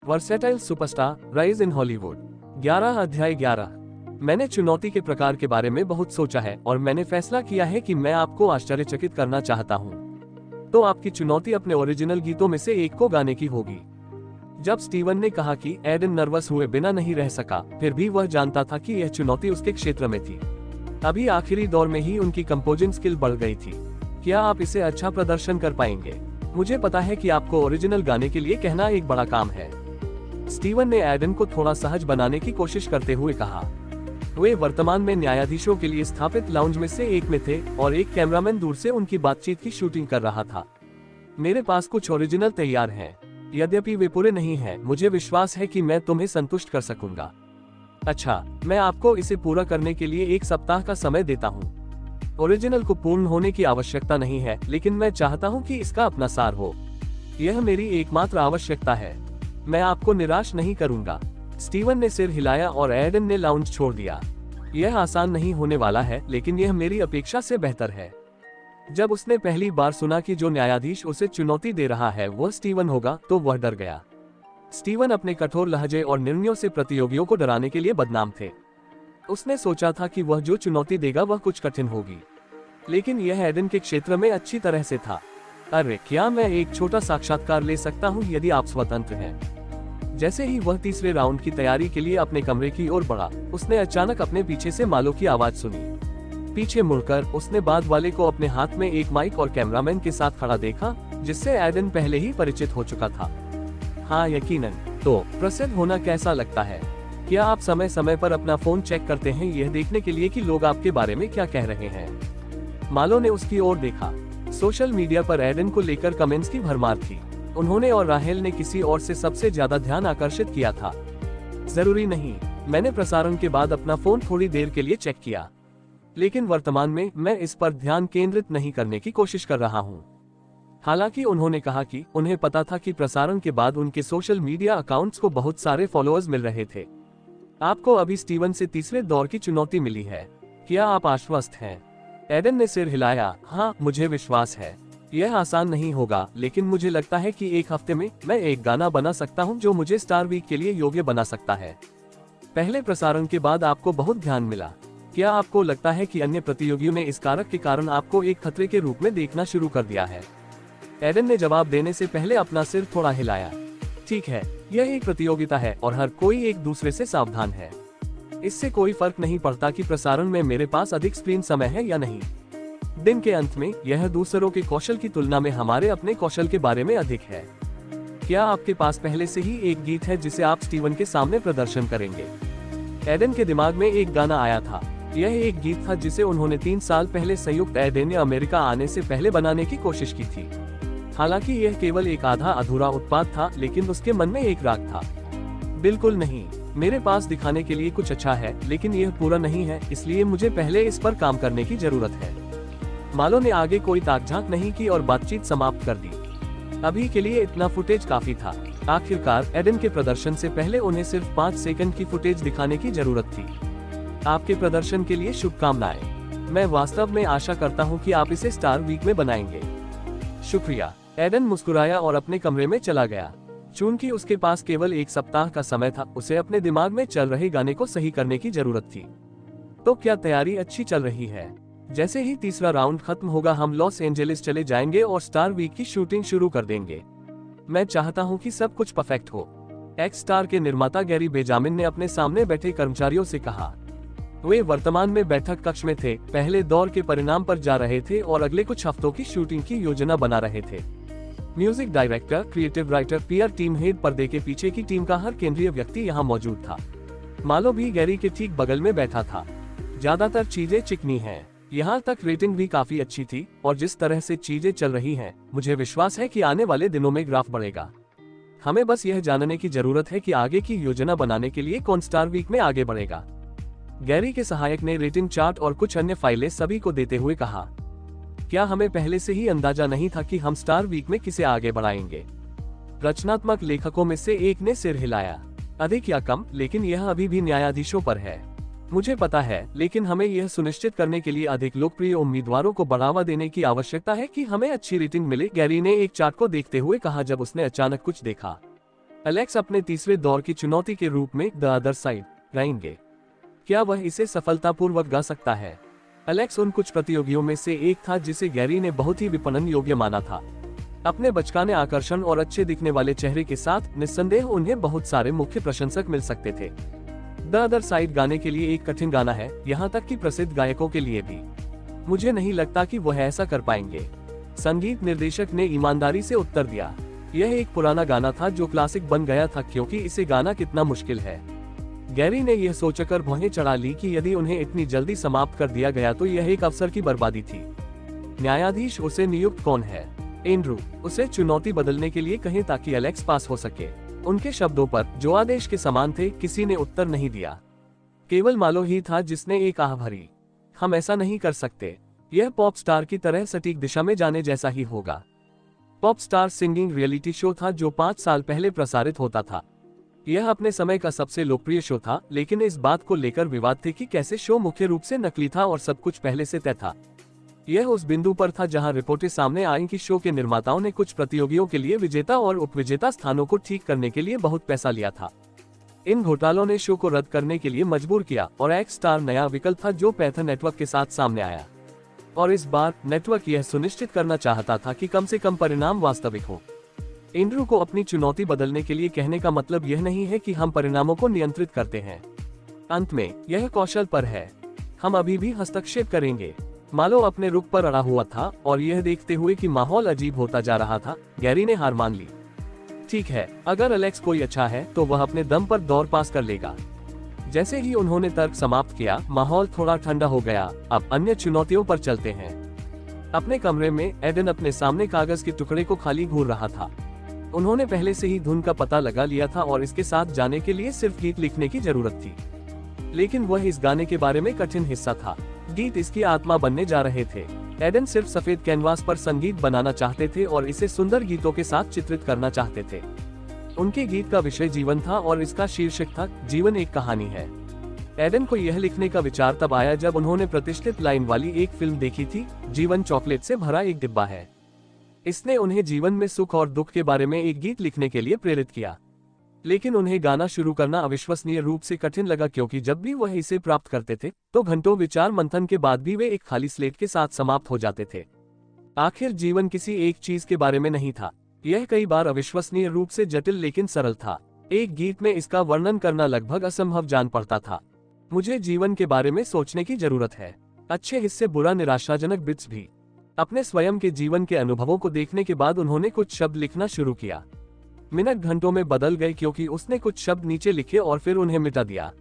Versatile superstar, rise in Hollywood. 11 अध्याय 11। मैंने चुनौती के प्रकार के बारे में बहुत सोचा है और मैंने फैसला किया है कि मैं आपको आश्चर्यचकित करना चाहता हूँ। तो आपकी चुनौती अपने ओरिजिनल गीतों में से एक को गाने की होगी। जब स्टीवन ने कहा कि एडन नर्वस हुए बिना नहीं रह सका, फिर भी वह जानता था कि यह चुनौती उसके क्षेत्र में थी। अभी आखिरी दौर में ही उनकी कंपोजिंग स्किल बढ़ गई थी। क्या आप इसे अच्छा प्रदर्शन कर पाएंगे? मुझे पता है कि आपको ओरिजिनल गाने के लिए कहना एक बड़ा काम है। स्टीवन ने एडन को थोड़ा सहज बनाने की कोशिश करते हुए कहा। वे वर्तमान में न्यायाधीशों के लिए स्थापित लाउंज में से एक में थे और एक कैमरामैन दूर से उनकी बातचीत की शूटिंग कर रहा था। मेरे पास कुछ ओरिजिनल तैयार हैं, यद्यपि वे पूरे नहीं हैं। मुझे विश्वास है कि मैं तुम्हें संतुष्ट कर सकूंगा। अच्छा, मैं आपको इसे पूरा करने के लिए 1 सप्ताह का समय देता हूँ। ओरिजिनल को पूर्ण होने की आवश्यकता नहीं है, लेकिन मैं चाहता हूँ कि इसका अपना सार हो। यह मेरी एकमात्र आवश्यकता है। मैं आपको निराश नहीं करूंगा। स्टीवन ने सिर हिलाया और एडन ने लाउंज छोड़ दिया। यह आसान नहीं होने वाला है, लेकिन यह मेरी अपेक्षा से बेहतर है। जब उसने पहली बार सुना कि जो न्यायाधीश उसे चुनौती दे रहा है वह स्टीवन होगा, तो वह डर गया। स्टीवन अपने कठोर लहजे और निर्णयों से प्रतियोगियों को डराने के लिए बदनाम थे। उसने सोचा था कि वह जो चुनौती देगा वह कुछ कठिन होगी, लेकिन यह एडन के क्षेत्र में अच्छी तरह से था। अरे, क्या मैं एक छोटा साक्षात्कार ले सकता हूँ यदि आप स्वतंत्र हैं? जैसे ही वह तीसरे राउंड की तैयारी के लिए अपने कमरे की ओर बढ़ा, उसने अचानक अपने पीछे से मालो की आवाज सुनी। पीछे मुड़कर उसने बाद वाले को अपने हाथ में एक माइक और कैमरामैन के साथ खड़ा देखा, जिससे एडन पहले ही परिचित हो चुका था। हाँ, यकीनन। तो प्रसिद्ध होना कैसा लगता है? क्या आप समय समय पर अपना फोन चेक करते हैं यह देखने के लिए कि लोग आपके बारे में क्या कह रहे हैं? मालो ने उसकी ओर देखा। सोशल मीडिया पर एडन को लेकर कमेंट्स की भरमार थी। उन्होंने और राहेल ने किसी और से सबसे ज्यादा ध्यान आकर्षित किया था। जरूरी नहीं। मैंने प्रसारण के बाद अपना फोन थोड़ी देर के लिए चेक किया, लेकिन वर्तमान में मैं इस पर ध्यान केंद्रित नहीं करने की कोशिश कर रहा हूँ। हालांकि उन्होंने कहा कि उन्हें पता था कि प्रसारण के बाद उनके सोशल मीडिया अकाउंट्स को बहुत सारे फॉलोअर्स मिल रहे थे। आपको अभी स्टीवन से तीसरे दौर की चुनौती मिली है। क्या आप आश्वस्त हैं? एडन ने सिर हिलाया। हाँ, मुझे विश्वास है। यह आसान नहीं होगा, लेकिन मुझे लगता है कि 1 हफ्ते में मैं एक गाना बना सकता हूं जो मुझे स्टार वीक के लिए योग्य बना सकता है। पहले प्रसारण के बाद आपको बहुत ध्यान मिला। क्या आपको लगता है कि अन्य प्रतियोगियों ने इस कारक के कारण आपको एक खतरे के रूप में देखना शुरू कर दिया है? एडन ने जवाब देने से पहले अपना सिर थोड़ा हिलाया। ठीक है, यह एक प्रतियोगिता है और हर कोई एक दूसरे से सावधान है। इससे कोई फर्क नहीं पड़ता कि प्रसारण में मेरे पास अधिक स्क्रीन समय है या नहीं। दिन के अंत में यह दूसरों के कौशल की तुलना में हमारे अपने कौशल के बारे में अधिक है। क्या आपके पास पहले से ही एक गीत है जिसे आप स्टीवन के सामने प्रदर्शन करेंगे? एडन के दिमाग में एक गाना आया था। यह एक गीत था जिसे उन्होंने 3 साल पहले संयुक्त एडन ने अमेरिका आने से पहले बनाने की कोशिश की थी। हालांकि यह केवल एक आधा अधूरा उत्पाद था, लेकिन उसके मन में एक राग था। बिल्कुल नहीं, मेरे पास दिखाने के लिए कुछ अच्छा है, लेकिन यह पूरा नहीं है, इसलिए मुझे पहले इस पर काम करने की जरूरत है। मालो ने आगे कोई ताकझांक नहीं की और बातचीत समाप्त कर दी। अभी के लिए इतना फुटेज काफी था। आखिरकार एडन के प्रदर्शन से पहले उन्हें सिर्फ 5 सेकंड की फुटेज दिखाने की जरूरत थी। आपके प्रदर्शन के लिए शुभकामनाएं। मैं वास्तव में आशा करता हूं कि आप इसे स्टार वीक में बनाएंगे। शुक्रिया। एडन मुस्कुराया और अपने कमरे में चला गया। चूंकि उसके पास केवल 1 सप्ताह का समय था, उसे अपने दिमाग में चल रहे गाने को सही करने की जरूरत थी। तो क्या तैयारी अच्छी चल रही है? जैसे ही तीसरा राउंड खत्म होगा, हम लॉस एंजेलिस चले जाएंगे और स्टार वीक की शूटिंग शुरू कर देंगे। मैं चाहता हूं कि सब कुछ परफेक्ट हो। एक्स स्टार के निर्माता गैरी बेजामिन ने अपने सामने बैठे कर्मचारियों से कहा। वे वर्तमान में बैठक कक्ष में थे, पहले दौर के परिणाम पर जा रहे थे और अगले कुछ हफ्तों की शूटिंग की योजना बना रहे थे। Music director, creative writer, PR team head, पर्दे के पीछे की टीम का हर केंद्रीय व्यक्ति यहाँ मौजूद था। मालो भी गैरी के ठीक बगल में बैठा था। ज्यादातर चीजें चिकनी हैं। यहाँ तक रेटिंग भी काफी अच्छी थी और जिस तरह से चीजें चल रही हैं, मुझे विश्वास है कि आने वाले दिनों में ग्राफ बढ़ेगा। हमें बस यह जानने की जरूरत है कि आगे की योजना बनाने के लिए कौन स्टार वीक में आगे बढ़ेगा। गैरी के सहायक ने रेटिंग चार्ट और कुछ अन्य फाइलें सभी को देते हुए कहा। क्या हमें पहले से ही अंदाजा नहीं था कि हम स्टार वीक में किसे आगे बढ़ाएंगे? रचनात्मक लेखकों में से एक ने सिर हिलाया। अधिक या कम, लेकिन यह अभी भी न्यायाधीशों पर है। मुझे पता है, लेकिन हमें यह सुनिश्चित करने के लिए अधिक लोकप्रिय उम्मीदवारों को बढ़ावा देने की आवश्यकता है कि हमें अच्छी रेटिंग मिले। गैरी ने एक चार्ट को देखते हुए कहा जब उसने अचानक कुछ देखा। एलेक्स अपने तीसरे दौर की चुनौती के रूप में द अदर साइड गाएंगे। क्या वह इसे सफलतापूर्वक गा सकता है? एलेक्स उन कुछ प्रतियोगियों में से एक था जिसे गैरी ने बहुत ही विपणन योग्य माना था। अपने बचकाने आकर्षण और अच्छे दिखने वाले चेहरे के साथ निस्संदेह उन्हें बहुत सारे मुख्य प्रशंसक मिल सकते थे। द अदर साइड गाने के लिए एक कठिन गाना है, यहाँ तक कि प्रसिद्ध गायकों के लिए भी। मुझे नहीं लगता कि वह ऐसा कर पाएंगे। संगीत निर्देशक ने ईमानदारी से उत्तर दिया, यह एक पुराना गाना था जो क्लासिक बन गया था क्योंकि इसे गाना कितना मुश्किल है। गैरी ने यह सोचकर भौहें चढ़ा ली कि यदि उन्हें इतनी जल्दी समाप्त कर दिया गया तो यह एक अवसर की बर्बादी थी। न्यायाधीश उसे नियुक्त कौन है? एंड्रू। उसे चुनौती बदलने के लिए कहें ताकि एलेक्स पास हो सके। उनके शब्दों पर, जो आदेश के समान थे, किसी ने उत्तर नहीं दिया। केवल मालो ही था जिसने एक आह भरी। हम ऐसा नहीं कर सकते। यह पॉप स्टार की तरह सटीक दिशा में जाने जैसा ही होगा। Pop star singing reality show था जो 5 साल पहले प्रसारित होता था। यह अपने समय का सबसे लोकप्रिय शो था, लेकिन इस बात को लेकर विवाद थे कि कैसे शो मुख्य रूप से नकली था और सब कुछ पहले से तय था। यह उस बिंदु पर था जहां रिपोर्टें सामने आईं कि शो के निर्माताओं ने कुछ प्रतियोगियों के लिए विजेता और उपविजेता स्थानों को ठीक करने के लिए बहुत पैसा लिया था। इन घोटालों ने शो को रद्द करने के लिए मजबूर किया और एक्स स्टार नया विकल्प था जो पैथर नेटवर्क के साथ सामने आया। और इस बार नेटवर्क यह सुनिश्चित करना चाहता था कि कम से कम परिणाम वास्तविक हो। एंड्रू को अपनी चुनौती बदलने के लिए कहने का मतलब यह नहीं है कि हम परिणामों को नियंत्रित करते हैं। अंत में यह कौशल पर है। हम अभी भी हस्तक्षेप करेंगे। मालो अपने रुख पर अड़ा हुआ था और यह देखते हुए कि माहौल अजीब होता जा रहा था, गैरी ने हार मान ली। ठीक है, अगर एलेक्स कोई अच्छा है तो वह अपने दम पर दौड़ पास कर लेगा। जैसे ही उन्होंने तर्क समाप्त किया, माहौल थोड़ा ठंडा हो गया। अब अन्य चुनौतियों पर चलते हैं। अपने कमरे में एडन अपने सामने कागज के टुकड़े को खाली घूर रहा था। उन्होंने पहले से ही धुन का पता लगा लिया था और इसके साथ जाने के लिए सिर्फ गीत लिखने की जरूरत थी। लेकिन वह इस गाने के बारे में कठिन हिस्सा था। गीत इसकी आत्मा बनने जा रहे थे। एडन सिर्फ सफेद कैनवास पर संगीत बनाना चाहते थे और इसे सुंदर गीतों के साथ चित्रित करना चाहते थे। उनके गीत का विषय जीवन था और इसका शीर्षक था जीवन एक कहानी है। एडन को यह लिखने का विचार तब आया जब उन्होंने प्रतिष्ठित लाइन वाली एक फिल्म देखी थी, जीवन चॉकलेट से भरा एक डिब्बा है। इसने उन्हें जीवन में सुख और दुख के बारे में एक गीत लिखने के लिए प्रेरित किया। लेकिन उन्हें गाना शुरू करना अविश्वसनीय रूप से कठिन लगा क्योंकि जब भी वह इसे प्राप्त करते थे तो घंटों विचार मंथन के बाद भी वे एक खाली स्लेट के साथ समाप्त हो जाते थे। आखिर जीवन किसी एक चीज के बारे में नहीं था। यह कई बार अविश्वसनीय रूप से जटिल लेकिन सरल था। एक गीत में इसका वर्णन करना लगभग असंभव जान पड़ता था। मुझे जीवन के बारे में सोचने की जरूरत है। अच्छे हिस्से, बुरा, निराशाजनक बिट्स भी। अपने स्वयं के जीवन के अनुभवों को देखने के बाद उन्होंने कुछ शब्द लिखना शुरू किया। मिनट घंटों में बदल गए क्योंकि उसने कुछ शब्द नीचे लिखे और फिर उन्हें मिटा दिया।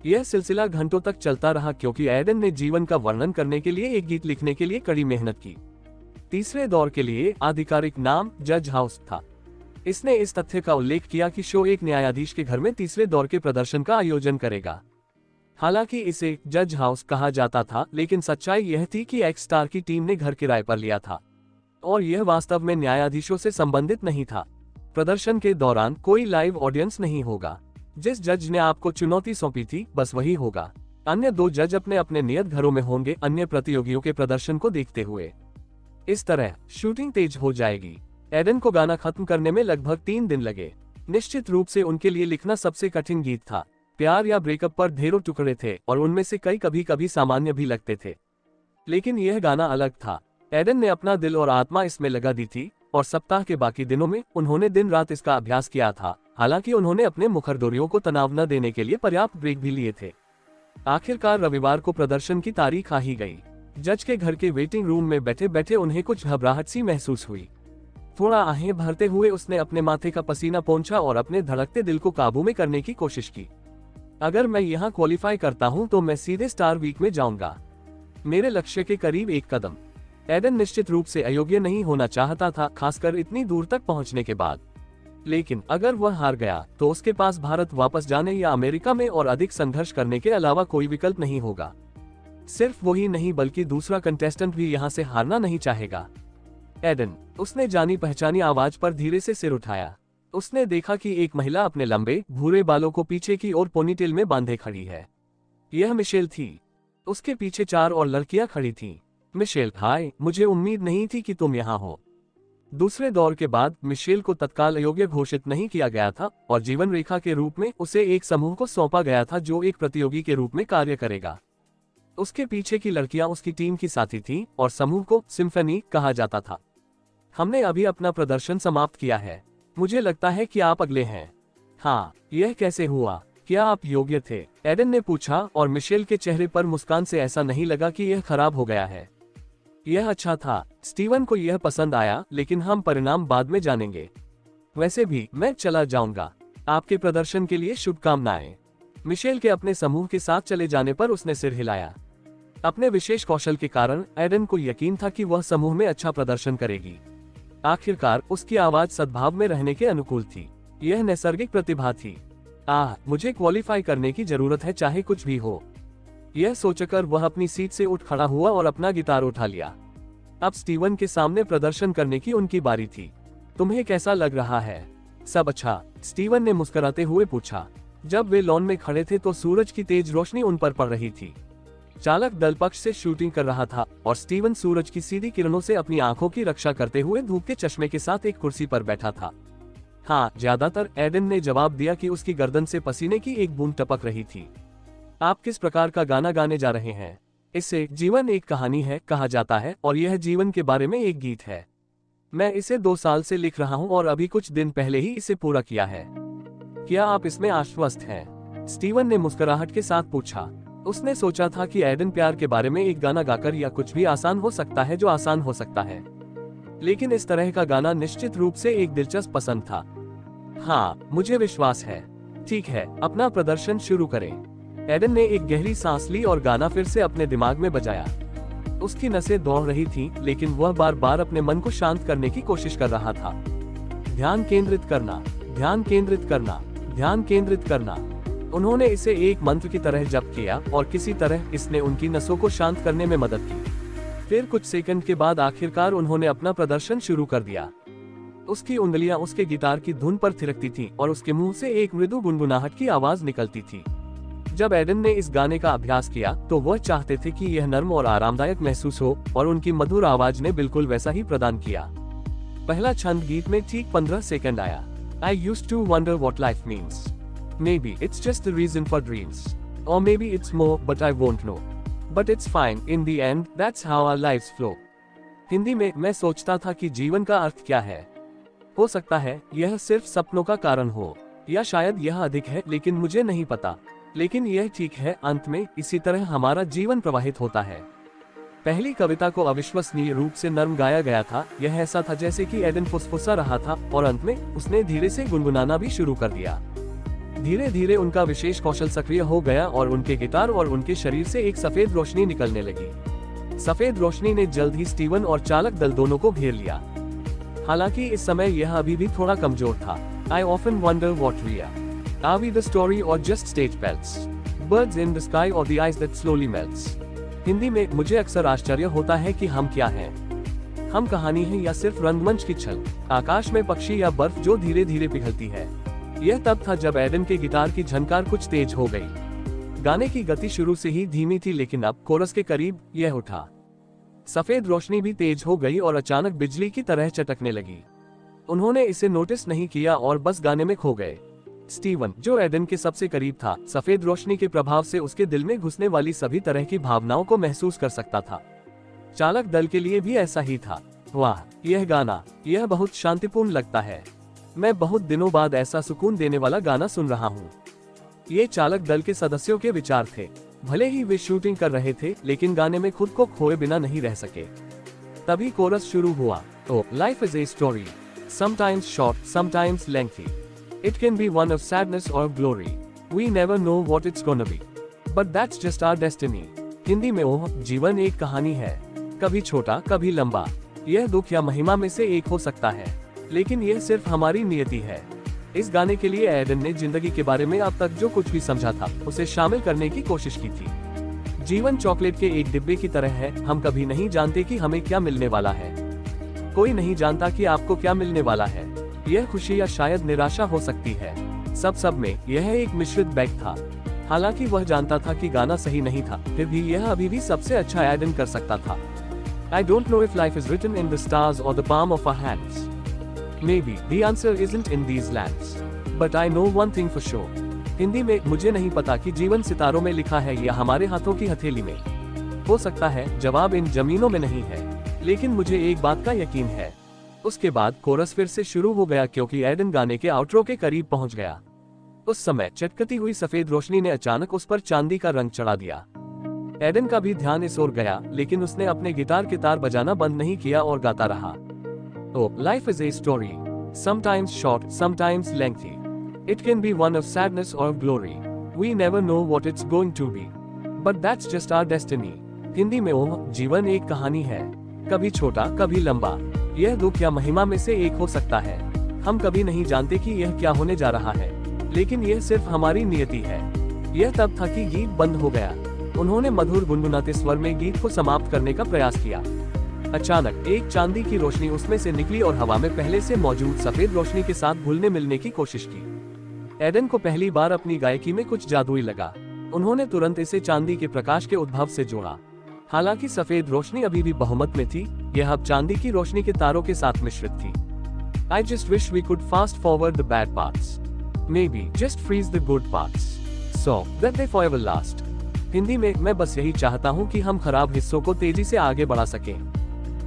यह सिलसिला घंटों तक चलता रहा क्योंकि एडन ने जीवन का वर्णन करने के लिए एक गीत लिखने के लिए कड़ी मेहनत की। तीसरे दौर के लिए आधिकारिक नाम जज हाउस था। इसने इस तथ्य का उल्लेख किया कि शो एक न्यायाधीश के घर में तीसरे दौर के प्रदर्शन का आयोजन करेगा। हालांकि इसे जज हाउस कहा जाता था, लेकिन सच्चाई यह थी कि एक्स स्टार की टीम ने घर किराए पर लिया था और यह वास्तव में न्यायाधीशों से संबंधित नहीं था। प्रदर्शन के दौरान कोई लाइव ऑडियंस नहीं होगा। जिस जज ने आपको चुनौती सौंपी थी बस वही होगा। अन्य 2 जज अपने अपने नियत घरों में होंगे, अन्य प्रतियोगियों के प्रदर्शन को देखते हुए। इस तरह शूटिंग तेज हो जाएगी। एडन को गाना खत्म करने में लगभग 3 दिन लगे। निश्चित रूप से उनके लिए लिखना सबसे कठिन गीत था। प्यार या ब्रेकअप पर ढेरों टुकड़े थे और उनमें से कई कभी कभी सामान्य भी लगते थे, लेकिन यह गाना अलग था। एडन ने अपना दिल और आत्मा इसमें लगा दी थी और सप्ताह के बाकी दिनों में उन्होंने दिन रात इसका अभ्यास किया था। हालांकि उन्होंने अपने मुखरदोरियों को तनाव न देने के लिए पर्याप्त ब्रेक भी लिए थे। आखिरकार रविवार को प्रदर्शन की तारीख आ ही गई। जज के घर के वेटिंग रूम में बैठे बैठे उन्हें कुछ घबराहट सी महसूस हुई। थोड़ा आहें भरते हुए उसने अपने माथे का पसीना पोंछा और अपने धड़कते दिल को काबू में करने की कोशिश की। अगर मैं यहाँ क्वालिफाई करता हूँ तो मैं सीधे स्टार वीक में जाऊंगा, मेरे लक्ष्य के करीब एक कदम। एडन निश्चित रूप से अयोग्य नहीं होना चाहता था, खासकर इतनी दूर तक पहुँचने के बाद। लेकिन अगर वह हार गया तो उसके पास भारत वापस जाने या अमेरिका में और अधिक संघर्ष करने के अलावा कोई विकल्प नहीं होगा। सिर्फ वही नहीं बल्कि दूसरा कंटेस्टेंट भी यहाँ से हारना नहीं चाहेगा। एडन, उसने जानी पहचानी आवाज पर धीरे से सिर उठाया। उसने देखा कि एक महिला अपने लंबे भूरे बालों को पीछे की ओर पोनीटेल में बांधे खड़ी है। यह मिशेल थी। उसके पीछे 4 और लड़कियां खड़ी थीं। मिशेल, हाय, मुझे उम्मीद नहीं थी कि तुम यहाँ हो। दूसरे दौर के बाद मिशेल को तत्काल अयोग्य घोषित नहीं किया गया था और जीवन रेखा के रूप में उसे एक समूह को सौंपा गया था जो एक प्रतियोगी के रूप में कार्य करेगा। उसके पीछे की लड़कियां उसकी टीम की साथी थीं और समूह को सिम्फनी कहा जाता था। हमने अभी अपना प्रदर्शन समाप्त किया है। मुझे लगता है कि आप अगले हैं। हाँ, यह कैसे हुआ? क्या आप योग्य थे? एडन ने पूछा और मिशेल के चेहरे पर मुस्कान से ऐसा नहीं लगा कि यह खराब हो गया है। यह अच्छा था। स्टीवन को यह पसंद आया, लेकिन हम परिणाम बाद में जानेंगे। वैसे भी मैं चला जाऊंगा। आपके प्रदर्शन के लिए शुभकामनाएं। मिशेल के अपने समूह के साथ चले जाने पर उसने सिर हिलाया। अपने विशेष कौशल के कारण एडन को यकीन था कि वह समूह में अच्छा प्रदर्शन करेगी। आखिरकार उसकी आवाज सद्भाव में रहने के अनुकूल थी। यह नैसर्गिक प्रतिभा थी। मुझे क्वालिफाई करने की जरूरत है, चाहे कुछ भी हो। यह सोचकर वह अपनी सीट से उठ खड़ा हुआ और अपना गिटार उठा लिया। अब स्टीवन के सामने प्रदर्शन करने की उनकी बारी थी। तुम्हें कैसा लग रहा है? सब अच्छा, स्टीवन ने मुस्कुराते हुए पूछा। जब वे लॉन में खड़े थे तो सूरज की तेज रोशनी उन पर पड़ रही थी। चालक दल पक्ष से शूटिंग कर रहा था और स्टीवन सूरज की सीधी किरणों से अपनी आंखों की रक्षा करते हुए धूप के चश्मे के साथ एक कुर्सी पर बैठा था। हाँ, ज्यादातर, एडन ने जवाब दिया कि उसकी गर्दन से पसीने की एक बूंद टपक रही थी। आप किस प्रकार का गाना गाने जा रहे हैं? इसे जीवन एक कहानी है कहा जाता है और यह जीवन के बारे में एक गीत है। मैं इसे 2 साल से लिख रहा हूँ और अभी कुछ दिन पहले ही इसे पूरा किया है। क्या आप इसमें आश्वस्त हैं? स्टीवन ने मुस्कुराहट के साथ पूछा। उसने सोचा था कि एडन प्यार के बारे में एक गाना गाकर या कुछ भी आसान हो सकता है जो आसान हो सकता है, लेकिन इस तरह का गाना निश्चित रूप से एक दिलचस्प पसंद था। हाँ, मुझे विश्वास है। ठीक है, अपना प्रदर्शन शुरू करें। एडन ने एक गहरी सांस ली और गाना फिर से अपने दिमाग में बजाया। उसकी नसें दौड़ रही थीं, लेकिन वह बार बार अपने मन को शांत करने की कोशिश कर रहा था। ध्यान केंद्रित करना, ध्यान केंद्रित करना, ध्यान केंद्रित करना। उन्होंने इसे एक मंत्र की तरह जप किया और किसी तरह इसने उनकी नसों को शांत करने में मदद की। फिर कुछ सेकंड के बाद आखिरकार उन्होंने अपना प्रदर्शन शुरू कर दिया। उसकी उंगलियां उसके गिटार की धुन पर थिरकती थीं और उसके मुंह से एक मृदु गुनगुनाहट की आवाज निकलती थी। जब एडन ने इस गाने का अभ्यास किया तो वह चाहते थे कि यह नर्म और आरामदायक महसूस हो, और उनकी मधुर आवाज ने बिल्कुल वैसा ही प्रदान किया। पहला छंद गीत में ठीक 15 सेकंड आया। I used to wonder what life means. Maybe it's just a reason for dreams. Or maybe it's more, but I won't know. But it's fine, in the end, that's how our lives flow. Hindi में, मैं सोचता था कि जीवन का अर्थ क्या है। हो सकता है यह सिर्फ सपनों का कारण हो, या शायद यह अधिक है, लेकिन मुझे नहीं पता। लेकिन यह ठीक है, अंत में इसी तरह हमारा जीवन प्रवाहित होता है। पहली कविता को अविश्वसनीय रूप से नर्म गाया गया था। यह ऐसा था जैसे कि एडन फुसफुसा रहा था और अंत में उसने धीरे से गुनगुनाना भी शुरू कर दिया। धीरे धीरे उनका विशेष कौशल सक्रिय हो गया और उनके गिटार और उनके शरीर से एक सफेद रोशनी निकलने लगी। सफेद रोशनी ने जल्द ही स्टीवन और चालक दल दोनों को घेर लिया। हालांकि इस समय यह अभी भी थोड़ा कमजोर था। I often wonder what we are. Are we the story or just stage bells? Birds in the sky or the ice that slowly melts? Hindi में, मुझे अक्सर आश्चर्य होता है कि हम क्या हैं। हम कहानी हैं या सिर्फ रंगमंच की छल, आकाश में पक्षी या बर्फ जो धीरे धीरे पिघलती है। यह तब था जब एडन के गिटार की झनकार कुछ तेज हो गई। गाने की गति शुरू से ही धीमी थी, लेकिन अब कोरस के करीब यह उठा। सफेद रोशनी भी तेज हो गई और अचानक बिजली की तरह चटकने लगी। उन्होंने इसे नोटिस नहीं किया और बस गाने में खो गए। स्टीवन, जो एडन के सबसे करीब था, सफेद रोशनी के प्रभाव से उसके दिल में घुसने वाली सभी तरह की भावनाओं को महसूस कर सकता था। चालक दल के लिए भी ऐसा ही था। वाह, यह गाना, यह बहुत शांतिपूर्ण लगता है। मैं बहुत दिनों बाद ऐसा सुकून देने वाला गाना सुन रहा हूँ। ये चालक दल के सदस्यों के विचार थे। भले ही वे शूटिंग कर रहे थे, लेकिन गाने में खुद को खोए बिना नहीं रह सके। तभी कोरस शुरू हुआ। Oh, life is a story. Sometimes short, sometimes lengthy. It can be one of sadness or glory. We never know what it's gonna be. But that's just our destiny. Hindi में, ओह, जीवन एक कहानी है, कभी छोटा कभी लंबा। यह दुख या महिमा में से एक हो सकता है, लेकिन यह सिर्फ हमारी नियति है। इस गाने के लिए एडन ने जिंदगी के बारे में अब तक जो कुछ भी समझा था, उसे शामिल करने की कोशिश की थी। जीवन चॉकलेट के एक डिब्बे की तरह है। हम कभी नहीं जानते कि हमें क्या मिलने वाला है। कोई नहीं जानता कि आपको क्या मिलने वाला है। यह खुशी या शायद निराशा हो सकती है। सब में यह एक मिश्रित बैग था। हालांकि वह जानता था कि गाना सही नहीं था, फिर भी यह अभी भी सबसे अच्छा एडन कर सकता था। I don't know if life is written in the stars or the palm of our hands. Maybe the answer isn't in these lands. But I know one thing for sure. Hindi में मुझे नहीं पता कि जीवन सितारों में लिखा है या हमारे हाथों की हथेली में। हो सकता है जवाब इन जमीनों में नहीं है, लेकिन मुझे एक बात का यकीन है। उसके बाद कोरस फिर से शुरू हो गया क्योंकि एडन गाने के आउट्रो के करीब पहुंच गया। उस समय चटकती हुई सफेद रोशनी ने अचानक उस पर चांदी का रंग चढ़ा दिया। एडन का भी ध्यान इस ओर गया, लेकिन उसने अपने गिटार के तार बजाना बंद नहीं किया और गाता रहा। Oh, life is a story. Sometimes short, sometimes lengthy. It can be one of sadness or of glory. We never know what it's going to be. But that's just our destiny. Hindi में ओह, जीवन एक कहानी है, कभी छोटा कभी लंबा। यह दुख या महिमा में से एक हो सकता है। हम कभी नहीं जानते कि यह क्या होने जा रहा है, लेकिन यह सिर्फ हमारी नियति है। यह तब था कि गीत बंद हो गया। उन्होंने मधुर गुनगुनाते स्वर में गीत को समाप्त करने का प्रयास किया। अचानक एक चांदी की रोशनी उसमें से निकली और हवा में पहले से मौजूद सफेद रोशनी के साथ घुलने मिलने की कोशिश की। एडन को पहली बार अपनी गायकी में कुछ जादुई लगा। उन्होंने तुरंत इसे चांदी के प्रकाश के उद्भव से जोड़ा। हालांकि सफेद रोशनी अभी भी बहुमत में थी, यह अब चांदी की रोशनी के तारों के साथ मिश्रित थी। I just wish we could fast forward the bad parts. Maybe just freeze the good parts. So that they forever last. Hindi में मैं बस यही चाहता हूँ कि हम खराब हिस्सों को तेजी से आगे बढ़ा सकें।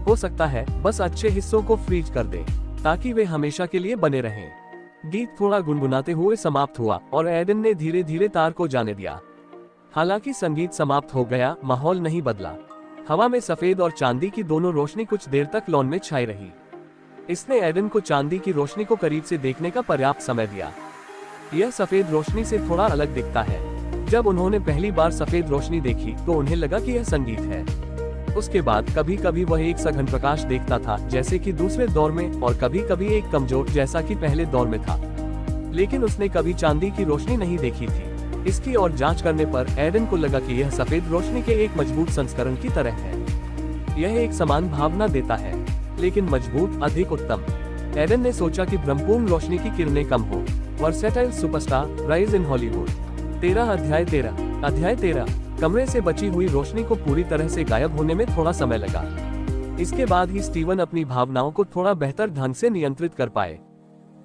हो सकता है बस अच्छे हिस्सों को फ्रीज कर दें, ताकि वे हमेशा के लिए बने रहें। गीत थोड़ा गुनगुनाते हुए समाप्त हुआ और एडन ने धीरे धीरे तार को जाने दिया। हालांकि संगीत समाप्त हो गया, माहौल नहीं बदला। हवा में सफेद और चांदी की दोनों रोशनी कुछ देर तक लॉन में छाई रही। इसने एडन को चांदी की रोशनी को करीब से देखने का पर्याप्त समय दिया। यह सफेद रोशनी से थोड़ा अलग दिखता है। जब उन्होंने पहली बार सफेद रोशनी देखी तो उन्हें लगा कि यह संगीत है। उसके बाद कभी कभी वह एक सघन प्रकाश देखता था, जैसे कि दूसरे दौर में, और कभी कभी एक कमजोर, जैसा कि पहले दौर में था। लेकिन उसने कभी चांदी की रोशनी नहीं देखी थी। इसकी और जांच करने पर एडन को लगा कि यह सफेद रोशनी के एक मजबूत संस्करण की तरह है। यह एक समान भावना देता है, लेकिन मजबूत, अधिक उत्तम। एडन ने सोचा कि ब्रह्मपूर्ण रोशनी की किरणें कम हो। Versatile superstar, rise in Hollywood. 13 अध्याय 13 कमरे से बची हुई रोशनी को पूरी तरह से गायब होने में थोड़ा समय लगा। इसके बाद ही स्टीवन अपनी भावनाओं को थोड़ा बेहतर ढंग से नियंत्रित कर पाए।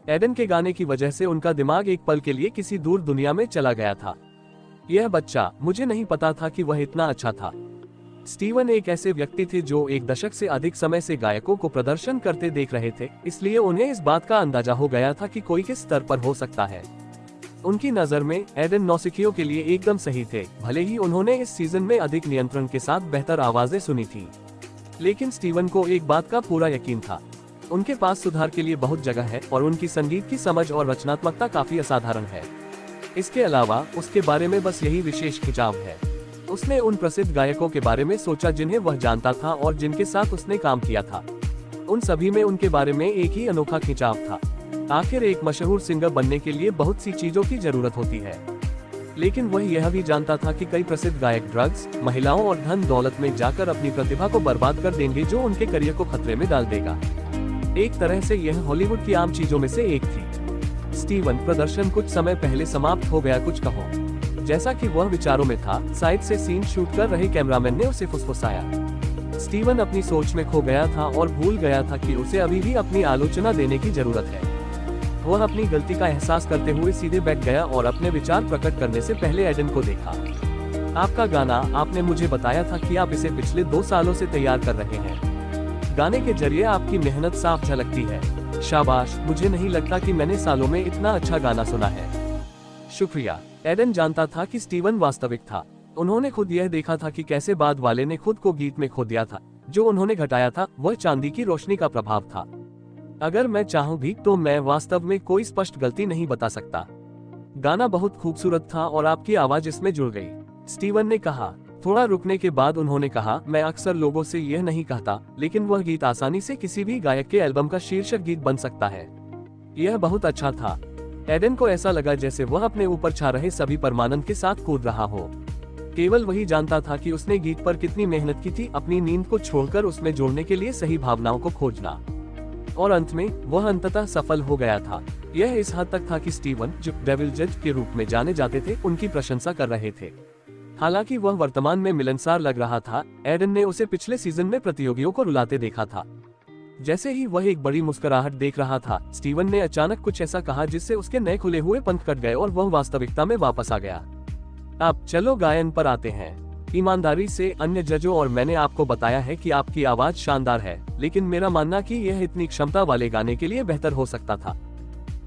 एडन के गाने की वजह से उनका दिमाग एक पल के लिए किसी दूर दुनिया में चला गया था। यह बच्चा, मुझे नहीं पता था कि वह इतना अच्छा था। स्टीवन एक ऐसे व्यक्ति थे जो एक दशक से अधिक समय से गायकों को प्रदर्शन करते देख रहे थे, इसलिए उन्हें इस बात का अंदाजा हो गया था कि कोई किस स्तर पर हो सकता है। उनकी नजर में एडन नौसिखियों के लिए एकदम सही थे, भले ही उन्होंने इस सीजन में अधिक नियंत्रण के साथ बेहतर आवाजें सुनी थी। लेकिन स्टीवन को एक बात का पूरा यकीन था, उनके पास सुधार के लिए बहुत जगह है और उनकी संगीत की समझ और रचनात्मकता काफी असाधारण है। इसके अलावा उसके बारे में बस यही विशेष खिंचाव है। उसने उन प्रसिद्ध गायकों के बारे में सोचा जिन्हें वह जानता था और जिनके साथ उसने काम किया था। उन सभी में उनके बारे में एक ही अनोखा खिंचाव था। आखिर एक मशहूर सिंगर बनने के लिए बहुत सी चीजों की जरूरत होती है, लेकिन वह यह भी जानता था कि कई प्रसिद्ध गायक ड्रग्स, महिलाओं और धन दौलत में जाकर अपनी प्रतिभा को बर्बाद कर देंगे, जो उनके करियर को खतरे में डाल देगा। एक तरह से यह हॉलीवुड की आम चीजों में से एक थी। स्टीवन, प्रदर्शन कुछ समय पहले समाप्त हो गया, कुछ कहो। जैसा कि वह विचारों में था, साइड से सीन शूट कर रहे कैमरामैन ने उसे फुसफुसाया। स्टीवन अपनी सोच में खो गया था और भूल गया था कि उसे अभी भी अपनी आलोचना देने की जरूरत है। वह अपनी गलती का एहसास करते हुए सीधे बैठ गया और अपने विचार प्रकट करने से पहले एडन को देखा। आपका गाना, आपने मुझे बताया था कि आप इसे पिछले 2 सालों से तैयार कर रहे हैं। गाने के जरिए आपकी मेहनत साफ झलकती है। शाबाश, मुझे नहीं लगता कि मैंने सालों में इतना अच्छा गाना सुना है। शुक्रिया। एडन जानता था कि स्टीवन वास्तविक था। उन्होंने खुद यह देखा था कि कैसे बाद वाले ने खुद को गीत में खो दिया था। जो उन्होंने घटाया था वह चांदी की रोशनी का प्रभाव था। अगर मैं चाहूं भी तो मैं वास्तव में कोई स्पष्ट गलती नहीं बता सकता। गाना बहुत खूबसूरत था और आपकी आवाज इसमें जुड़ गई, स्टीवन ने कहा। थोड़ा रुकने के बाद उन्होंने कहा, मैं अक्सर लोगों से यह नहीं कहता, लेकिन वह गीत आसानी से किसी भी गायक के एल्बम का शीर्षक गीत बन सकता है। यह बहुत अच्छा था। एडन को ऐसा लगा जैसे वह अपने ऊपर छा रहे सभी परमानंद के साथ कूद रहा हो। केवल वही जानता था कि उसने गीत पर कितनी मेहनत की थी, अपनी नींद को छोड़कर उसमें जोड़ने के लिए सही भावनाओं को खोजना। और अंत में वह अंततः सफल हो गया था। यह इस हद तक था कि स्टीवन, जो डेविल जज के रूप में जाने जाते थे, उनकी प्रशंसा कर रहे थे। हालांकि वह वर्तमान में मिलनसार लग रहा था, एडन ने उसे पिछले सीजन में प्रतियोगियों को रुलाते देखा था। जैसे ही वह एक बड़ी मुस्कुराहट देख रहा था, स्टीवन ने अचानक कुछ ऐसा कहा जिससे उसके नए खुले हुए पंख कट गए और वह वास्तविकता में वापस आ गया। अब चलो गायन पर आते हैं। ईमानदारी से अन्य जजों और मैंने आपको बताया है कि आपकी आवाज शानदार है, लेकिन मेरा मानना कि यह इतनी क्षमता वाले गाने के लिए बेहतर हो सकता था।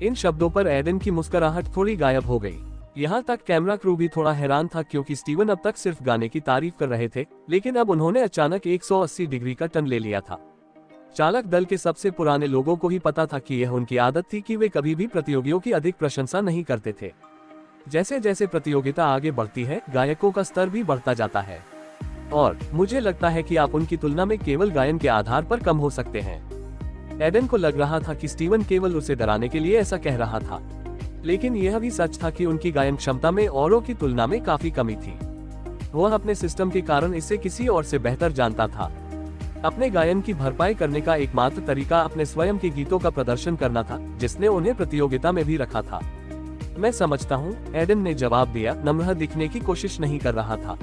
इन शब्दों पर एडन की मुस्कुराहट थोड़ी गायब हो गई। यहाँ तक कैमरा क्रू भी थोड़ा हैरान था, क्योंकि स्टीवन अब तक सिर्फ गाने की तारीफ कर रहे थे, लेकिन अब उन्होंने अचानक 180 डिग्री का टर्न ले लिया था। चालक दल के सबसे पुराने लोगों को ही पता था कि यह उनकी आदत थी कि वे कभी भी प्रतियोगियों की अधिक प्रशंसा नहीं करते थे। जैसे जैसे प्रतियोगिता आगे बढ़ती है, गायकों का स्तर भी बढ़ता जाता है, और मुझे लगता है कि आप उनकी तुलना में केवल गायन के आधार पर कम हो सकते हैं। एडन को लग रहा था कि स्टीवन केवल उसे डराने के लिए ऐसा कह रहा था, लेकिन यह भी सच था कि उनकी गायन क्षमता में औरों की तुलना में काफी कमी थी। वह अपने सिस्टम के कारण इसे किसी और से बेहतर जानता था। अपने गायन की भरपाई करने का एकमात्र तरीका अपने स्वयं के गीतों का प्रदर्शन करना था, जिसने उन्हें प्रतियोगिता में भी रखा था। मैं समझता हूँ, एडन ने जवाब दिया, नम्र दिखने की कोशिश नहीं कर रहा था।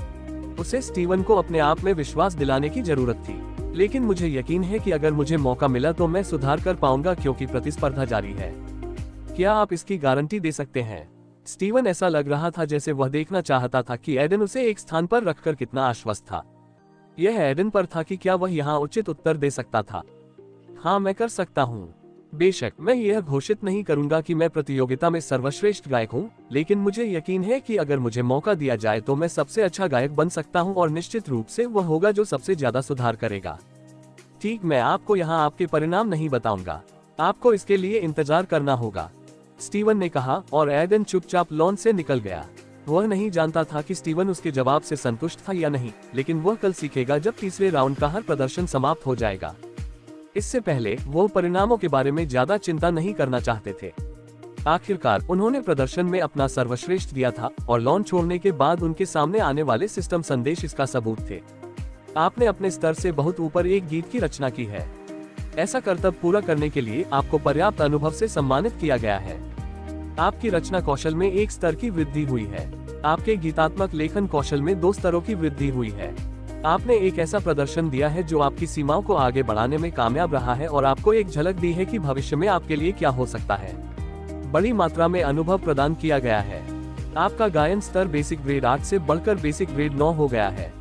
उसे स्टीवन को अपने आप में विश्वास दिलाने की जरूरत थी, लेकिन मुझे यकीन है कि अगर मुझे मौका मिला तो मैं सुधार कर पाऊंगा, क्योंकि प्रतिस्पर्धा जारी है। क्या आप इसकी गारंटी दे सकते हैं? स्टीवन ऐसा लग रहा था जैसे वह देखना चाहता था कि एडन उसे एक स्थान पर रखकर कितना आश्वस्त था। यह एडन पर था कि क्या वह यहाँ उचित उत्तर दे सकता था। हाँ, मैं कर सकता हूँ। बेशक मैं यह घोषित नहीं करूंगा कि मैं प्रतियोगिता में सर्वश्रेष्ठ गायक हूँ, लेकिन मुझे यकीन है कि अगर मुझे मौका दिया जाए तो मैं सबसे अच्छा गायक बन सकता हूँ, और निश्चित रूप से वह होगा जो सबसे ज्यादा सुधार करेगा। ठीक, मैं आपको यहाँ आपके परिणाम नहीं बताऊंगा, आपको इसके लिए इंतजार करना होगा, स्टीवन ने कहा, और एडन चुपचाप लॉन से निकल गया। वह नहीं जानता था कि स्टीवन उसके जवाब से संतुष्ट था या नहीं, लेकिन वह कल सीखेगा जब तीसरे राउंड का हर प्रदर्शन समाप्त हो जाएगा। इससे पहले वो परिणामों के बारे में ज्यादा चिंता नहीं करना चाहते थे। आखिरकार उन्होंने प्रदर्शन में अपना सर्वश्रेष्ठ दिया था, और लॉन छोड़ने के बाद उनके सामने आने वाले सिस्टम संदेश इसका सबूत थे। आपने अपने स्तर से बहुत ऊपर एक गीत की रचना की है। ऐसा कर्तव्य पूरा करने के लिए आपको पर्याप्त अनुभव से सम्मानित किया गया है। आपकी रचना कौशल में एक स्तर की वृद्धि हुई है। आपके गीतात्मक लेखन कौशल में 2 स्तरों की वृद्धि हुई है। आपने एक ऐसा प्रदर्शन दिया है जो आपकी सीमाओं को आगे बढ़ाने में कामयाब रहा है, और आपको एक झलक दी है कि भविष्य में आपके लिए क्या हो सकता है। बड़ी मात्रा में अनुभव प्रदान किया गया है। आपका गायन स्तर बेसिक ग्रेड 8 से बढ़कर बेसिक ग्रेड 9 हो गया है।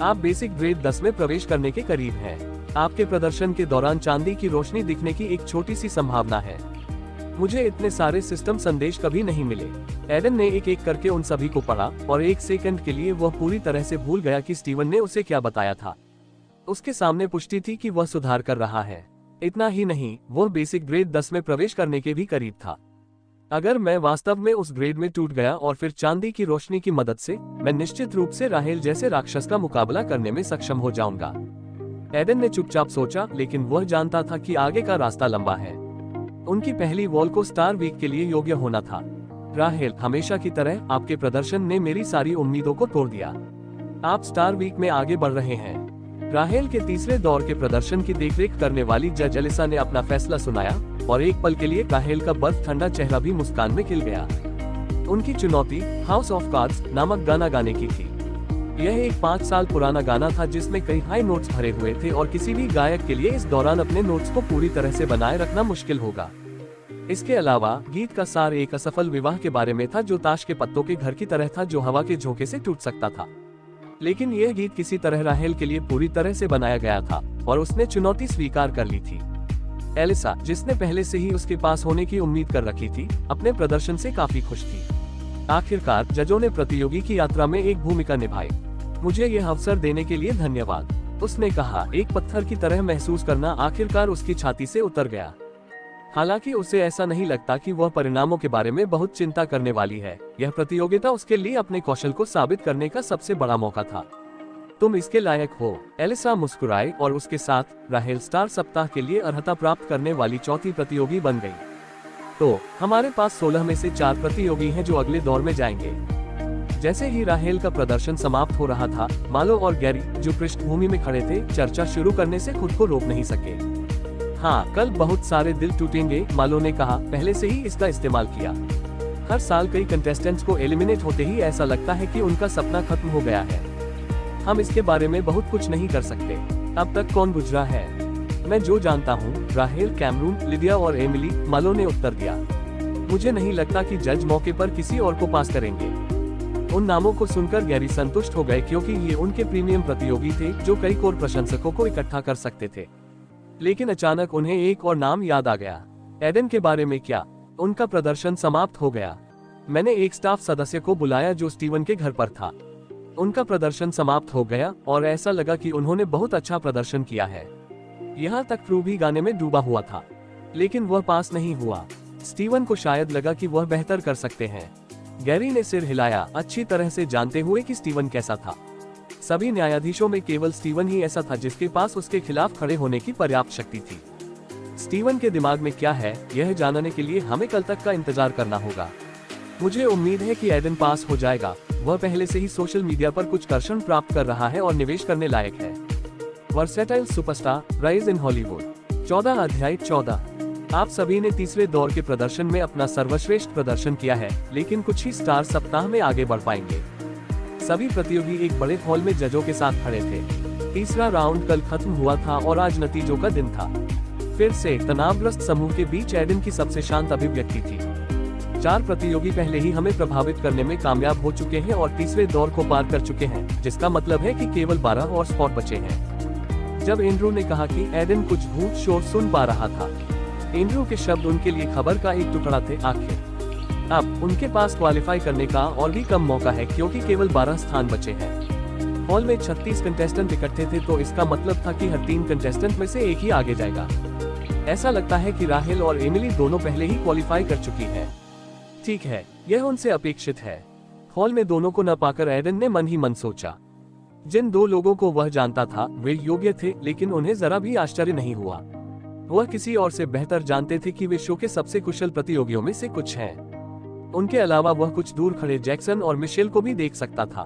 आप बेसिक ग्रेड 10 में प्रवेश करने के करीब हैं। आपके प्रदर्शन के दौरान चांदी की रोशनी दिखने की एक छोटी सी संभावना है। मुझे इतने सारे सिस्टम संदेश कभी नहीं मिले। एडन ने एक एक करके उन सभी को पढ़ा, और एक सेकंड के लिए वह पूरी तरह से भूल गया कि स्टीवन ने उसे क्या बताया था। उसके सामने पुष्टि थी कि वह सुधार कर रहा है। इतना ही नहीं, वह बेसिक ग्रेड 10 में प्रवेश करने के भी करीब था। अगर मैं वास्तव में उस ग्रेड में टूट गया और फिर चांदी की रोशनी की मदद से, मैं निश्चित रूप से राहेल जैसे राक्षस का मुकाबला करने में सक्षम हो जाऊंगा। एडन ने चुपचाप सोचा, लेकिन वह जानता था कि आगे का रास्ता लंबा है। उनकी पहली वॉल को स्टार वीक के लिए योग्य होना था। राहेल, हमेशा की तरह आपके प्रदर्शन ने मेरी सारी उम्मीदों को तोड़ दिया। आप स्टार वीक में आगे बढ़ रहे हैं। राहेल के तीसरे दौर के प्रदर्शन की देखरेख करने वाली जज एलिसा ने अपना फैसला सुनाया, और एक पल के लिए राहेल का बर्फ ठंडा चेहरा भी मुस्कान में खिल गया। उनकी चुनौती हाउस ऑफ कार्ड्स नामक गाना गाने की थी। यह एक 5 साल पुराना गाना था जिसमें कई हाई नोट्स भरे हुए थे, और किसी भी गायक के लिए इस दौरान अपने नोट्स को पूरी तरह से बनाए रखना मुश्किल होगा। इसके अलावा गीत का सार एक असफल विवाह के बारे में था, जो ताश के पत्तों के घर की तरह था जो हवा के झोंके से टूट सकता था। लेकिन यह गीत किसी तरह राहेल के लिए पूरी तरह से बनाया गया था, और उसने चुनौती स्वीकार कर ली थी। एलिसा, जिसने पहले से ही उसके पास होने की उम्मीद कर रखी थी, अपने प्रदर्शन से काफी खुश थी। आखिरकार जजों ने प्रतियोगी की यात्रा में एक भूमिका निभाई। मुझे यह अवसर देने के लिए धन्यवाद, उसने कहा। एक पत्थर की तरह महसूस करना आखिरकार उसकी छाती से उतर गया। हालांकि उसे ऐसा नहीं लगता कि वह परिणामों के बारे में बहुत चिंता करने वाली है। यह प्रतियोगिता उसके लिए अपने कौशल को साबित करने का सबसे बड़ा मौका था। तुम इसके लायक हो, एलिसा मुस्कुराई, और उसके साथ राहेल स्टार सप्ताह के लिए अर्हता प्राप्त करने वाली चौथी प्रतियोगी बन गई। तो हमारे पास 16 में से 4 प्रतियोगी हैं जो अगले दौर में जाएंगे। जैसे ही राहेल का प्रदर्शन समाप्त हो रहा था, मालो और गैरी, जो पृष्ठभूमि में खड़े थे, चर्चा शुरू करने से खुद को रोक नहीं सके। हाँ, कल बहुत सारे दिल टूटेंगे, मालो ने कहा, पहले से ही इसका इस्तेमाल किया। हर साल कई कंटेस्टेंट्स को एलिमिनेट होते ही ऐसा लगता है कि उनका सपना खत्म हो गया है। हम इसके बारे में बहुत कुछ नहीं कर सकते। अब तक कौन गुजरा है? मैं जो जानता हूँ, राहेल, कैमरून, लिडिया और एमिली, मालो ने उत्तर दिया। मुझे नहीं लगता कि जज मौके पर किसी और को पास करेंगे। उन नामों को सुनकर गैरी संतुष्ट हो गए क्योंकि ये उनके प्रीमियम प्रतियोगी थे जो कई कोर प्रशंसकों को इकट्ठा कर सकते थे। लेकिन अचानक उन्हें एक और नाम याद आ गया। एडन के बारे में क्या? उनका प्रदर्शन समाप्त हो गया। मैंने एक स्टाफ सदस्य को बुलाया जो स्टीवन के घर पर था। उनका प्रदर्शन समाप्त हो गया और ऐसा लगा कि उन्होंने बहुत अच्छा प्रदर्शन किया है। यहाँ तक क्रू भी गाने में डूबा हुआ था, लेकिन वह पास नहीं हुआ। स्टीवन को शायद लगा कि वह बेहतर कर सकते हैं। गैरी ने सिर हिलाया, अच्छी तरह से जानते हुए कि स्टीवन कैसा था। सभी न्यायाधीशों में केवल स्टीवन ही ऐसा था जिसके पास उसके खिलाफ खड़े होने की पर्याप्त शक्ति थी। स्टीवन के दिमाग में क्या है, यह जानने के लिए हमें कल तक का इंतजार करना होगा। मुझे उम्मीद है कि एडन पास हो जाएगा। वह पहले से ही सोशल मीडिया पर कुछ कर्षण प्राप्त कर रहा है और निवेश करने लायक है। Versatile superstar, rise in Hollywood. 14 अध्याय 14। आप सभी ने तीसरे दौर के प्रदर्शन में अपना सर्वश्रेष्ठ प्रदर्शन किया है, लेकिन कुछ ही स्टार सप्ताह में आगे बढ़ पाएंगे। सभी प्रतियोगी एक बड़े हॉल में जजों के साथ खड़े थे। तीसरा राउंड कल खत्म हुआ था और आज नतीजों का दिन था। फिर से तनावग्रस्त समूह के बीच एडन की सबसे शांत अभिव्यक्ति थी। 4 प्रतियोगी पहले ही हमें प्रभावित करने में कामयाब हो चुके हैं और तीसरे दौर को पार कर चुके हैं, जिसका मतलब है कि केवल 12 और स्पॉट बचे हैं। जब एंड्रू ने कहा कि एडन कुछ भूत शोर सुन पा रहा था, एंड्रू के शब्द उनके लिए खबर का एक टुकड़ा थे। आखिर अब उनके पास क्वालिफाई करने का और भी कम मौका है क्योंकि केवल 12 स्थान बचे हैं। हॉल में 36 कंटेस्टेंट इकट्ठे थे, तो इसका मतलब था कि हर 3 कंटेस्टेंट में से एक ही आगे जाएगा। ऐसा लगता है कि राहेल और एमिली दोनों पहले ही क्वालिफाई कर चुकी है। ठीक है, यह उनसे अपेक्षित है। हॉल में दोनों को न पाकर एडन ने मन ही मन सोचा। जिन 2 लोगों को वह जानता था वे योग्य थे, लेकिन उन्हें जरा भी आश्चर्य नहीं हुआ। वह किसी और से बेहतर जानते थे कि वे शो के सबसे कुशल प्रतियोगियों में से कुछ हैं। उनके अलावा वह कुछ दूर खड़े जैक्सन और मिशेल को भी देख सकता था।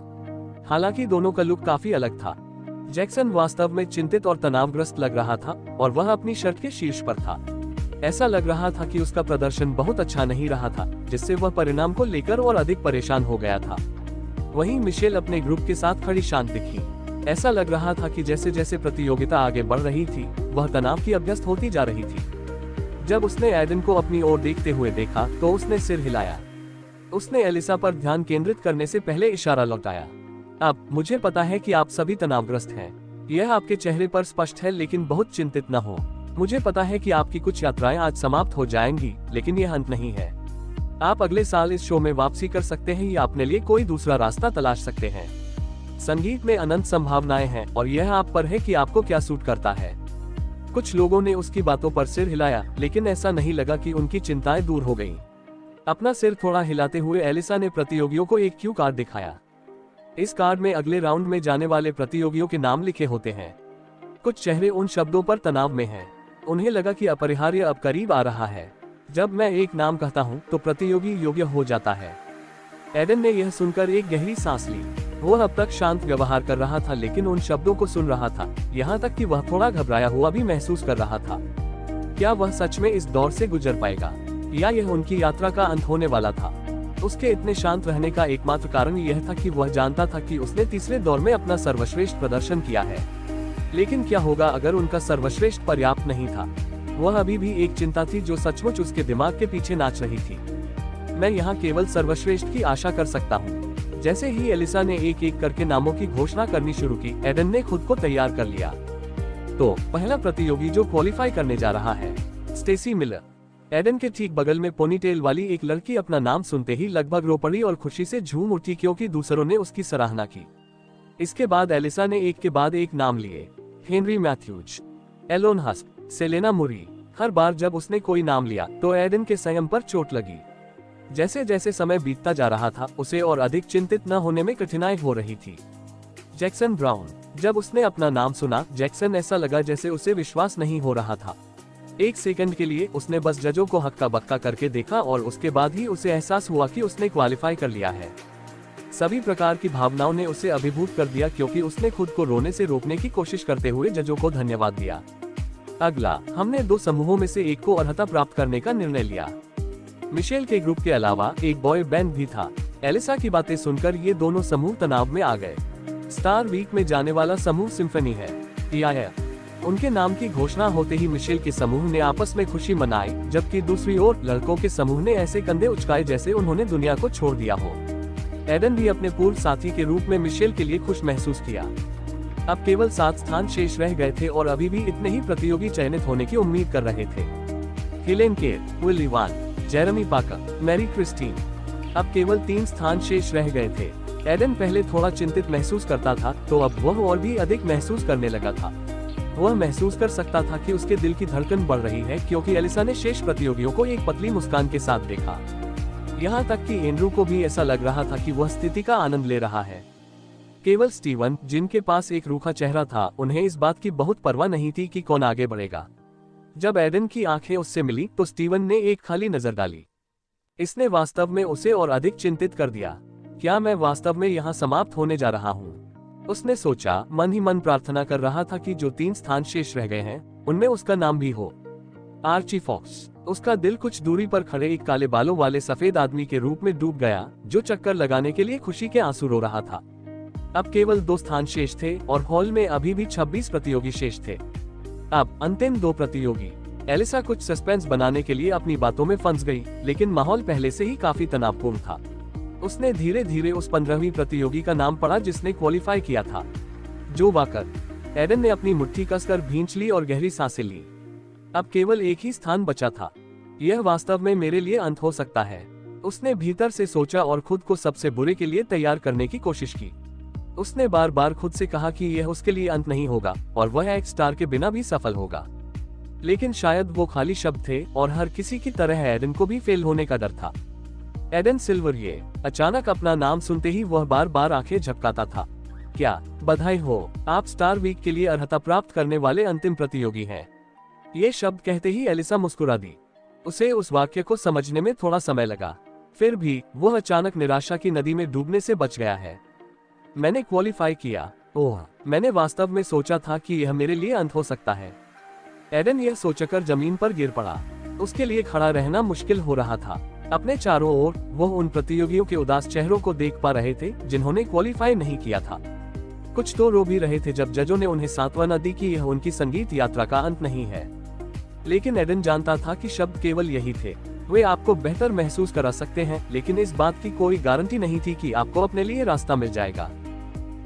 हालांकि दोनों का लुक काफी अलग था। जैक्सन वास्तव में चिंतित और तनावग्रस्त लग रहा था और वह अपनी शर्ट के शीर्ष पर था। ऐसा लग रहा था कि उसका प्रदर्शन बहुत अच्छा नहीं रहा था, जिससे वह परिणाम को लेकर और अधिक परेशान हो गया था। वहीं मिशेल अपने ग्रुप के साथ खड़ी शांत दिखी। ऐसा लग रहा था कि जैसे जैसे प्रतियोगिता आगे बढ़ रही थी, वह तनाव की अभ्यस्त होती जा रही थी। जब उसने एडन को अपनी ओर देखते हुए देखा तो उसने सिर हिलाया। उसने एलिसा पर ध्यान केंद्रित करने से पहले इशारा लौटाया। अब मुझे पता है कि आप सभी तनावग्रस्त हैं। यह आपके चेहरे पर स्पष्ट है, लेकिन बहुत चिंतित न हो। मुझे पता है कि आपकी कुछ यात्राएं आज समाप्त हो जाएंगी, लेकिन यह अंत नहीं है। आप अगले साल इस शो में वापसी कर सकते हैं या अपने लिए कोई दूसरा रास्ता तलाश सकते हैं। संगीत में अनंत संभावनाएं हैं और यह आप पर है कि आपको क्या सूट करता है। कुछ लोगों ने उसकी बातों पर सिर हिलाया, लेकिन ऐसा नहीं लगा कि उनकी चिंताएं दूर हो गईं। अपना सिर थोड़ा हिलाते हुए एलिसा ने प्रतियोगियों को एक क्यू कार्ड दिखाया। इस कार्ड में अगले राउंड में जाने वाले प्रतियोगियों के नाम लिखे होते हैं। कुछ चेहरे उन शब्दों पर तनाव में हैं। उन्हें लगा कि अपरिहार्य अब करीब आ रहा है। जब मैं एक नाम कहता हूं तो प्रतियोगी योग्य हो जाता है। एडन ने यह सुनकर एक गहरी सांस ली। वह अब तक शांत व्यवहार कर रहा था, लेकिन उन शब्दों को सुन रहा था, यहाँ तक कि वह थोड़ा घबराया हुआ भी महसूस कर रहा था। क्या वह सच में इस दौर से गुजर पाएगा या यह उनकी यात्रा का अंत होने वाला था? उसके इतने शांत रहने का एकमात्र कारण यह था कि वह जानता था कि उसने तीसरे दौर में अपना सर्वश्रेष्ठ प्रदर्शन किया है। लेकिन क्या होगा अगर उनका सर्वश्रेष्ठ पर्याप्त नहीं था? वह अभी भी एक चिंता थी जो सचमुच उसके दिमाग के पीछे नाच रही थी। मैं यहाँ केवल सर्वश्रेष्ठ की आशा कर सकता हूँ। जैसे ही एलिसा ने एक एक करके नामों की घोषणा करनी शुरू की, एडन ने खुद को तैयार कर लिया। तो पहला प्रतियोगी जो क्वालिफाई करने जा रहा है, स्टेसी मिलर। एडन के ठीक बगल में पोनीटेल वाली एक लड़की अपना नाम सुनते ही लगभग रो पड़ी और खुशी से झूम उठी क्योंकि दूसरों ने उसकी सराहना की। इसके बाद एलिसा ने एक के बाद एक नाम लिए। Henry Matthews, Elon Husk, Selena Muri. हर बार जब उसने कोई नाम लिया तो एडन के संयम पर चोट लगी। जैसे जैसे समय बीतता जा रहा था, उसे और अधिक चिंतित न होने में कठिनाई हो रही थी। Jackson brown. जब उसने अपना नाम सुना, जैक्सन ऐसा लगा जैसे उसे विश्वास नहीं हो रहा था। एक सेकंड के लिए उसने बस जजों को हक्का बक्का करके देखा और उसके बाद ही उसे एहसास हुआ कि उसने क्वालिफाई कर लिया है। सभी प्रकार की भावनाओं ने उसे अभिभूत कर दिया क्योंकि उसने खुद को रोने से रोकने की कोशिश करते हुए जजों को धन्यवाद दिया। अगला, हमने 2 समूहों में से एक को अर्हता प्राप्त करने का निर्णय लिया। मिशेल के ग्रुप के अलावा एक बॉय बैंड भी था। एलिसा की बातें सुनकर ये दोनों समूह तनाव में आ गए। स्टार वीक में जाने वाला समूह सिम्फनी है, या है। उनके नाम की घोषणा होते ही मिशेल के समूह ने आपस में खुशी मनाई, जबकि दूसरी ओर लड़कों के समूह ने ऐसे कंधे उचकाए जैसे उन्होंने दुनिया को छोड़ दिया हो। एडन भी अपने पूर्व साथी के रूप में मिशेल के लिए खुश महसूस किया। अब केवल 7 स्थान शेष रह गए थे और अभी भी इतने ही प्रतियोगी चयनित होने की उम्मीद कर रहे थे। हेलेन केर, विल इवान, जेरेमी पाकर, मैरी क्रिस्टीन। अब केवल 3 स्थान शेष रह गए थे। एडन पहले थोड़ा चिंतित महसूस करता था, तो अब वह और भी अधिक महसूस करने लगा था। वह महसूस कर सकता था कि उसके दिल की धड़कन बढ़ रही है, क्योंकि एलिसा ने शेष प्रतियोगियों को एक पतली मुस्कान के साथ देखा। यहाँ तक कि एंड्रू को भी ऐसा लग रहा था कि वह स्थिति का आनंद ले रहा है। केवल स्टीवन, जिनके पास एक रूखा चेहरा था, उन्हें इस बात की बहुत परवाह नहीं थी कि कौन आगे बढ़ेगा। जब एडन की आंखें उससे मिली तो स्टीवन ने एक खाली नजर डाली। इसने वास्तव में उसे और अधिक चिंतित कर दिया। क्या मैं वास्तव में यहाँ समाप्त होने जा रहा हूँ? उसने सोचा, मन ही मन प्रार्थना कर रहा था कि जो 3 स्थान शेष रह गए हैं उनमें उसका नाम भी हो। Archie Fox. उसका दिल कुछ दूरी पर खड़े एक काले बालों वाले सफेद आदमी के रूप में डूब गया, जो चक्कर लगाने के लिए खुशी के आंसू रो रहा था। अब केवल 2 स्थान शेष थे और हॉल में अभी भी 26 प्रतियोगी शेष थे। अब अंतिम 2 प्रतियोगी। एलिसा कुछ सस्पेंस बनाने के लिए अपनी बातों में फंस गई, लेकिन माहौल पहले से ही काफी तनावपूर्ण था। उसने धीरे धीरे उस 15वीं प्रतियोगी का नाम पढ़ा जिसने क्वालिफाई किया था, जो वाकर। एडन ने अपनी मुट्ठी कसकर भींच ली और गहरी सांसें ली। अब केवल एक ही स्थान बचा था। यह वास्तव में मेरे लिए अंत हो सकता है, उसने भीतर से सोचा और खुद को सबसे बुरे के लिए तैयार करने की कोशिश की। उसने बार बार खुद से कहा कि यह उसके लिए अंत नहीं होगा और वह एक स्टार के बिना भी सफल होगा। लेकिन शायद वो खाली शब्द थे और हर किसी की तरह एडन को भी फेल होने का डर था। एडन सिल्वरिये। अचानक अपना नाम सुनते ही वह बार बार आंखें झपकाता था। क्या बधाई हो, आप स्टार वीक के लिए अर्हता प्राप्त करने वाले अंतिम प्रतियोगी हैं। ये शब्द कहते ही एलिसा मुस्कुरा दी। उसे उस वाक्य को समझने में थोड़ा समय लगा, फिर भी वह अचानक निराशा की नदी में डूबने से बच गया है। मैंने क्वालिफाई किया। ओह, मैंने वास्तव में सोचा था कि यह मेरे लिए अंत हो सकता है। एडन यह सोचकर जमीन पर गिर पड़ा। उसके लिए खड़ा रहना मुश्किल हो रहा था। अपने चारों ओर वह उन प्रतियोगियों के उदास चेहरों को देख पा रहे थे जिन्होंने क्वालिफाई नहीं किया था। कुछ तो रो भी रहे थे जब जजों ने उन्हें सांत्वना दी कि यह उनकी संगीत यात्रा का अंत नहीं है। लेकिन एडन जानता था कि शब्द केवल यही थे। वे आपको बेहतर महसूस करा सकते हैं, लेकिन इस बात की कोई गारंटी नहीं थी कि आपको अपने लिए रास्ता मिल जाएगा।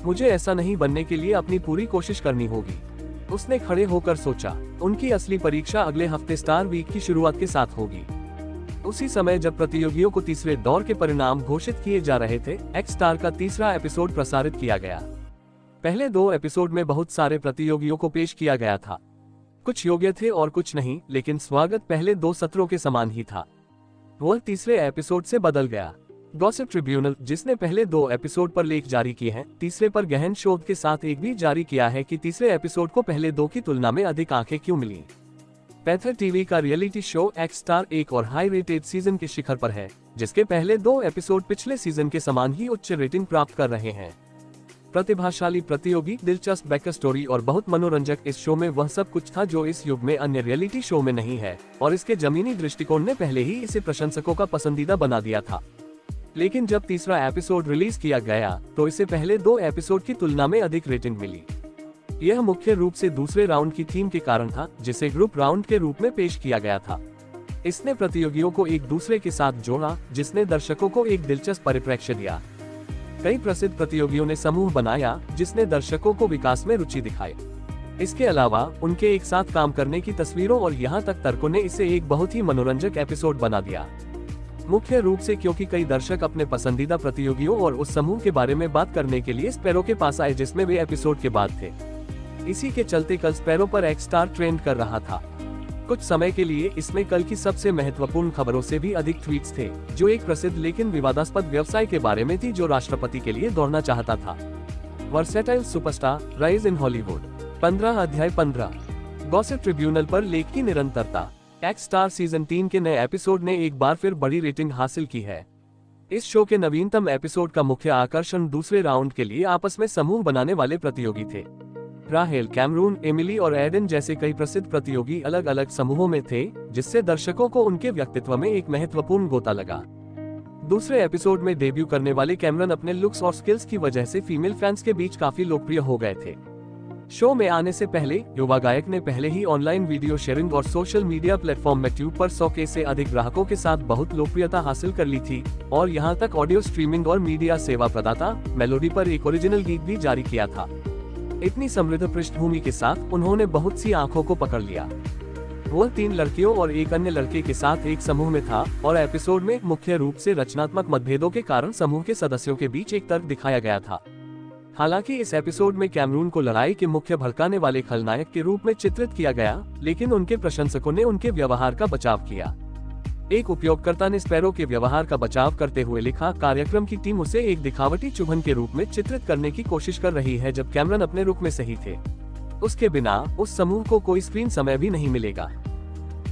मुझे ऐसा नहीं बनने के लिए अपनी पूरी कोशिश करनी होगी, उसने खड़े होकर सोचा। उनकी असली परीक्षा अगले हफ्ते स्टार वीक की शुरुआत के साथ होगी। उसी समय जब प्रतियोगियों को तीसरे दौर के परिणाम घोषित किए जा रहे थे, एक्स स्टार का तीसरा एपिसोड प्रसारित किया गया। पहले 2 एपिसोड में बहुत सारे प्रतियोगियों को पेश किया गया था। कुछ योग्य थे और कुछ नहीं, लेकिन स्वागत पहले 2 सत्रों के समान ही था। वह तीसरे एपिसोड से बदल गया। गॉसिप ट्रिब्यूनल, जिसने पहले 2 एपिसोड पर लेख जारी किए हैं, तीसरे पर गहन शोध के साथ एक भी जारी किया है कि तीसरे एपिसोड को पहले 2 की तुलना में अधिक आंखें क्यों मिली। पैथर टीवी का रियलिटी शो एक्स स्टार एक और हाई रेटेड सीजन के शिखर पर है, जिसके पहले 2 एपिसोड पिछले सीजन के समान ही उच्च रेटिंग प्राप्त कर रहे हैं। प्रतिभाशाली प्रतियोगी, दिलचस्प बैक स्टोरी और बहुत मनोरंजक, इस शो में वह सब कुछ था जो इस युग में अन्य रियलिटी शो में नहीं है, और इसके जमीनी दृष्टिकोण ने पहले ही इसे प्रशंसकों का पसंदीदा बना दिया था। लेकिन जब तीसरा एपिसोड रिलीज किया गया तो इसे पहले 2 एपिसोड की तुलना में अधिक रेटिंग मिली। यह मुख्य रूप से दूसरे राउंड की थीम के कारण था, जिसे ग्रुप राउंड के रूप में पेश किया गया था। इसने प्रतियोगियों को एक दूसरे के साथ जोड़ा, जिसने दर्शकों को एक दिलचस्प परिप्रेक्ष्य दिया। कई प्रसिद्ध प्रतियोगियों ने समूह बनाया, जिसने दर्शकों को विकास में रुचि दिखाई। इसके अलावा उनके एक साथ काम करने की तस्वीरों और यहाँ तक तर्कों ने इसे एक बहुत ही मनोरंजक एपिसोड बना दिया। मुख्य रूप से क्योंकि कई दर्शक अपने पसंदीदा प्रतियोगियों और उस समूह के बारे में बात करने के लिए स्पैरो के पास आए जिसमें वे एपिसोड के बाद थे। इसी के चलते कल स्पैरो पर एक्स स्टार ट्रेंड कर रहा था। कुछ समय के लिए इसमें कल की सबसे महत्वपूर्ण खबरों से भी अधिक ट्वीट्स थे, जो एक प्रसिद्ध लेकिन विवादास्पद व्यवसाय के बारे में थी जो राष्ट्रपति के लिए दौड़ना चाहता था। Versatile superstar, rise in Hollywood. 15 अध्याय 15। गॉसिप ट्रिब्यूनल पर लेख की निरंतरता। एक्स स्टार सीजन 3 के नए एपिसोड ने एक बार फिर बड़ी रेटिंग हासिल की है। इस शो के नवीनतम एपिसोड का मुख्य आकर्षण दूसरे राउंड के लिए आपस में समूह बनाने वाले प्रतियोगी थे। राहेल, कैमरून, एमिली और एडन जैसे कई प्रसिद्ध प्रतियोगी अलग अलग समूहों में थे, जिससे दर्शकों को उनके व्यक्तित्व में एक महत्वपूर्ण गोता लगा। दूसरे एपिसोड में डेब्यू करने वाले कैमरन अपने लुक्स और स्किल्स की वजह से फीमेल फैंस के बीच काफी लोकप्रिय हो गए थे। शो में आने से पहले युवा गायक ने पहले ही ऑनलाइन वीडियो शेयरिंग और सोशल मीडिया प्लेटफॉर्म यूट्यूब पर 100K से अधिक ग्राहकों के साथ बहुत लोकप्रियता हासिल कर ली थी और यहां तक ऑडियो स्ट्रीमिंग और मीडिया सेवा प्रदाता मेलोडी पर एक ओरिजिनल गीत भी जारी किया था। इतनी समृद्ध पृष्ठभूमि के साथ उन्होंने बहुत सी आंखों को पकड़ लिया। वो 3 लड़कियों और एक अन्य लड़के के साथ एक समूह में था और एपिसोड में मुख्य रूप से रचनात्मक मतभेदों के कारण समूह के सदस्यों के बीच एक तर्क दिखाया गया था। हालांकि इस एपिसोड में कैमरून को लड़ाई के मुख्य भड़काने वाले खलनायक के रूप में चित्रित किया गया, लेकिन उनके प्रशंसकों ने उनके व्यवहार का बचाव किया। एक उपयोगकर्ता ने स्पैरो के व्यवहार का बचाव करते हुए लिखा, कार्यक्रम की टीम उसे एक दिखावटी चुभन के रूप में चित्रित करने की कोशिश कर रही है जब कैमरन अपने रुख में सही थे। उसके बिना उस समूह को कोई स्क्रीन समय भी नहीं मिलेगा।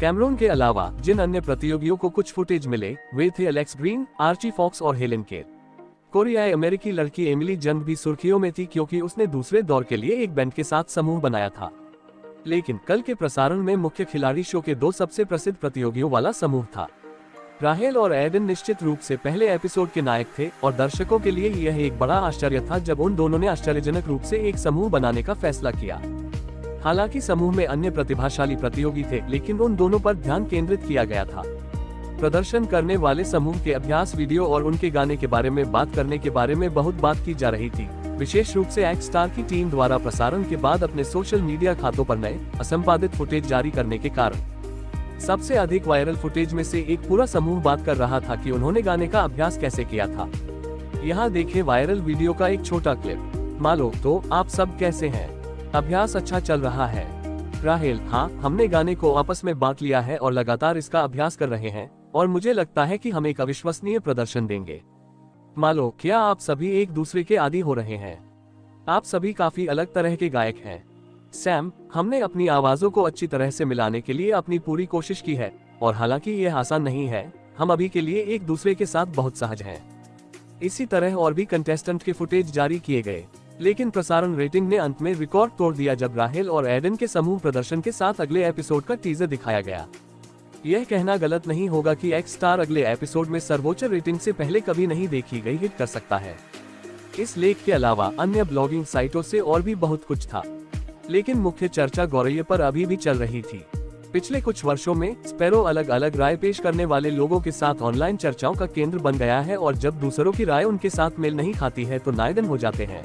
कैमरून के अलावा जिन अन्य प्रतियोगियों को कुछ फुटेज मिले वे थे एलेक्स ग्रीन, आर्ची फॉक्स और हेलेन केर। कोरियाई अमेरिकी लड़की एमिली जंग भी सुर्खियों में थी क्योंकि उसने दूसरे दौर के लिए एक बैंड के साथ समूह बनाया था। लेकिन कल के प्रसारण में मुख्य खिलाड़ी शो के 2 सबसे प्रसिद्ध प्रतियोगियों वाला समूह था। राहेल और एडन निश्चित रूप से पहले एपिसोड के नायक थे और दर्शकों के लिए यह एक बड़ा आश्चर्य था जब उन दोनों ने आश्चर्यजनक रूप से एक समूह बनाने का फैसला किया। हालांकि समूह में अन्य प्रतिभाशाली प्रतियोगी थे, लेकिन उन दोनों पर ध्यान केंद्रित किया गया था। प्रदर्शन करने वाले समूह के अभ्यास वीडियो और उनके गाने के बारे में बात करने के बारे में बहुत बात की जा रही थी, विशेष रूप से एक्स स्टार की टीम द्वारा प्रसारण के बाद अपने सोशल मीडिया खातों पर नए असंपादित फुटेज जारी करने के कारण। सबसे अधिक वायरल फुटेज में से एक पूरा समूह बात कर रहा था कि उन्होंने गाने का अभ्यास कैसे किया था। यहाँ देखें वायरल वीडियो का एक छोटा क्लिप। मालो तो आप सब कैसे हैं? अभ्यास अच्छा चल रहा है। राहेल, हाँ, हमने गाने को आपस में बांट लिया है और लगातार इसका अभ्यास कर रहे हैं और मुझे लगता है कि हम एक अविश्वसनीय प्रदर्शन देंगे। मालो, क्या आप सभी एक दूसरे के आदी हो रहे हैं? आप सभी काफी अलग तरह के गायक हैं। सैम, हमने अपनी आवाजों को अच्छी तरह से मिलाने के लिए अपनी पूरी कोशिश की है और हालांकि यह आसान नहीं है, हम अभी के लिए एक दूसरे के साथ बहुत सहज हैं। इसी तरह और भी कंटेस्टेंट के फुटेज जारी किए गए, लेकिन प्रसारण रेटिंग ने अंत में रिकॉर्ड तोड़ दिया जब राहेल और एडन के समूह प्रदर्शन के साथ अगले एपिसोड का टीजर दिखाया गया। यह कहना गलत नहीं होगा कि एक्स स्टार अगले एपिसोड में सर्वोच्च रेटिंग से पहले कभी नहीं देखी गई हिट कर सकता है। इस लेख के अलावा अन्य ब्लॉगिंग साइटों से और भी बहुत कुछ था, लेकिन मुख्य चर्चा गौरैया पर अभी भी चल रही थी। पिछले कुछ वर्षों में स्पैरो अलग अलग राय पेश करने वाले लोगों के साथ ऑनलाइन चर्चाओं का केंद्र बन गया है और जब दूसरों की राय उनके साथ मेल नहीं खाती है तो नायदन हो जाते हैं।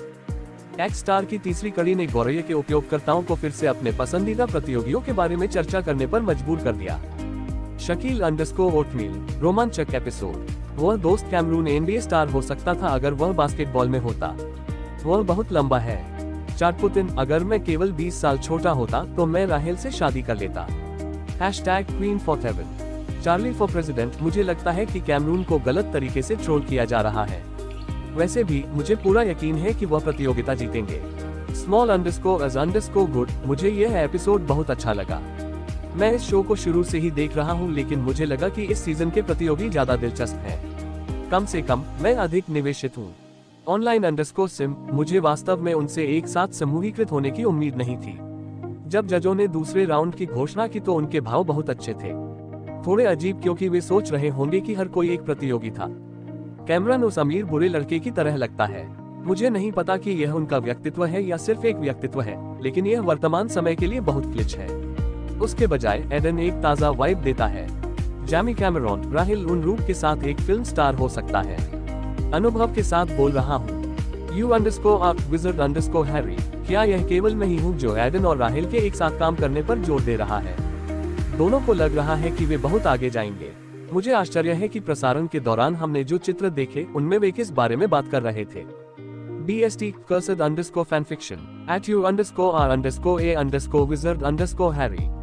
एक्स स्टार की तीसरी कड़ी ने गौरैया के उपयोगकर्ताओं को फिर से अपने पसंदीदा प्रतियोगियों के बारे में चर्चा करने पर मजबूर कर दिया। शकील _ ओटमील, रोमांचक एपिसोड। वह दोस्त कैमरून NBA स्टार हो सकता था अगर वह बास्केटबॉल में होता। वह बहुत लंबा है। चाटपुतिन, अगर मैं केवल 20 साल छोटा होता तो मैं राहेल से शादी कर लेता। #Queen47, Charlie for president. मुझे लगता है कि कैमरून को गलत तरीके से ट्रोल किया जा रहा है। वैसे भी मुझे पूरा यकीन है कि वह प्रतियोगिता जीतेंगे। _as_good, मुझे यह एपिसोड बहुत अच्छा लगा। मैं इस शो को शुरू से ही देख रहा हूं, लेकिन मुझे लगा कि इस सीजन के प्रतियोगी ज्यादा दिलचस्प हैं। कम से कम मैं अधिक निवेशित हूं। online_sim, मुझे वास्तव में उनसे एक साथ समूहीकृत होने की उम्मीद नहीं थी। जब जजों ने दूसरे राउंड की घोषणा की तो उनके भाव बहुत अच्छे थे। थोड़े अजीब क्योंकि वे सोच रहे होंगे कि हर कोई एक प्रतियोगी था। कैमरन उस अमीर बुरे लड़के की तरह लगता है। मुझे नहीं पता कि यह उनका व्यक्तित्व है या सिर्फ एक व्यक्तित्व है, लेकिन यह वर्तमान समय के लिए बहुत क्लिच है। उसके बजाय एडन एक ताज़ा वाइब देता है। जैमी कैमरॉन, राहेल उन रूप के साथ एक फिल्म स्टार हो सकता है। अनुभव के साथ बोल रहा हूँ। _Wizard_Harry, क्या यह केवल मैं ही हूँ जो एडन और राहेल के एक साथ काम करने पर जोर दे रहा है? दोनों को लग रहा है कि वे बहुत आगे जाएंगे। मुझे आश्चर्य है कि प्रसारण के दौरान हमने जो चित्र देखे उनमें वे किस बारे में बात कर रहे थे। BST_fanfiction, @u_r_a_wizard_Harry,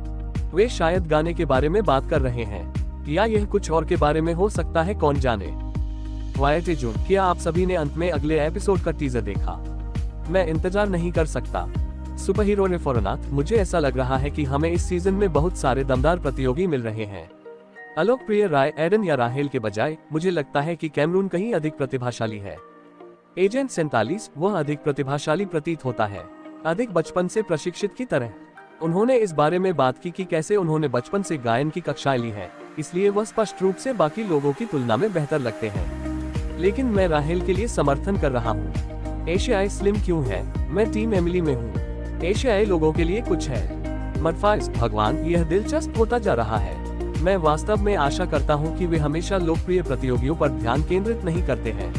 वे शायद गाने के बारे में बात कर रहे हैं या यह कुछ और के बारे में हो सकता है, कौन जाने। वायटे जून, क्या आप सभी ने अंत में अगले एपिसोड का टीजर देखा? मैं इंतजार नहीं कर सकता। सुपरहीरो रेफोरनाथ, मुझे ऐसा लग रहा है कि हमें इस सीजन में बहुत सारे दमदार प्रतियोगी मिल रहे हैं। अलोकप्रिय राय, एडन या राहेल के बजाय मुझे लगता है कि कैमरून कहीं अधिक प्रतिभाशाली है। एजेंट 47, वह अधिक प्रतिभाशाली प्रतीत होता है। अधिक बचपन से प्रशिक्षित की तरह। उन्होंने इस बारे में बात की कि कैसे उन्होंने बचपन से गायन की कक्षाएं ली हैं, इसलिए वह स्पष्ट रूप से बाकी लोगों की तुलना में बेहतर लगते हैं। लेकिन मैं राहेल के लिए समर्थन कर रहा हूँ। एशियाई स्लिम क्यों है? मैं टीम एमिली में हूँ। एशियाई लोगों के लिए कुछ है। मडफाइस, भगवान, यह दिलचस्प होता जा रहा है। मैं वास्तव में आशा करता हूँ कि वे हमेशा लोकप्रिय प्रतियोगियों पर ध्यान केंद्रित नहीं करते हैं।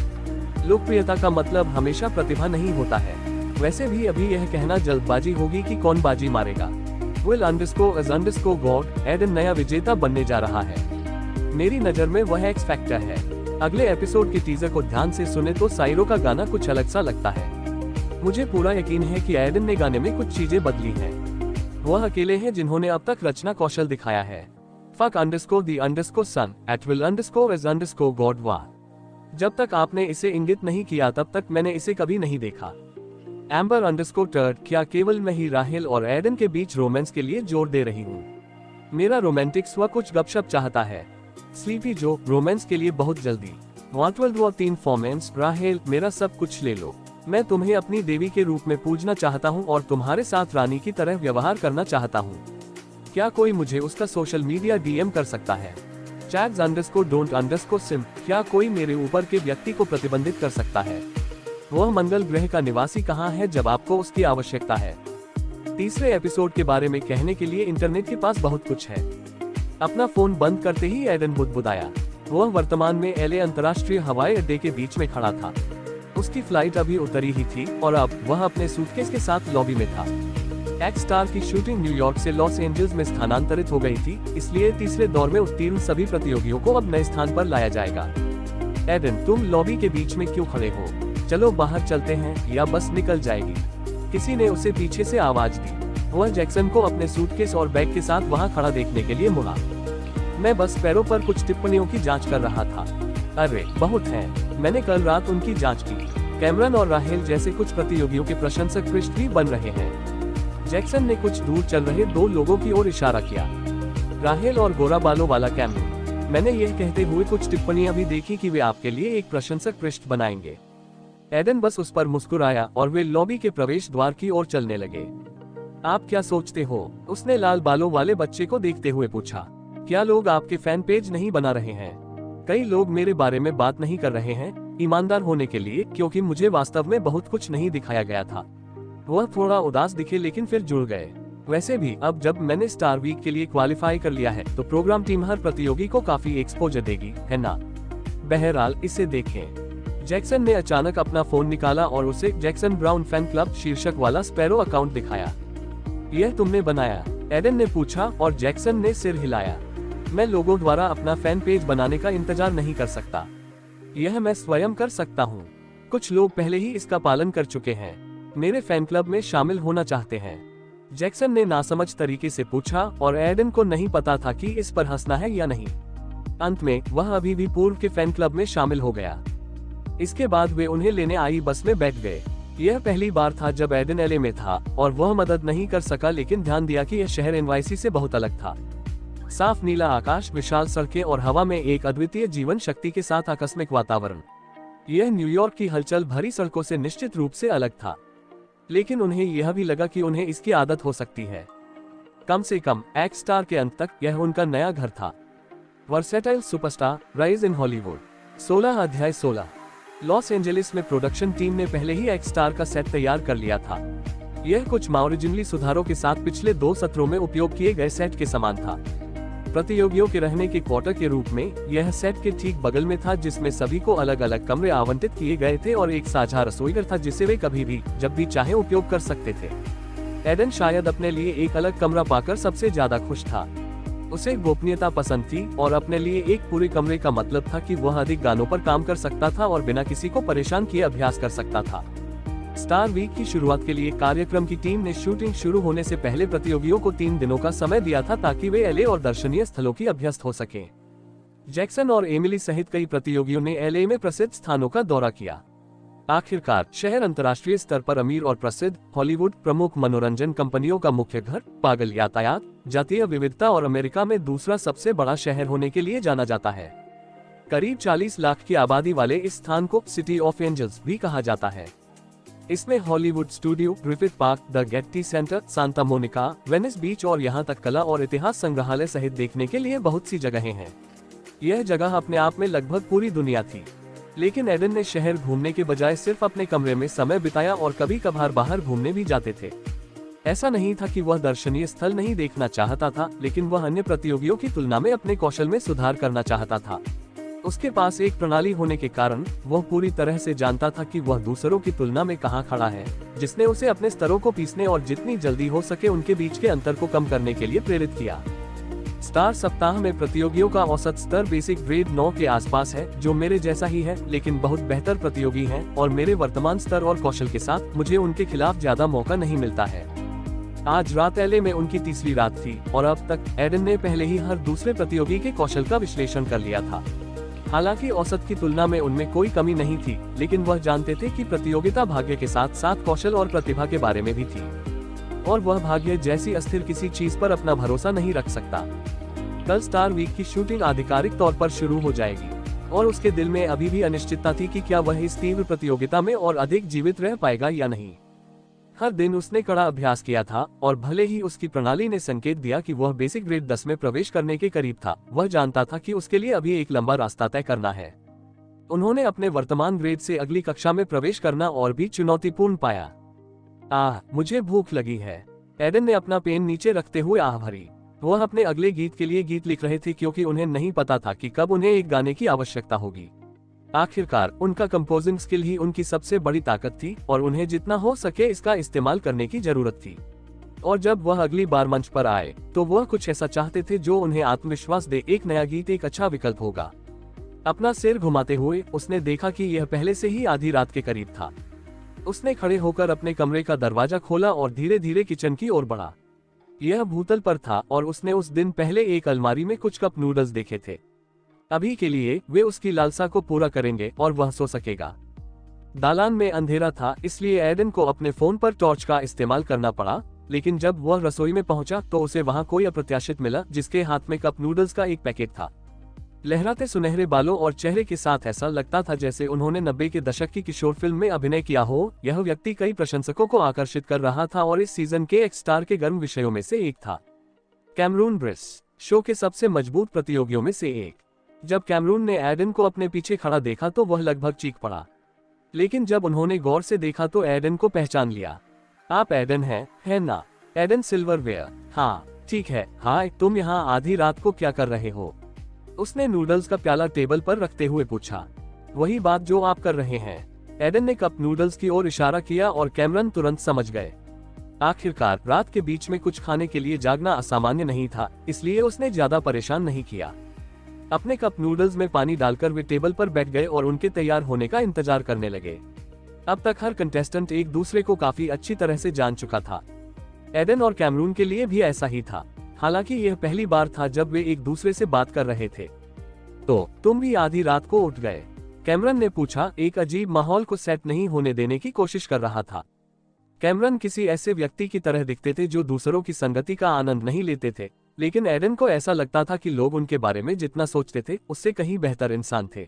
लोकप्रियता का मतलब हमेशा प्रतिभा नहीं होता है। वैसे भी अभी यह कहना जल्दबाजी होगी कि कौन बाजी मारेगा। Will_as_God, एडन नया विजेता बनने जा रहा है। मेरी नजर में वह एक्स फैक्टर है। अगले एपिसोड के टीजर को ध्यान से सुने तो साइरो का गाना कुछ अलग सा लगता है। मुझे पूरा यकीन है कि एडन ने गाने में कुछ चीजें बदली हैं। वह अकेले हैं जिन्होंने अब तक रचना कौशल दिखाया है। fuck_the_sun @will_as_God वाह। जब तक आपने इसे इंगित नहीं किया तब तक मैंने इसे कभी नहीं देखा। Amber_Turd, क्या केवल मैं ही राहेल और एडन के बीच रोमांस के लिए जोर दे रही हूँ? मेरा रोमांटिक स्व कुछ गपशप चाहता है। स्लीपी जो, रोमांस के लिए बहुत जल्दी। World 3 राहेल, मेरा सब कुछ ले लो। मैं तुम्हें अपनी देवी के रूप में पूजना चाहता हूँ और तुम्हारे साथ रानी की तरह व्यवहार करना चाहता हूँ। क्या कोई मुझे उसका सोशल मीडिया DM कर सकता है? Chags_don't_sim, क्या कोई मेरे ऊपर के व्यक्ति को प्रतिबंधित कर सकता है? वह मंगल ग्रह का निवासी कहाँ है जब आपको उसकी आवश्यकता है? तीसरे एपिसोड के बारे में कहने के लिए इंटरनेट के पास बहुत कुछ है। अपना फोन बंद करते ही एडन बुदबुदाया। वह वर्तमान में LA अंतर्राष्ट्रीय हवाई अड्डे के बीच में खड़ा था। उसकी फ्लाइट अभी उतरी ही थी और अब वह अपने सूटकेस के साथ लॉबी में था। एक्स स्टार की शूटिंग न्यूयॉर्क से लॉस एंजल्स में स्थानांतरित हो गई थी, इसलिए तीसरे दौर में उत्तीर्ण सभी प्रतियोगियों को अब नए स्थान पर लाया जाएगा। एडन, तुम लॉबी के बीच में क्यों खड़े हो? चलो बाहर चलते हैं या बस निकल जाएगी। किसी ने उसे पीछे से आवाज दी। वह जैक्सन को अपने सूटकेस और बैग के साथ वहां खड़ा देखने के लिए मुड़ा। मैं बस पैरों पर कुछ टिप्पणियों की जांच कर रहा था। अरे बहुत है, मैंने कल रात उनकी जांच की। कैमरन और राहेल जैसे कुछ प्रतियोगियों के प्रशंसक पृष्ठ भी बन रहे हैं। जैक्सन ने कुछ दूर चल रहे दो लोगों की ओर इशारा किया। राहेल और गोरा बालों वाला कैमरन। मैंने यह कहते हुए कुछ टिप्पणियां भी देखी कि वे आपके लिए एक प्रशंसक पृष्ठ बनाएंगे। एडन बस उस पर मुस्कुराया और वे लॉबी के प्रवेश द्वार की ओर चलने लगे। आप क्या सोचते हो? उसने लाल बालों वाले बच्चे को देखते हुए पूछा। क्या लोग आपके फैन पेज नहीं बना रहे हैं? कई लोग मेरे बारे में बात नहीं कर रहे हैं, ईमानदार होने के लिए, क्योंकि मुझे वास्तव में बहुत कुछ नहीं दिखाया गया था। वह थोड़ा उदास दिखे लेकिन फिर जुड़ गए। वैसे भी अब जब मैंने स्टार वीक के लिए क्वालिफाई कर लिया है तो प्रोग्राम टीम हर प्रतियोगी को काफी एक्सपोजर देगी, है ना? बहरहाल इसे देखें। जैक्सन ने अचानक अपना फोन निकाला और उसे जैक्सन ब्राउन फैन क्लब शीर्षक वाला स्पैरो अकाउंट दिखाया। यह तुमने बनाया? एडन ने पूछा और जैक्सन ने सिर हिलाया। मैं लोगों द्वारा अपना फैन पेज बनाने का इंतजार नहीं कर सकता। यह मैं स्वयं कर सकता हूँ। कुछ लोग पहले ही इसका पालन कर चुके हैं। मेरे फैन क्लब में शामिल होना चाहते हैं? जैक्सन ने नासमझ तरीके से पूछा और एडन को नहीं पता था कि इस पर हंसना है या नहीं। अंत में वह अभी भी पूर्व के फैन क्लब में शामिल हो गया। इसके बाद वे उन्हें लेने आई बस में बैठ गए। यह पहली बार था जब एडन LA में था और वह मदद नहीं कर सका, लेकिन ध्यान दिया कि यह शहर NYC से बहुत अलग था। साफ नीला आकाश, विशाल सड़कें और हवा में एक अद्वितीय जीवन शक्ति के साथ आकस्मिक वातावरण। यह न्यूयॉर्क की हलचल भरी सड़कों से निश्चित रूप से अलग था, लेकिन उन्हें यह भी लगा कि उन्हें इसकी आदत हो सकती है। कम से कम एक्स स्टार के अंत तक यह उनका नया घर था। Versatile superstar, rise in Hollywood. 16 Los Angeles में प्रोडक्शन टीम ने पहले ही एक्स स्टार का सेट तैयार कर लिया था। यह कुछ ओरिजिनली सुधारों के साथ पिछले 2 सत्रों में उपयोग किए गए सेट के समान था। प्रतियोगियों के रहने के क्वार्टर के रूप में यह सेट के ठीक बगल में था, जिसमें सभी को अलग अलग कमरे आवंटित किए गए थे और एक साझा रसोईघर था जिसे वे कभी भी जब भी चाहे उपयोग कर सकते थे। एडन शायद अपने लिए एक अलग कमरा पाकर सबसे ज्यादा खुश था। उसे गोपनीयता पसंद थी और अपने लिए एक पूरे कमरे का मतलब था कि वह अधिक गानों पर काम कर सकता था और बिना किसी को परेशान किए अभ्यास कर सकता था। स्टार वीक की शुरुआत के लिए कार्यक्रम की टीम ने शूटिंग शुरू होने से पहले प्रतियोगियों को 3 दिनों का समय दिया था ताकि वे LA और दर्शनीय स्थलों की अभ्यस्त हो सकें। जैक्सन और एमिली सहित कई प्रतियोगियों ने LA में प्रसिद्ध स्थानों का दौरा किया। आखिरकार शहर अंतर्राष्ट्रीय स्तर पर अमीर और प्रसिद्ध, हॉलीवुड, प्रमुख मनोरंजन कंपनियों का मुख्य घर, पागल यातायात, जातीय विविधता और अमेरिका में दूसरा सबसे बड़ा शहर होने के लिए जाना जाता है। करीब 40 लाख की आबादी वाले इस स्थान को सिटी ऑफ एंजल्स भी कहा जाता है। इसमें Hollywood studio, Griffith Park, the Getty Center, Santa Monica, Venice Beach और यहाँ तक कला और इतिहास संग्रहालय सहित देखने के लिए बहुत सी जगहें हैं। यह जगह अपने आप में लगभग पूरी दुनिया थी। लेकिन एडन ने शहर घूमने के बजाय सिर्फ अपने कमरे में समय बिताया और कभी कभार बाहर घूमने भी जाते थे। ऐसा नहीं था कि वह दर्शनीय स्थल नहीं देखना चाहता था, लेकिन वह अन्य प्रतियोगियों की तुलना में अपने कौशल में सुधार करना चाहता था। उसके पास एक प्रणाली होने के कारण वह पूरी तरह से जानता था कि वह दूसरों की तुलना में कहां खड़ा है, जिसने उसे अपने स्तरों को पीसने और जितनी जल्दी हो सके उनके बीच के अंतर को कम करने के लिए प्रेरित किया। स्टार सप्ताह में प्रतियोगियों का औसत स्तर बेसिक ग्रेड 9 के आसपास है, जो मेरे जैसा ही है, लेकिन बहुत बेहतर प्रतियोगी हैं और मेरे वर्तमान स्तर और कौशल के साथ मुझे उनके खिलाफ ज्यादा मौका नहीं मिलता है। आज रात एलए में उनकी तीसरी रात थी और अब तक एडन ने पहले ही हर दूसरे प्रतियोगी के कौशल का विश्लेषण कर लिया था। हालांकि औसत की तुलना में उनमें कोई कमी नहीं थी, लेकिन वह जानते थे कि प्रतियोगिता भाग्य के साथ साथ कौशल और प्रतिभा के बारे में भी थी, और वह भाग्य जैसी अस्थिर किसी चीज पर अपना भरोसा नहीं रख सकता। कल स्टार वीक की शूटिंग आधिकारिक तौर पर शुरू हो जाएगी और उसके दिल में अभी भी अनिश्चितता थी कि क्या वह इस तीव्र प्रतियोगिता में और अधिक जीवित रह पाएगा या नहीं। हर दिन उसने कड़ा अभ्यास किया था और भले ही उसकी प्रणाली ने संकेत दिया कि वह बेसिक ग्रेड 10 में प्रवेश करने के करीब था, वह जानता था कि उसके लिए अभी एक लंबा रास्ता तय करना है। उन्होंने अपने वर्तमान ग्रेड से अगली कक्षा में प्रवेश करना और भी चुनौतीपूर्ण पाया। मुझे भूख लगी है, एडन ने अपना पेन नीचे रखते हुए आह भरी। वह अपने अगले गीत के लिए गीत लिख रहे थे क्योंकि उन्हें नहीं पता था कि कब उन्हें एक गाने की आवश्यकता होगी। आखिरकार उनका कंपोजिंग स्किल ही उनकी सबसे बड़ी ताकत थी और उन्हें जितना हो सके इसका इस्तेमाल करने की जरूरत थी। और जब वह अगली बार मंच पर आए तो वह कुछ ऐसा चाहते थे जो उन्हें आत्मविश्वास दे। एक नया गीत एक अच्छा विकल्प होगा। अपना सिर घुमाते हुए उसने देखा कि यह पहले से ही आधी रात के करीब था। उसने खड़े होकर अपने कमरे का दरवाजा खोला और धीरे धीरे किचन की ओर बढ़ा। यह भूतल पर था और उसने उस दिन पहले एक अलमारी में कुछ कप नूडल्स देखे थे। अभी के लिए वे उसकी लालसा को पूरा करेंगे और वह सो सकेगा। दालान में अंधेरा था, इसलिए एडन को अपने फोन पर टॉर्च का इस्तेमाल करना पड़ा, लेकिन जब वह रसोई में पहुंचा तो उसे वहां कोई अप्रत्याशित मिला जिसके हाथ में कप नूडल्स का एक पैकेट था। लहराते सुनहरे बालों और चेहरे के साथ ऐसा लगता था जैसे उन्होंने 90 के दशक की किशोर फिल्म में अभिनय किया हो। यह व्यक्ति कई प्रशंसकों को आकर्षित कर रहा था और इस सीजन के एक्स स्टार के गर्म विषयों में से एक था। कैमरून ब्रिस शो के सबसे मजबूत प्रतियोगियों में से एक। जब कैमरून ने एडन को अपने पीछे खड़ा देखा तो वह लगभग चीख पड़ा, लेकिन जब उन्होंने गौर से देखा तो एडन को पहचान लिया। आप एडन हैं, है ना? Aiden silverware. हाँ ठीक है। हाय, तुम यहाँ आधी रात को क्या कर रहे हो? उसने नूडल्स का प्याला टेबल पर रखते हुए पूछा। वही बात जो आप कर रहे हैं। एडन ने कप नूडल्स की ओर इशारा किया और कैमरन तुरंत समझ गए। आखिरकार रात के बीच में कुछ खाने के लिए जागना असामान्य नहीं था, इसलिए उसने ज्यादा परेशान नहीं किया। अपने कप नूडल्स में पानी डालकर वे टेबल पर बैठ गए और उनके तैयार होने का इंतजार करने लगे। अब तक हर कंटेस्टेंट एक दूसरे को काफी अच्छी तरह से जान चुका था। एडन और कैमरून के लिए भी ऐसा ही था। हालांकि यह पहली बार था जब वे एक दूसरे से बात कर रहे थे। तो तुम भी आधी रात को उठ गए? कैमरन ने पूछा, एक अजीब माहौल को सेट नहीं होने देने की कोशिश कर रहा था। कैमरन किसी ऐसे व्यक्ति की तरह दिखते थे जो दूसरों की संगति का आनंद नहीं लेते थे, लेकिन एडन को ऐसा लगता था कि लोग उनके बारे में जितना सोचते थे उससे कहीं बेहतर इंसान थे।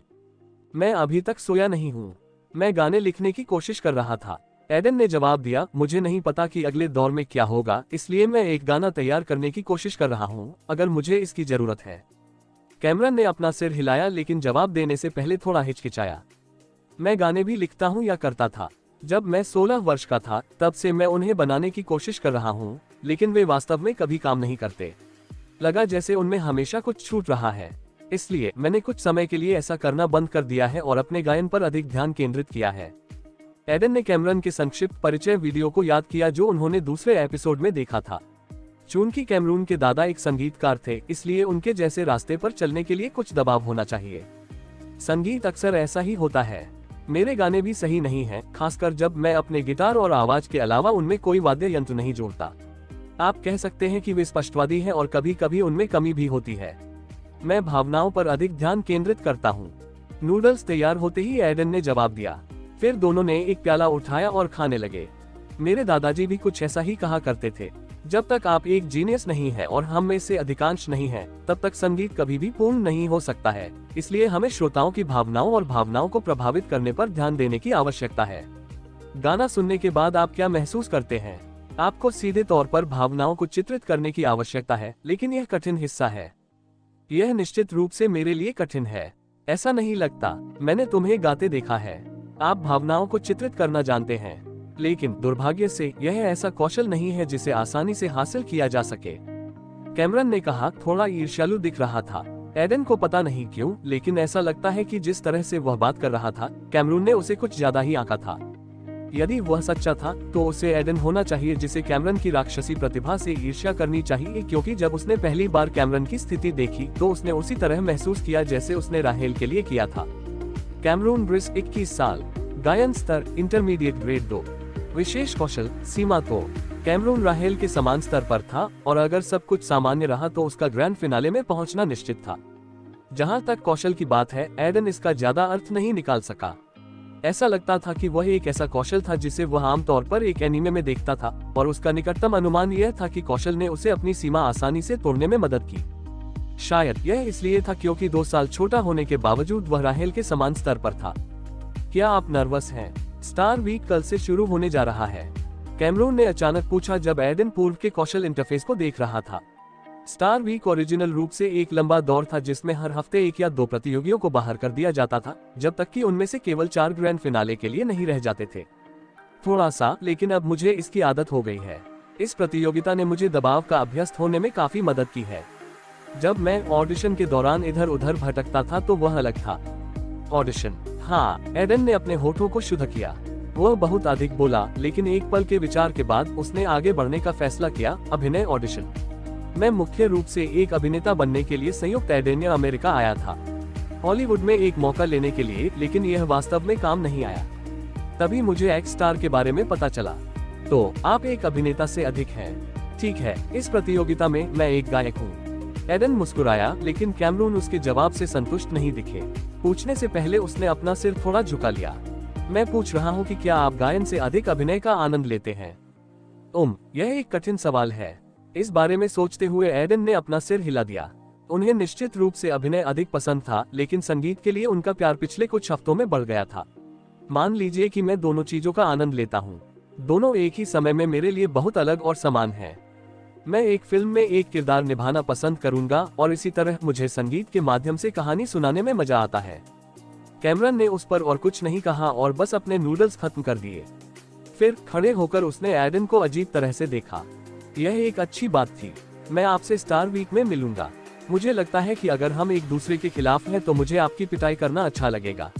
मैं अभी तक सोया नहीं हूँ, मैं गाने लिखने की कोशिश कर रहा था, एडन ने जवाब दिया। मुझे नहीं पता कि अगले दौर में क्या होगा, इसलिए मैं एक गाना तैयार करने की कोशिश कर रहा हूँ अगर मुझे इसकी जरूरत है। कैमरन ने अपना सिर हिलाया, लेकिन जवाब देने से पहले थोड़ा हिचकिचाया। मैं गाने भी लिखता हूँ या करता था। जब मैं 16 वर्ष का था तब से मैं उन्हें बनाने की कोशिश कर रहा हूँ, लेकिन वे वास्तव में कभी काम नहीं करते। लगा जैसे उनमें हमेशा कुछ छूट रहा है, इसलिए मैंने कुछ समय के लिए ऐसा करना बंद कर दिया है और अपने गायन पर अधिक ध्यान केंद्रित किया है। एडन ने कैमरन के संक्षिप्त परिचय वीडियो को याद किया जो उन्होंने दूसरे एपिसोड में देखा था। चूंकि कैमरून के दादा एक संगीतकार थे, इसलिए उनके जैसे रास्ते पर चलने के लिए कुछ दबाव होना चाहिए। संगीत अक्सर ऐसा ही होता है। मेरे गाने भी सही नहीं हैं, खासकर जब मैं अपने गिटार और आवाज के अलावा उनमें कोई वाद्य यंत्र नहीं जोड़ता। आप कह सकते हैं कि वे स्पष्टवादी हैं और कभी कभी उनमें कमी भी होती है। मैं भावनाओं पर अधिक ध्यान केंद्रित करता हूँ। नूडल्स तैयार होते ही एडन ने जवाब दिया। फिर दोनों ने एक प्याला उठाया और खाने लगे। मेरे दादाजी भी कुछ ऐसा ही कहा करते थे, जब तक आप एक जीनियस नहीं है और हम में से अधिकांश नहीं है, तब तक संगीत कभी भी पूर्ण नहीं हो सकता है। इसलिए हमें श्रोताओं की भावनाओं और भावनाओं को प्रभावित करने पर ध्यान देने की आवश्यकता है। गाना सुनने के बाद आप क्या महसूस करते हैं? आपको सीधे तौर पर भावनाओं को चित्रित करने की आवश्यकता है, लेकिन यह कठिन हिस्सा है। यह निश्चित रूप से मेरे लिए कठिन है। ऐसा नहीं लगता, मैंने तुम्हें गाते देखा है। आप भावनाओं को चित्रित करना जानते हैं, लेकिन दुर्भाग्य से यह ऐसा कौशल नहीं है जिसे आसानी से हासिल किया जा सके। कैमरन ने कहा, थोड़ा ईर्ष्यालु दिख रहा था। एडन को पता नहीं क्यों, लेकिन ऐसा लगता है कि जिस तरह से वह बात कर रहा था, कैमरून ने उसे कुछ ज्यादा ही आंका था। यदि वह सच्चा था, तो उसे एडन होना चाहिए, जिसे कैमरन की राक्षसी प्रतिभा से ईर्ष्या करनी चाहिए, क्योंकि जब उसने पहली बार कैमरन की स्थिति देखी, तो उसने उसी तरह महसूस किया जैसे उसने राहेल के लिए किया था। कैमरून ब्रिस 21 साल, गायन स्तर इंटरमीडिएट ग्रेड 2, विशेष कौशल सीमा तो कैमरून राहेल के समान स्तर पर था, और अगर सब कुछ सामान्य रहा तो उसका ग्रैंड फिनाले में पहुंचना निश्चित था। जहां तक कौशल की बात है, एडन इसका ज्यादा अर्थ नहीं निकाल सका। ऐसा लगता था कि वह एक ऐसा कौशल था जिसे वह आमतौर पर एक एनीमे में देखता था, और उसका निकटतम अनुमान यह था कि कौशल ने उसे अपनी सीमा आसानी से तोड़ने में मदद की। शायद यह इसलिए था क्योंकि 2 साल छोटा होने के बावजूद वह राहेल के समान स्तर पर था। क्या आप नर्वस हैं? स्टार वीक कल से शुरू होने जा रहा है, कैमरून ने अचानक पूछा जब एडन पूर्व के कौशल इंटरफेस को देख रहा था। स्टार वीक ओरिजिनल रूप से एक लंबा दौर था जिसमें हर हफ्ते 1 या 2 प्रतियोगियों को बाहर कर दिया जाता था, जब तक कि उनमें से केवल 4 ग्रैंड फिनाले के लिए नहीं रह जाते थे। थोड़ा सा, लेकिन अब मुझे इसकी आदत हो गई है। इस प्रतियोगिता ने मुझे दबाव का अभ्यस्त होने में काफी मदद की है। जब मैं ऑडिशन के दौरान इधर उधर भटकता था तो वह अलग था। ऑडिशन? हाँ, एडन ने अपने होठों को शुद्ध किया। वह बहुत अधिक बोला, लेकिन एक पल के विचार के बाद उसने आगे बढ़ने का फैसला किया। अभिनय ऑडिशन? मैं मुख्य रूप से एक अभिनेता बनने के लिए संयुक्त अरब अमेरिका आया था, हॉलीवुड में एक मौका लेने के लिए, लेकिन यह वास्तव में काम नहीं आया। तभी मुझे एक्स स्टार के बारे में पता चला। तो आप एक अभिनेता से अधिक हैं। ठीक है, इस प्रतियोगिता में मैं एक गायक हूँ। एडन मुस्कुराया, लेकिन कैमरून उसके जवाब से संतुष्ट नहीं दिखे। पूछने से पहले उसने अपना सिर थोड़ा झुका लिया। मैं पूछ रहा हूँ कि क्या आप गायन से अधिक अभिनय का आनंद लेते हैं? यह एक कठिन सवाल है। इस बारे में सोचते हुए एडन ने अपना सिर हिला दिया। उन्हें निश्चित रूप से अभिनय अधिक पसंद था, लेकिन संगीत के लिए उनका प्यार पिछले कुछ हफ्तों में बढ़ गया था। मान लीजिए कि मैं दोनों चीजों का आनंद लेता हूँ। दोनों एक ही समय में मेरे लिए बहुत अलग और समान हैं। मैं एक फिल्म में एक किरदार निभाना पसंद करूंगा, और इसी तरह मुझे संगीत के माध्यम से कहानी सुनाने में मजा आता है। कैमरन ने उस पर और कुछ नहीं कहा और बस अपने नूडल्स खत्म कर दिए। फिर खड़े होकर उसने एडन को अजीब तरह से देखा। यह एक अच्छी बात थी। मैं आपसे स्टार वीक में मिलूंगा। मुझे लगता है कि अगर हम एक दूसरे के खिलाफ हैं तो मुझे आपकी पिटाई करना अच्छा लगेगा।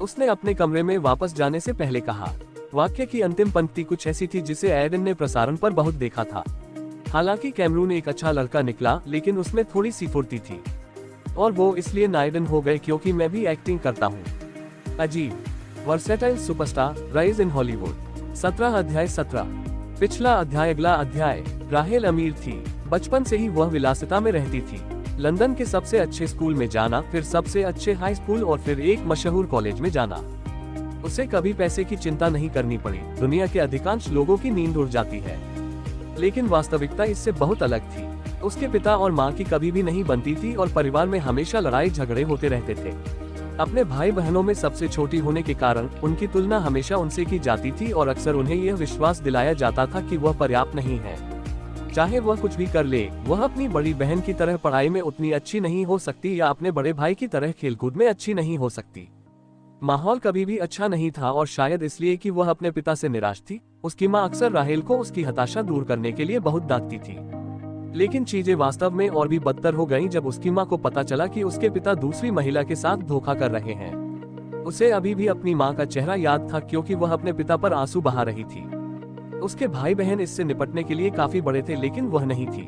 उसने अपने कमरे में वापस जाने से पहले कहा। वाक्य की अंतिम पंक्ति कुछ ऐसी थी जिसे एडन ने प्रसारण पर बहुत देखा था। हालांकि कैमरून एक अच्छा लड़का निकला, लेकिन उसमें थोड़ी सी फुर्ती थी, और वो इसलिए नायडन हो गए क्योंकि मैं भी एक्टिंग करता हूँ। अजीब, versatile superstar, rise in Hollywood. 17 अध्याय 17। पिछला अध्याय। अगला अध्याय। राहेल अमीर थी। बचपन से ही वह विलासिता में रहती थी। लंदन के सबसे अच्छे स्कूल में जाना, फिर सबसे अच्छे हाई स्कूल, और फिर एक मशहूर कॉलेज में जाना। उसे कभी पैसे की चिंता नहीं करनी पड़ी। दुनिया के अधिकांश लोगों की नींद उड़ जाती है, लेकिन वास्तविकता इससे बहुत अलग थी। उसके पिता और माँ की कभी भी नहीं बनती थी, और परिवार में हमेशा लड़ाई झगड़े होते रहते थे। अपने भाई बहनों में सबसे छोटी होने के कारण उनकी तुलना हमेशा उनसे की जाती थी, और अक्सर उन्हें यह विश्वास दिलाया जाता था कि वह पर्याप्त नहीं है। चाहे वह कुछ भी कर ले, वह अपनी बड़ी बहन की तरह पढ़ाई में उतनी अच्छी नहीं हो सकती, या अपने बड़े भाई की तरह खेलकूद में अच्छी नहीं हो सकती। माहौल कभी भी अच्छा नहीं था, और शायद इसलिए कि वह अपने पिता से निराश थी। उसकी माँ अक्सर राहेल को उसकी हताशा दूर करने के लिए बहुत डांटती थी। लेकिन चीजें वास्तव में और भी बदतर हो गईं जब उसकी माँ को पता चला कि उसके पिता दूसरी महिला के साथ धोखा कर रहे हैं। उसे अभी भी अपनी माँ का चेहरा याद था, क्योंकि वह अपने पिता पर आंसू बहा रही थी। उसके भाई बहन इससे निपटने के लिए काफी बड़े थे, लेकिन वह नहीं थी।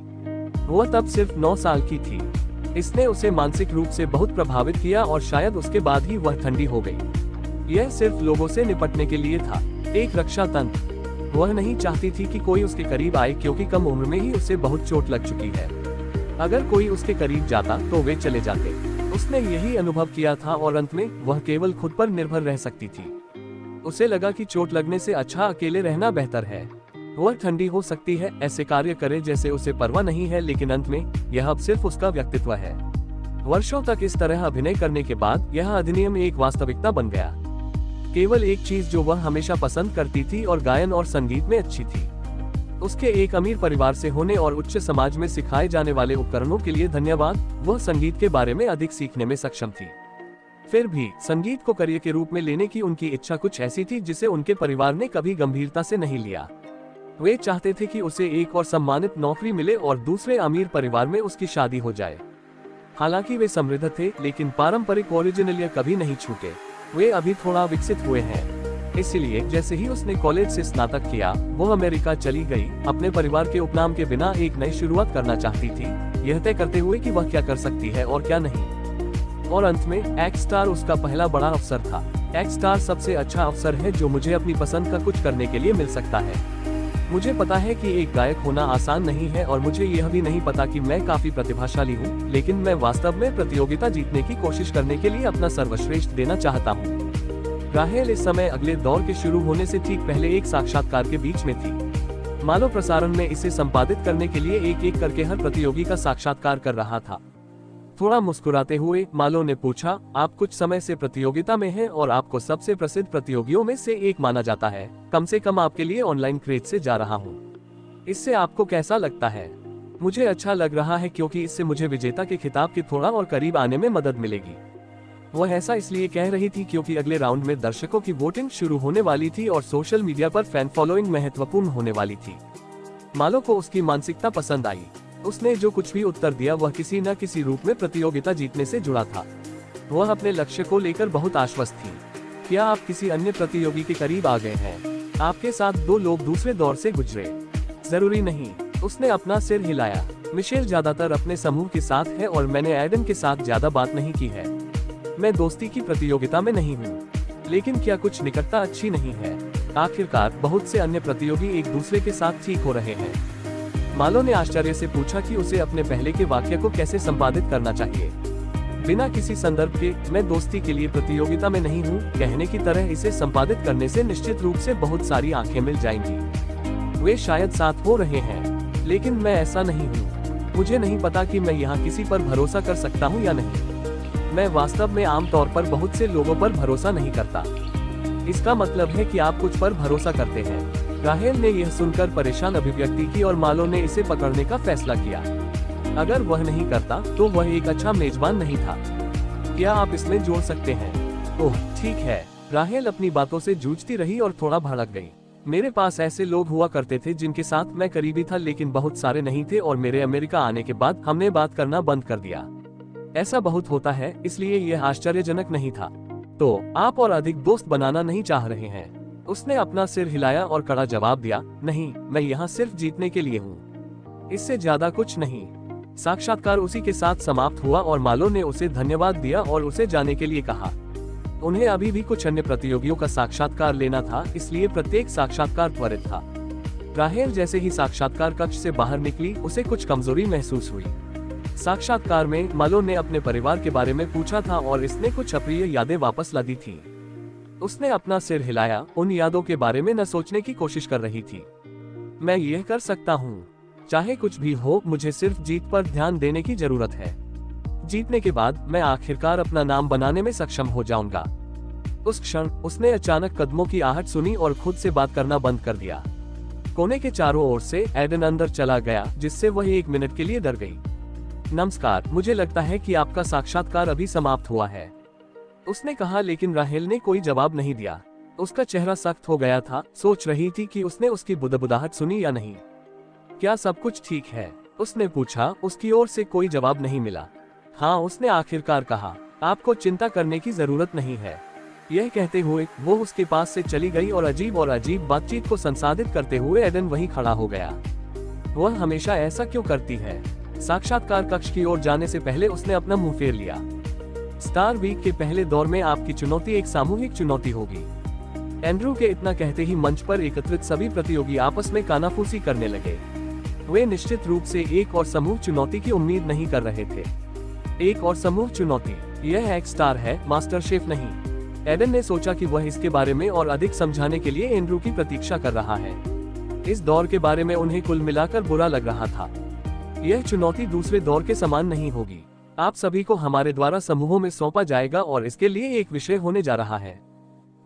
वह तब सिर्फ 9 साल की थी। इसने उसे मानसिक रूप से बहुत प्रभावित किया, और शायद उसके बाद ही वह ठंडी हो गई। यह सिर्फ लोगों से निपटने के लिए था, एक रक्षा तंत्र। वह नहीं चाहती थी कि कोई उसके करीब आए, क्योंकि कम उम्र में ही उसे बहुत चोट लग चुकी है। अगर कोई उसके करीब जाता तो वे चले जाते। उसने यही अनुभव किया था, और अंत में वह केवल खुद पर निर्भर रह सकती थी। उसे लगा कि चोट लगने से अच्छा अकेले रहना बेहतर है। वह ठंडी हो सकती है, ऐसे कार्य करे जैसे उसे परवाह नहीं है, लेकिन अंत में यह अब सिर्फ उसका व्यक्तित्व है। वर्षों तक इस तरह अभिनय करने के बाद यह अधिनियम एक वास्तविकता बन गया। केवल एक चीज जो वह हमेशा पसंद करती थी और गायन और संगीत में अच्छी थी। उसके एक अमीर परिवार से होने और उच्च समाज में सिखाए जाने वाले उपकरणों के लिए धन्यवाद, वह संगीत के बारे में अधिक सीखने में सक्षम थी। फिर भी संगीत को करियर के रूप में लेने की उनकी इच्छा कुछ ऐसी थी जिसे उनके परिवार ने कभी गंभीरता से नहीं लिया। वे चाहते थे कि उसे एक और सम्मानित नौकरी मिले और दूसरे अमीर परिवार में उसकी शादी हो जाए। हालांकि वे समृद्ध थे, लेकिन पारंपरिक ओरिजिनल कभी नहीं छूटे। वे अभी थोड़ा विकसित हुए हैं। इसलिए जैसे ही उसने कॉलेज से स्नातक किया, वो अमेरिका चली गई, अपने परिवार के उपनाम के बिना एक नई शुरुआत करना चाहती थी, यह तय करते हुए कि वह क्या कर सकती है और क्या नहीं। और अंत में एक्स स्टार उसका पहला बड़ा अवसर था। एक्स स्टार सबसे अच्छा अवसर है जो मुझे अपनी पसंद का कुछ करने के लिए मिल सकता है। मुझे पता है कि एक गायक होना आसान नहीं है और मुझे यह भी नहीं पता कि मैं काफी प्रतिभाशाली हूँ, लेकिन मैं वास्तव में प्रतियोगिता जीतने की कोशिश करने के लिए अपना सर्वश्रेष्ठ देना चाहता हूँ। राहेल इस समय अगले दौर के शुरू होने से ठीक पहले एक साक्षात्कार के बीच में थी। मालो प्रसारण में इसे संपादित करने के लिए एक एक करके हर प्रतियोगी का साक्षात्कार कर रहा था। थोड़ा मुस्कुराते हुए मालो ने पूछा, आप कुछ समय से प्रतियोगिता में हैं और आपको सबसे प्रसिद्ध प्रतियोगियों में से एक माना जाता है। कम से कम आपके लिए ऑनलाइन क्रेज से जा रहा हूँ। इससे आपको कैसा लगता है? मुझे अच्छा लग रहा है क्योंकि इससे मुझे विजेता के खिताब के थोड़ा और करीब आने में मदद मिलेगी। वह ऐसा इसलिए कह रही थी क्योंकि अगले राउंड में दर्शकों की वोटिंग शुरू होने वाली थी और सोशल मीडिया पर फैन फॉलोइंग महत्वपूर्ण होने वाली थी। मालो को उसकी मानसिकता पसंद आई। उसने जो कुछ भी उत्तर दिया वह किसी न किसी रूप में प्रतियोगिता जीतने से जुड़ा था। वह अपने लक्ष्य को लेकर बहुत आश्वस्त थी। क्या आप किसी अन्य प्रतियोगी के करीब आ गए हैं? आपके साथ दो लोग दूसरे दौर से गुजरे? जरूरी नहीं। उसने अपना सिर हिलाया। मिशेल ज्यादातर अपने समूह के साथ है और मैंने एडन के साथ ज्यादा बात नहीं की है। मैं दोस्ती की प्रतियोगिता में नहीं हूँ, लेकिन क्या कुछ निकटता अच्छी नहीं है? आखिरकार बहुत से अन्य प्रतियोगी एक दूसरे के साथ ठीक हो रहे हैं। मालो ने आश्चर्य से पूछा कि उसे अपने पहले के वाक्य को कैसे संपादित करना चाहिए। बिना किसी संदर्भ के, मैं दोस्ती के लिए प्रतियोगिता में नहीं हूँ, कहने की तरह इसे संपादित करने से निश्चित रूप से बहुत सारी आंखें मिल जाएंगी। वे शायद साथ हो रहे हैं, लेकिन मैं ऐसा नहीं हूँ। मुझे नहीं पता कि मैं यहाँ किसी पर भरोसा कर सकता हूँ या नहीं। मैं वास्तव में आमतौर पर बहुत से लोगों पर भरोसा नहीं करता। इसका मतलब है कि आप कुछ पर भरोसा करते हैं। राहेल ने यह सुनकर परेशान अभिव्यक्ति की और मालो ने इसे पकड़ने का फैसला किया। अगर वह नहीं करता तो वह एक अच्छा मेजबान नहीं था। क्या आप इसमें जोड़ सकते हैं? ओह ठीक है। राहेल अपनी बातों से जूझती रही और थोड़ा भड़क गई। मेरे पास ऐसे लोग हुआ करते थे जिनके साथ मैं करीबी था, लेकिन बहुत सारे नहीं थे और मेरे अमेरिका आने के बाद हमने बात करना बंद कर दिया। ऐसा बहुत होता है, इसलिए यह आश्चर्यजनक नहीं था। तो आप और अधिक दोस्त बनाना नहीं चाह रहे हैं? उसने अपना सिर हिलाया और कड़ा जवाब दिया, नहीं, मैं यहाँ सिर्फ जीतने के लिए हूँ, इससे ज्यादा कुछ नहीं। साक्षात्कार उसी के साथ समाप्त हुआ और मालो ने उसे धन्यवाद दिया और उसे जाने के लिए कहा। उन्हें अभी भी कुछ अन्य प्रतियोगियों का साक्षात्कार लेना था, इसलिए प्रत्येक साक्षात्कार त्वरित था। राहेल जैसे ही साक्षात्कार कक्ष से बाहर निकली, उसे कुछ कमजोरी महसूस हुई। साक्षात्कार में मालो ने अपने परिवार के बारे में पूछा था और इसने कुछ अप्रिय यादें वापस ला दी थी। उसने अपना सिर हिलाया, उन यादों के बारे में न सोचने की कोशिश कर रही थी। मैं यह कर सकता हूँ, चाहे कुछ भी हो, मुझे सिर्फ जीत पर ध्यान देने की जरूरत है। जीतने के बाद मैं आखिरकार अपना नाम बनाने में सक्षम हो जाऊंगा। उस क्षण उसने अचानक कदमों की आहट सुनी और खुद से बात करना बंद कर दिया। कोने के चारों ओर से एडन अंदर चला गया, जिससे वह 1 मिनट के लिए डर गई। नमस्कार, मुझे लगता है कि आपका साक्षात्कार अभी समाप्त हुआ है, उसने कहा, लेकिन राहेल ने कोई जवाब नहीं दिया। उसका चेहरा सख्त हो गया था, सोच रही थी कि उसने उसकी बुदबुदाहट सुनी या नहीं। क्या सब कुछ ठीक है? उसने पूछा। उसकी ओर से कोई जवाब नहीं मिला। हाँ, उसने आखिरकार कहा, आपको चिंता करने की जरूरत नहीं है। यह कहते हुए वो उसके पास से चली गई और अजीब बातचीत को संसाधित करते हुए एडन वहीं खड़ा हो गया। वह हमेशा ऐसा क्यों करती है? साक्षात्कार कक्ष की ओर जाने से पहले उसने अपना मुंह फेर लिया। स्टार वीक के पहले दौर में आपकी चुनौती एक सामूहिक चुनौती होगी। एंड्रू के इतना कहते ही मंच पर एकत्रित सभी प्रतियोगी आपस में कानाफूसी करने लगे। वे निश्चित रूप से एक और समूह चुनौती की उम्मीद नहीं कर रहे थे। एक और समूह चुनौती? यह एक्स स्टार है, मास्टर शेफ नहीं। एडन ने सोचा कि वह इसके बारे में और अधिक समझाने के लिए एंड्रू की प्रतीक्षा कर रहा है। इस दौर के बारे में उन्हें कुल मिलाकर बुरा लग रहा था। यह चुनौती दूसरे दौर के समान नहीं होगी। आप सभी को हमारे द्वारा समूहों में सौंपा जाएगा और इसके लिए एक विषय होने जा रहा है।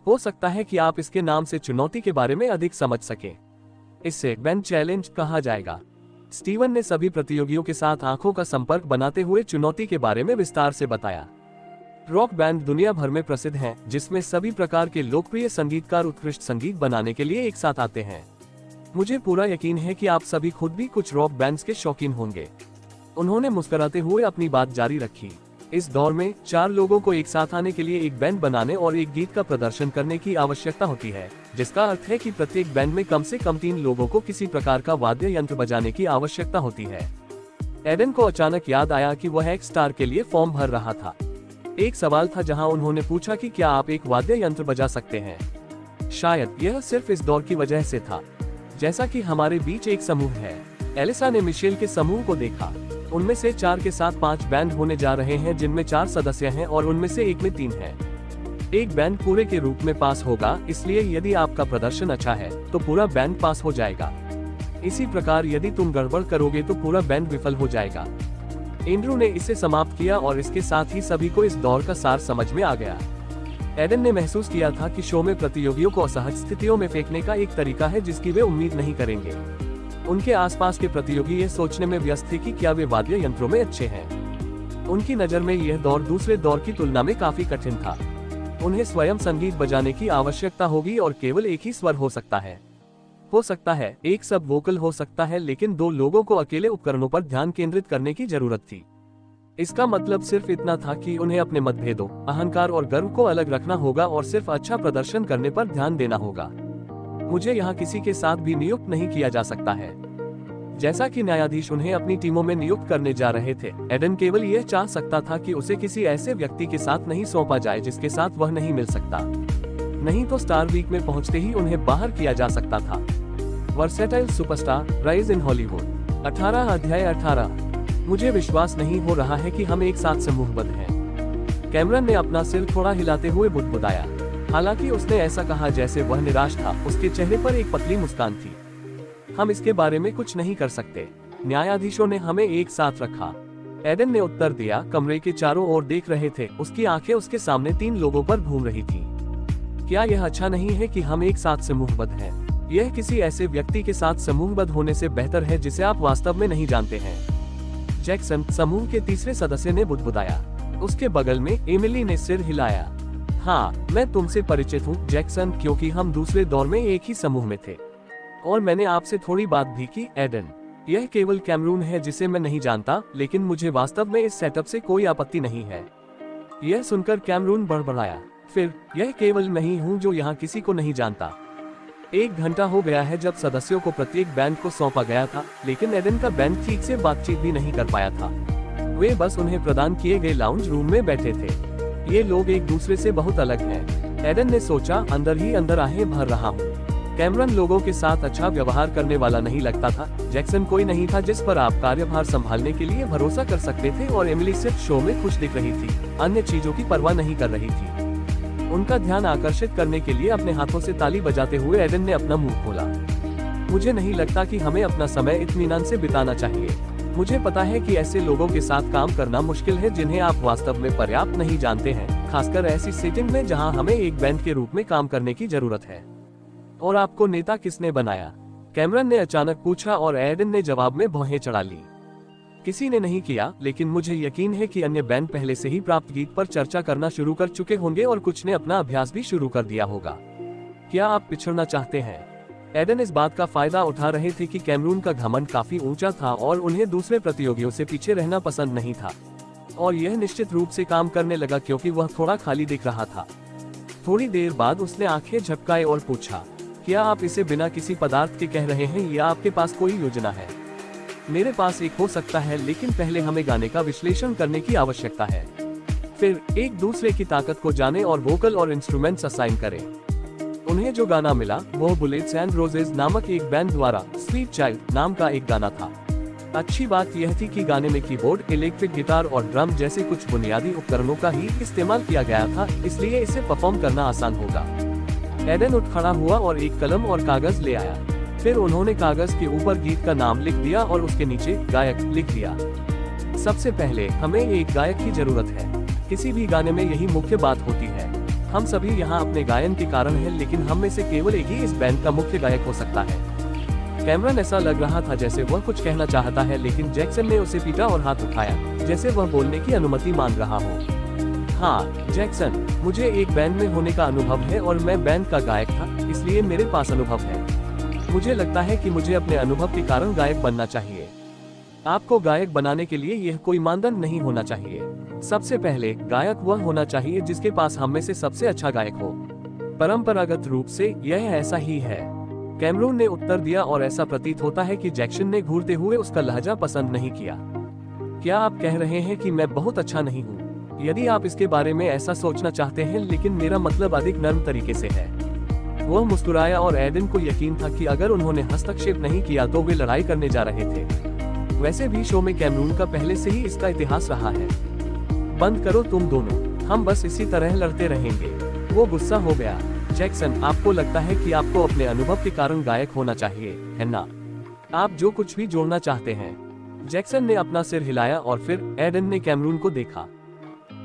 हो सकता है कि आप इसके नाम से चुनौती के बारे में अधिक समझ सकें। इसे बैंड चैलेंज कहा जाएगा। स्टीवन ने सभी प्रतियोगियों के साथ आंखों का संपर्क बनाते हुए चुनौती के बारे में विस्तार से बताया। रॉक बैंड दुनिया भर में प्रसिद्ध हैं, जिसमें सभी प्रकार के लोकप्रिय संगीतकार उत्कृष्ट संगीत बनाने के लिए एक साथ आते हैं। मुझे पूरा यकीन है कि आप सभी खुद भी कुछ रॉक बैंड्स के शौकीन होंगे। उन्होंने मुस्कुराते हुए अपनी बात जारी रखी। इस दौर में 4 लोगों को एक साथ आने के लिए एक बैंड बनाने और एक गीत का प्रदर्शन करने की आवश्यकता होती है, जिसका अर्थ है कि प्रत्येक बैंड में कम से कम 3 लोगों को किसी प्रकार का वाद्य यंत्र बजाने की आवश्यकता होती है। एडन को अचानक याद आया कि वह एक स्टार के लिए फॉर्म भर रहा था। एक सवाल था जहां उन्होंने पूछा कि क्या आप एक वाद्य यंत्र बजा सकते हैं। शायद यह सिर्फ इस दौर की वजह से था। जैसा कि हमारे बीच एक समूह है। एलिसा ने मिशेल के समूह को देखा। उनमें से 4 के साथ 5 बैंड होने जा रहे हैं, जिनमें 4 सदस्य हैं और उनमें से एक में 3 हैं। एक बैंड पूरे के रूप में पास होगा, इसलिए यदि आपका प्रदर्शन अच्छा है तो पूरा बैंड पास हो जाएगा। इसी प्रकार यदि तुम गड़बड़ करोगे तो पूरा बैंड विफल हो जाएगा। एंड्रू ने इसे समाप्त किया और इसके साथ ही सभी को इस दौर का सार समझ में आ गया। एडन ने महसूस किया था कि शो में प्रतियोगियों को असहज स्थितियों में फेंकने का एक तरीका है जिसकी वे उम्मीद नहीं करेंगे। उनके आसपास के प्रतियोगी ये सोचने में व्यस्त थे कि क्या वे वाद्य यंत्रों में अच्छे हैं। उनकी नज़र में यह दौर दूसरे दौर की तुलना में काफी कठिन था। उन्हें स्वयं संगीत बजाने की आवश्यकता होगी और केवल एक ही स्वर हो सकता है। हो सकता है एक सब वोकल हो सकता है, लेकिन 2 लोगों को अकेले उपकरणों पर ध्यान केंद्रित करने की जरूरत थी। इसका मतलब सिर्फ इतना था कि उन्हें अपने मतभेदों, अहंकार और गर्व को अलग रखना होगा और सिर्फ अच्छा प्रदर्शन करने पर ध्यान देना होगा। मुझे यहाँ किसी के साथ भी नियुक्त नहीं किया जा सकता है। जैसा कि न्यायाधीश उन्हें अपनी टीमों में नियुक्त करने जा रहे थे, एडन केवल यह चाह सकता था कि उसे किसी ऐसे व्यक्ति के साथ नहीं सौंपा जाए जिसके साथ वह नहीं मिल सकता। नहीं तो स्टार वीक में पहुंचते ही उन्हें बाहर किया जा सकता था। Versatile superstar, rise in Hollywood. 18 अध्याय 18। मुझे विश्वास नहीं हो रहा है कि हम एक साथ समूहबद्ध हैं। कैमरन ने अपना सिर थोड़ा हिलाते हुए बुदबुदाया। हालांकि उसने ऐसा कहा जैसे वह निराश था, उसके चेहरे पर एक पतली मुस्कान थी। हम इसके बारे में कुछ नहीं कर सकते। न्यायाधीशों ने हमें एक साथ रखा। एडन ने उत्तर दिया। कमरे के चारों ओर देख रहे थे। उसकी आंखें उसके सामने 3 लोगों पर घूम रही थी। क्या यह अच्छा नहीं है कि हम एक साथ समूहबद्ध हैं? यह किसी ऐसे व्यक्ति के साथ समूहबद्ध होने से बेहतर है जिसे आप वास्तव में नहीं जानते हैं। जैक्सन, समूह के तीसरे सदस्य ने बुदबुदाया। उसके बगल में एमिली ने सिर हिलाया। हाँ, मैं तुमसे परिचित हूँ जैक्सन, क्योंकि हम दूसरे दौर में एक ही समूह में थे और मैंने आपसे थोड़ी बात भी की। एडन, यह केवल कैमरून है जिसे मैं नहीं जानता, लेकिन मुझे वास्तव में इस सेटअप से कोई आपत्ति नहीं है। यह सुनकर कैमरून बड़बड़ाया। फिर, यह केवल मैं ही हूँ जो यहाँ किसी को नहीं जानता। 1 घंटा हो गया है जब सदस्यों को प्रत्येक बैंड को सौंपा गया था, लेकिन एडन का बैंड ठीक से बातचीत भी नहीं कर पाया था। वे बस उन्हें प्रदान किए गए लाउंज रूम में बैठे थे। ये लोग एक दूसरे से बहुत अलग हैं। एडन ने सोचा, अंदर ही अंदर आहें भर रहा हूँ। कैमरन लोगों के साथ अच्छा व्यवहार करने वाला नहीं लगता था। जैक्सन कोई नहीं था जिस पर आप कार्यभार संभालने के लिए भरोसा कर सकते थे और एमिली सिर्फ शो में खुश दिख रही थी, अन्य चीजों की परवाह नहीं कर रही थी। उनका ध्यान आकर्षित करने के लिए अपने हाथों से ताली बजाते हुए एडन ने अपना मुंह खोला। मुझे नहीं लगता कि हमें अपना समय इत्मीनान से बिताना चाहिए। मुझे पता है कि ऐसे लोगों के साथ काम करना मुश्किल है जिन्हें आप वास्तव में पर्याप्त नहीं जानते हैं, खासकर ऐसी सेटिंग में जहां हमें एक बैंड के रूप में काम करने की जरूरत है। और आपको नेता किसने बनाया? कैमरन ने अचानक पूछा और एडन ने जवाब में भौहें चढ़ा ली। किसी ने नहीं किया, लेकिन मुझे यकीन है कि अन्य बैंड पहले से ही प्राप्त गीत पर चर्चा करना शुरू कर चुके होंगे और कुछ ने अपना अभ्यास भी शुरू कर दिया होगा। क्या आप पिछड़ना चाहते हैं? एडन इस बात का फायदा उठा रहे थे कि कैमरून का घमंड काफी ऊंचा था और उन्हें दूसरे प्रतियोगियों से पीछे रहना पसंद नहीं था। और यह निश्चित रूप से काम करने लगा क्योंकि वह थोड़ा खाली दिख रहा था। थोड़ी देर बाद उसने आंखें झपकाए और पूछा, क्या आप इसे बिना किसी पदार्थ के कह रहे हैं या आपके पास कोई योजना है? मेरे पास एक हो सकता है, लेकिन पहले हमें गाने का विश्लेषण करने की आवश्यकता है। फिर एक दूसरे की ताकत को जाने और वोकल और इंस्ट्रूमेंट्स असाइन करें। उन्हें जो गाना मिला वो बुलेट्स एंड रोजेज नामक एक बैंड द्वारा स्वीट चाइल्ड नाम का एक गाना था। अच्छी बात यह थी कि गाने में कीबोर्ड, इलेक्ट्रिक गिटार और ड्रम जैसे कुछ बुनियादी उपकरणों का ही इस्तेमाल किया गया था, इसलिए इसे परफॉर्म करना आसान होगा। एडन उठ खड़ा हुआ और एक कलम और कागज ले आया। फिर उन्होंने कागज के ऊपर गीत का नाम लिख दिया और उसके नीचे गायक लिख दिया। सबसे पहले हमें एक गायक की जरूरत है। किसी भी गाने में यही मुख्य बात होती है। हम सभी यहाँ अपने गायन के कारण हैं, लेकिन हम में से केवल एक ही इस बैंड का मुख्य गायक हो सकता है। कैमरन ऐसा लग रहा था जैसे वह कुछ कहना चाहता है, लेकिन जैक्सन ने उसे पीटा और हाथ उठाया जैसे वह बोलने की अनुमति मांग रहा हो। हाँ जैक्सन, मुझे एक बैंड में होने का अनुभव है और मैं बैंड का गायक था, इसलिए मेरे पास अनुभव है। मुझे लगता है कि मुझे अपने अनुभव के कारण गायक बनना चाहिए। आपको गायक बनाने के लिए यह कोई मानदंड नहीं होना चाहिए। सबसे पहले गायक वह होना चाहिए जिसके पास हम में से सबसे अच्छा गायक हो। परंपरागत रूप से यह ऐसा ही है। कैमरून ने उत्तर दिया और ऐसा प्रतीत होता है कि जैक्सन ने घूरते हुए उसका लहजा पसंद नहीं किया। क्या आप कह रहे हैं कि मैं बहुत अच्छा नहीं हूँ? यदि आप इसके बारे में ऐसा सोचना चाहते हैं, लेकिन मेरा मतलब अधिक नर्म तरीके से है। वह मुस्कुराया और एडन को यकीन था कि अगर उन्होंने हस्तक्षेप नहीं किया तो वे लड़ाई करने जा रहे थे। वैसे भी शो में कैमरून का पहले से ही इसका इतिहास रहा है। बंद करो तुम दोनों, हम बस इसी तरह लड़ते रहेंगे। वो गुस्सा हो गया। जैक्सन, आपको लगता है कि आपको अपने अनुभव के कारण गायक होना चाहिए, है ना? आप जो कुछ भी जोड़ना चाहते हैं। जैक्सन ने अपना सिर हिलाया और फिर एडन ने कैमरून को देखा।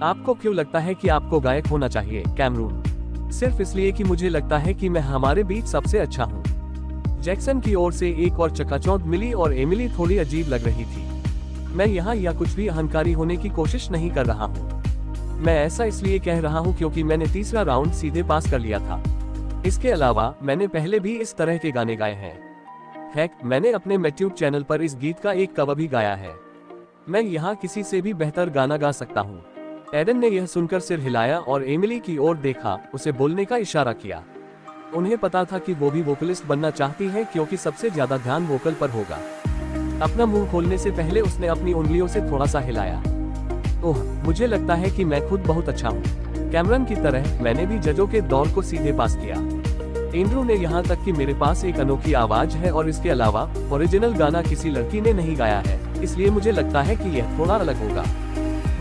आपको क्यों लगता है कि आपको गायक होना चाहिए, कैमरून? सिर्फ इसलिए कि मुझे लगता है कि मैं हमारे बीच सबसे अच्छा हूँ। जैक्सन की ओर से एक और चकाचौंध मिली और एमिली थोड़ी अजीब लग रही थी। मैं यहाँ या कुछ भी अहंकारी होने की कोशिश नहीं कर रहा हूँ। मैं ऐसा इसलिए कह रहा हूँ क्योंकि मैंने तीसरा राउंड सीधे पास कर लिया था। इसके अलावा मैंने पहले भी इस तरह के गाने गाए हैं। हेक, मैंने अपने यूट्यूब चैनल पर इस गीत का एक कवर भी गाया है। मैं यहाँ किसी से भी बेहतर गाना गा सकता हूँ। एडन ने यह सुनकर सिर हिलाया और एमिली की ओर देखा, उसे बोलने का इशारा किया। उन्हें पता था कि वो भी वोकलिस्ट बनना चाहती है क्योंकि सबसे ज्यादा ध्यान वोकल पर होगा। अपना मुंह खोलने से पहले उसने अपनी उंगलियों से थोड़ा सा हिलाया। ओह, मुझे लगता है कि मैं खुद बहुत अच्छा हूँ। कैमरन की तरह मैंने भी जजों के दौर को सीधे पास किया। एंड्रू ने यहाँ तक कि मेरे पास एक अनोखी आवाज है और इसके अलावा ओरिजिनल गाना किसी लड़की ने नहीं गाया है, इसलिए मुझे लगता है कि यह थोड़ा अलग होगा।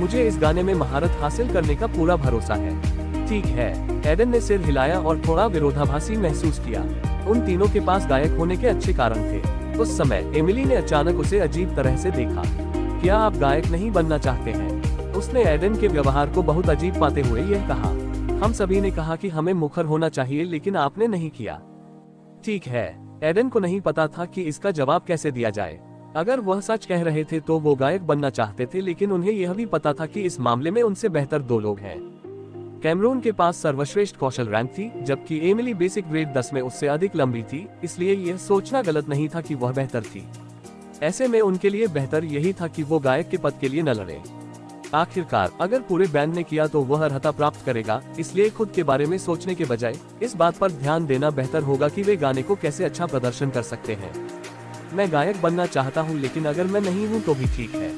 मुझे इस गाने में महारत हासिल करने का पूरा भरोसा है। ठीक है, एडन ने सिर हिलाया और थोड़ा विरोधाभासी महसूस किया। उन तीनों के पास गायक होने के अच्छे कारण थे। उस समय एमिली ने अचानक उसे अजीब तरह से देखा। क्या आप गायक नहीं बनना चाहते हैं? उसने एडन के व्यवहार को बहुत अजीब पाते हुए यह कहा। हम सभी ने कहा कि हमें मुखर होना चाहिए, लेकिन आपने नहीं किया। ठीक है, एडन को नहीं पता था कि इसका जवाब कैसे दिया जाए। अगर वह सच कह रहे थे तो वो गायक बनना चाहते थे, लेकिन उन्हें यह भी पता था कि इस मामले में उनसे बेहतर दो लोग हैं। कैमरून के पास सर्वश्रेष्ठ कौशल रैंक थी, जबकि एमिली बेसिक ग्रेड 10 में उससे अधिक लंबी थी, इसलिए यह सोचना गलत नहीं था कि वह बेहतर थी। ऐसे में उनके लिए बेहतर यही था कि वो गायक के पद के लिए न लड़े। आखिरकार अगर पूरे बैंड ने किया तो वह अर्हता प्राप्त करेगा, इसलिए खुद के बारे में सोचने के बजाय इस बात पर ध्यान देना बेहतर होगा कि वे गाने को कैसे अच्छा प्रदर्शन कर सकते हैं। मैं गायक बनना चाहता हूँ, लेकिन अगर मैं नहीं हूँ तो भी ठीक है।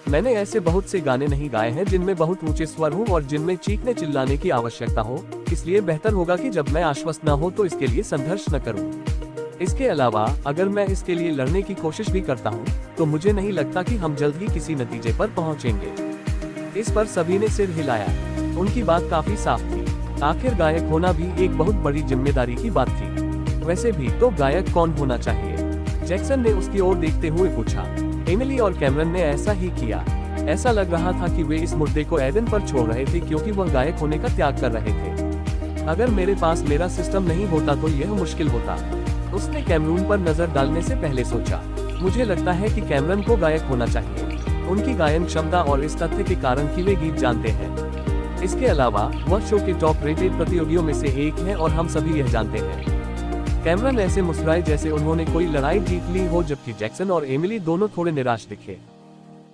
मैंने ऐसे बहुत से गाने नहीं गाए हैं जिनमें बहुत ऊंचे स्वर हो और जिनमें चीखने चिल्लाने की आवश्यकता हो, इसलिए बेहतर होगा कि जब मैं आश्वस्त न हो तो इसके लिए संघर्ष न करूं। इसके अलावा अगर मैं इसके लिए लड़ने की कोशिश भी करता हूं, तो मुझे नहीं लगता कि हम जल्द ही किसी नतीजे पर पहुंचेंगे। इस पर सभी ने सिर हिलाया। उनकी बात काफी साफ थी। आखिर गायक होना भी एक बहुत बड़ी जिम्मेदारी की बात थी। वैसे भी तो गायक कौन होना चाहिए? जैक्सन ने उसकी ओर देखते हुए पूछा। एमिली और कैमरन ने ऐसा ही किया। ऐसा लग रहा था कि वे इस मुद्दे को एडन पर छोड़ रहे थे क्योंकि वह गायक होने का त्याग कर रहे थे। अगर मेरे पास मेरा सिस्टम नहीं होता तो यह मुश्किल होता। उसने कैमरून पर नजर डालने से पहले सोचा। मुझे लगता है कि कैमरन को गायक होना चाहिए। उनकी गायन क्षमता और इस तथ्य के कारण कि वे गीत जानते हैं। इसके अलावा वह शो के टॉप रेटेड प्रतियोगियों में से एक है और हम सभी यह जानते हैं। कैमरन ऐसे मुस्कुराए जैसे उन्होंने कोई लड़ाई जीत ली हो, जबकि जैक्सन और एमिली दोनों थोड़े निराश दिखे।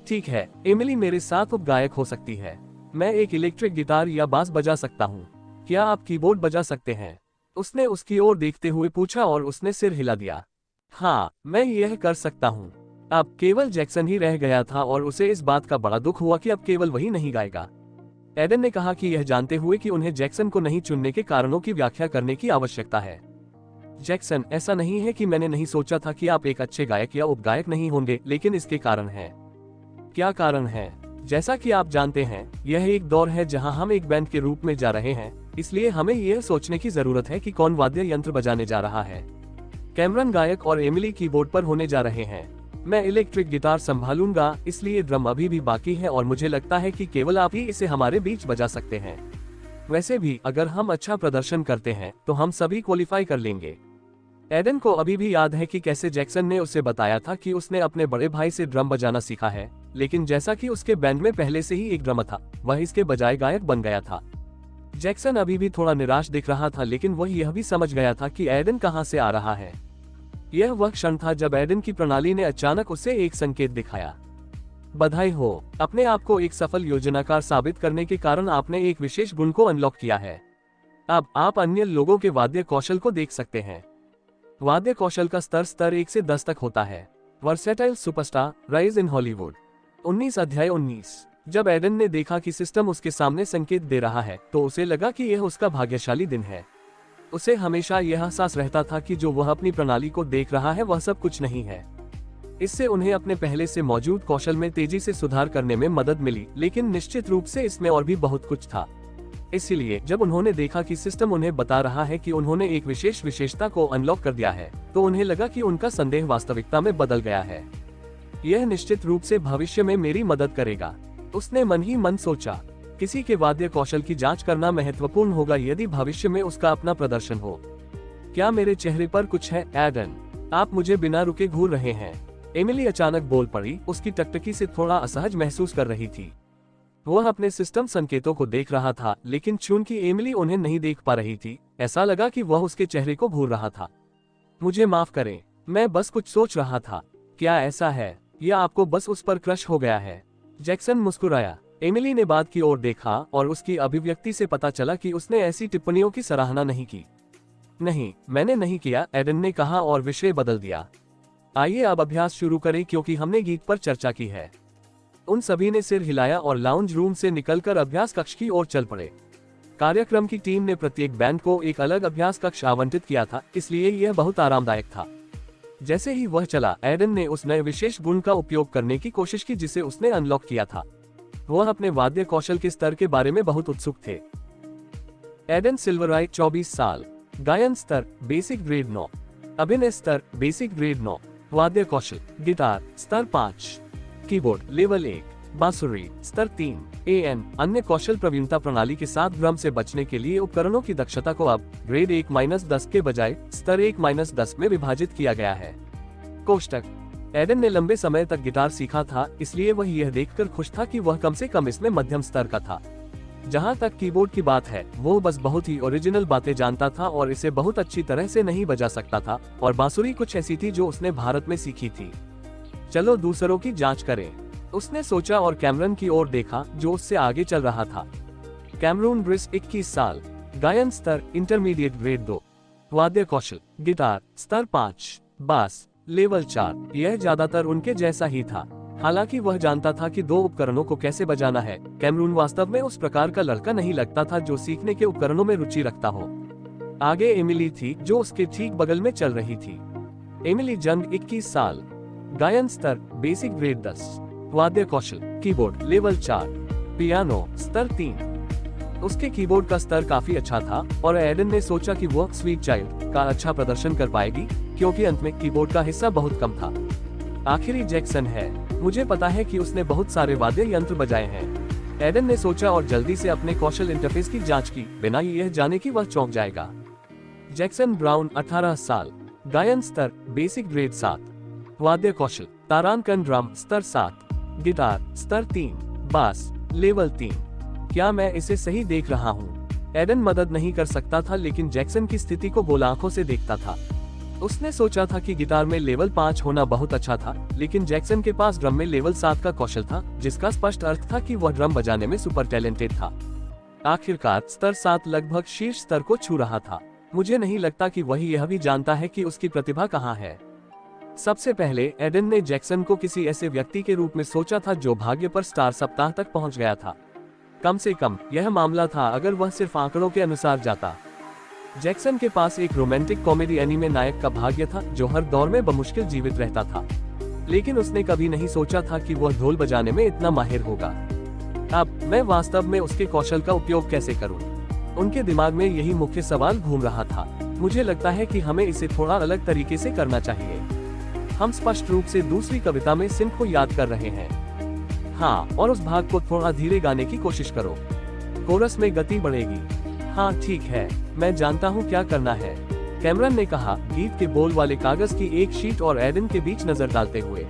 ठीक है, एमिली मेरे साथ उप गायक हो सकती है। मैं एक इलेक्ट्रिक गिटार या बास बजा सकता हूँ। क्या आप कीबोर्ड बजा सकते हैं? उसने उसकी ओर देखते हुए पूछा और उसने सिर हिला दिया। हाँ, मैं यह कर सकता हूँ। अब केवल जैक्सन ही रह गया था और उसे इस बात का बड़ा दुख हुआ कि अब केवल वही नहीं गाएगा। एडन ने कहा कि यह जानते हुए कि उन्हें जैक्सन को नहीं चुनने के कारणों की व्याख्या करने की आवश्यकता है। जैक्सन, ऐसा नहीं है कि मैंने नहीं सोचा था कि आप एक अच्छे गायक या उपगायक नहीं होंगे, लेकिन इसके कारण है। क्या कारण है? जैसा कि आप जानते हैं, यह एक दौर है जहां हम एक बैंड के रूप में जा रहे हैं, इसलिए हमें यह सोचने की जरूरत है कि कौन वाद्य यंत्र बजाने जा रहा है। कैमरन गायक और एमिली कीबोर्ड पर होने जा रहे हैं। मैं इलेक्ट्रिक गिटार संभालूंगा, इसलिए ड्रम अभी भी बाकी है और मुझे लगता है कि केवल आप ही इसे हमारे बीच बजा सकते हैं। वैसे भी अगर हम अच्छा प्रदर्शन करते हैं तो हम सभी क्वालिफाई कर लेंगे। एडन को अभी भी याद है कि कैसे जैक्सन ने उसे बताया था कि उसने अपने बड़े भाई से ड्रम बजाना सीखा है, लेकिन जैसा कि उसके बैंड में पहले से ही एक ड्रमर था, वह इसके बजाय गायक बन गया था। जैक्सन अभी भी थोड़ा निराश दिख रहा था, लेकिन वह यह भी समझ गया था कि एडन कहां से आ रहा है। यह वह क्षण था जब एडन की प्रणाली ने अचानक उसे एक संकेत दिखाया। बधाई हो, अपने आप को एक सफल योजनाकार साबित करने के कारण आपने एक विशेष गुण को अनलॉक किया है। अब आप अन्य लोगों के वाद्य कौशल को देख सकते हैं। वाद्य कौशल का स्तर 1 से 10 तक होता है। Versatile superstar, rise in Hollywood. 19 अध्याय 19। जब एडन ने देखा कि सिस्टम उसके सामने संकेत दे रहा है तो उसे लगा कि यह उसका भाग्यशाली दिन है। उसे हमेशा यह एहसास रहता था कि जो वह अपनी प्रणाली को देख रहा है वह सब कुछ नहीं है। इससे उन्हें अपने पहले से मौजूद कौशल में तेजी से सुधार करने में मदद मिली, लेकिन निश्चित रूप से इसमें और भी बहुत कुछ था। इसलिए जब उन्होंने देखा कि सिस्टम उन्हें बता रहा है कि उन्होंने एक विशेष विशेषता को अनलॉक कर दिया है, तो उन्हें लगा कि उनका संदेह वास्तविकता में बदल गया है। यह निश्चित रूप से भविष्य में मेरी मदद करेगा, उसने मन ही मन सोचा। किसी के वाद्य कौशल की जांच करना महत्वपूर्ण होगा यदि भविष्य में उसका अपना प्रदर्शन हो। क्या मेरे चेहरे पर कुछ है एडन? आप मुझे बिना रुके घूर रहे हैं। एमिली अचानक बोल पड़ी, उसकी टकटकी से थोड़ा असहज महसूस कर रही थी। वह अपने सिस्टम संकेतों को देख रहा था, लेकिन चूंकि एमिली उन्हें नहीं देख पा रही थी, ऐसा लगा कि वह उसके चेहरे को घूर रहा था। मुझे माफ करें, मैं बस कुछ सोच रहा था। क्या ऐसा है या आपको बस उस पर क्रश हो गया है? जैक्सन मुस्कुराया। एमिली ने बात की ओर देखा और उसकी अभिव्यक्ति से पता चला कि उसने ऐसी टिप्पणियों की सराहना नहीं की। नहीं, मैंने नहीं किया, एडन ने कहा और विषय बदल दिया। आइए अब अभ्यास शुरू करें क्योंकि हमने गीत पर चर्चा की है। उन सभी ने सिर हिलाया और लाउंज रूम से निकलकर अभ्यास कक्ष की ओर चल पड़े। कार्यक्रम की टीम ने प्रत्येक बैंड को एक अलग अभ्यास कक्ष आवंटित किया था, इसलिए यह बहुत आरामदायक था। जैसे ही वह चला, एडन ने उस नए विशेष गुण का उपयोग करने की कोशिश की जिसे उसने अनलॉक किया था। वह अपने वाद्य कौशल के स्तर के बारे में बहुत उत्सुक थे। एडन सिल्वराइट, 24 साल। गायन स्तर बेसिक ग्रेड 9। अभिनय स्तर बेसिक ग्रेड 9। वाद्य कौशल गिटार स्तर 5। Keyboard level 1। बांसुरी स्तर 3। एएन अन्य कौशल प्रवीणता प्रणाली के साथ ड्रम से बचने के लिए उपकरणों की दक्षता को अब ग्रेड 1-10 के बजाय स्तर 1-10 में विभाजित किया गया है। कोष्टक एडन ने लंबे समय तक गिटार सीखा था, इसलिए वह यह देखकर खुश था कि वह कम से कम इसमें मध्यम स्तर का था। जहां तक कीबोर्ड की बात है, वो बस बहुत ही ओरिजिनल बातें जानता था और इसे बहुत अच्छी तरह से नहीं बजा सकता था, और बांसुरी कुछ ऐसी थी जो उसने भारत में सीखी थी। चलो दूसरों की जांच करें, उसने सोचा और कैमरन की ओर देखा जो उससे आगे चल रहा था। कैमरून ब्रिस, 21 साल। गायन स्तर इंटरमीडिएट ग्रेड 2। वाद्य कौशल गिटार स्तर 5। बास लेवल 4। यह ज्यादातर उनके जैसा ही था, हालांकि वह जानता था कि 2 उपकरणों को कैसे बजाना है। कैमरून वास्तव में उस प्रकार का लड़का नहीं लगता था जो सीखने के उपकरणों में रुचि रखता हो। आगे एमिली थी जो उसके ठीक बगल में चल रही थी। एमिली जंग, 21 साल। गायन स्तर बेसिक ग्रेड 10। वाद्य कौशल कीबोर्ड लेवल 4। पियानो स्तर 3। उसके कीबोर्ड का स्तर काफी अच्छा था और एडन ने सोचा कि वह स्वीट चाइल्ड का अच्छा प्रदर्शन कर पाएगी, क्योंकि अंत में कीबोर्ड का हिस्सा बहुत कम था। आखिरी जैक्सन है। मुझे पता है कि उसने बहुत सारे वाद्य यंत्र बजाए हैं। एडन ने सोचा और जल्दी से अपने कौशल इंटरफेस की जांच की, बिना यह जाने कि वह चौंक जाएगा। जैक्सन ब्राउन, 18 साल। गायन स्तर बेसिक ग्रेड 7। वाद्य कौशल तारांकन ड्रम स्तर 7। गिटार स्तर 3। बास लेवल 3। क्या मैं इसे सही देख रहा हूँ? एडन मदद नहीं कर सकता था, लेकिन जैक्सन की स्थिति को गोल आंखों से देखता था। उसने सोचा था कि गिटार में लेवल 5 होना बहुत अच्छा था, लेकिन जैक्सन के पास ड्रम में लेवल 7 का कौशल था, जिसका स्पष्ट अर्थ था कि वह ड्रम बजाने में सुपर टैलेंटेड था। आखिरकार स्तर 7 लगभग शीर्ष स्तर को छू रहा था। मुझे नहीं लगता कि वह यह भी जानता है कि उसकी प्रतिभा कहाँ है। सबसे पहले एडन ने जैक्सन को किसी ऐसे व्यक्ति के रूप में सोचा था जो भाग्य पर स्टार सप्ताह तक पहुंच गया था। कम से कम यह मामला था अगर वह सिर्फ आंकड़ों के अनुसार जाता। जैक्सन के पास एक रोमांटिक कॉमेडी एनीमे नायक का भाग्य था जो हर दौर में बमुश्किल जीवित रहता था, लेकिन उसने कभी नहीं सोचा था कि वह ढोल बजाने में इतना माहिर होगा। अब मैं वास्तव में उसके कौशल का उपयोग कैसे करूं? उनके दिमाग में यही मुख्य सवाल घूम रहा था। मुझे लगता है कि हमें इसे थोड़ा अलग तरीके से करना चाहिए। हम स्पष्ट रूप से दूसरी कविता में सिंह को याद कर रहे हैं। हाँ, और उस भाग को थोड़ा धीरे गाने की कोशिश करो। कोरस में गति बढ़ेगी। हाँ ठीक है, मैं जानता हूँ क्या करना है, कैमरन ने कहा, गीत के बोल वाले कागज की एक शीट और एडन के बीच नजर डालते हुए।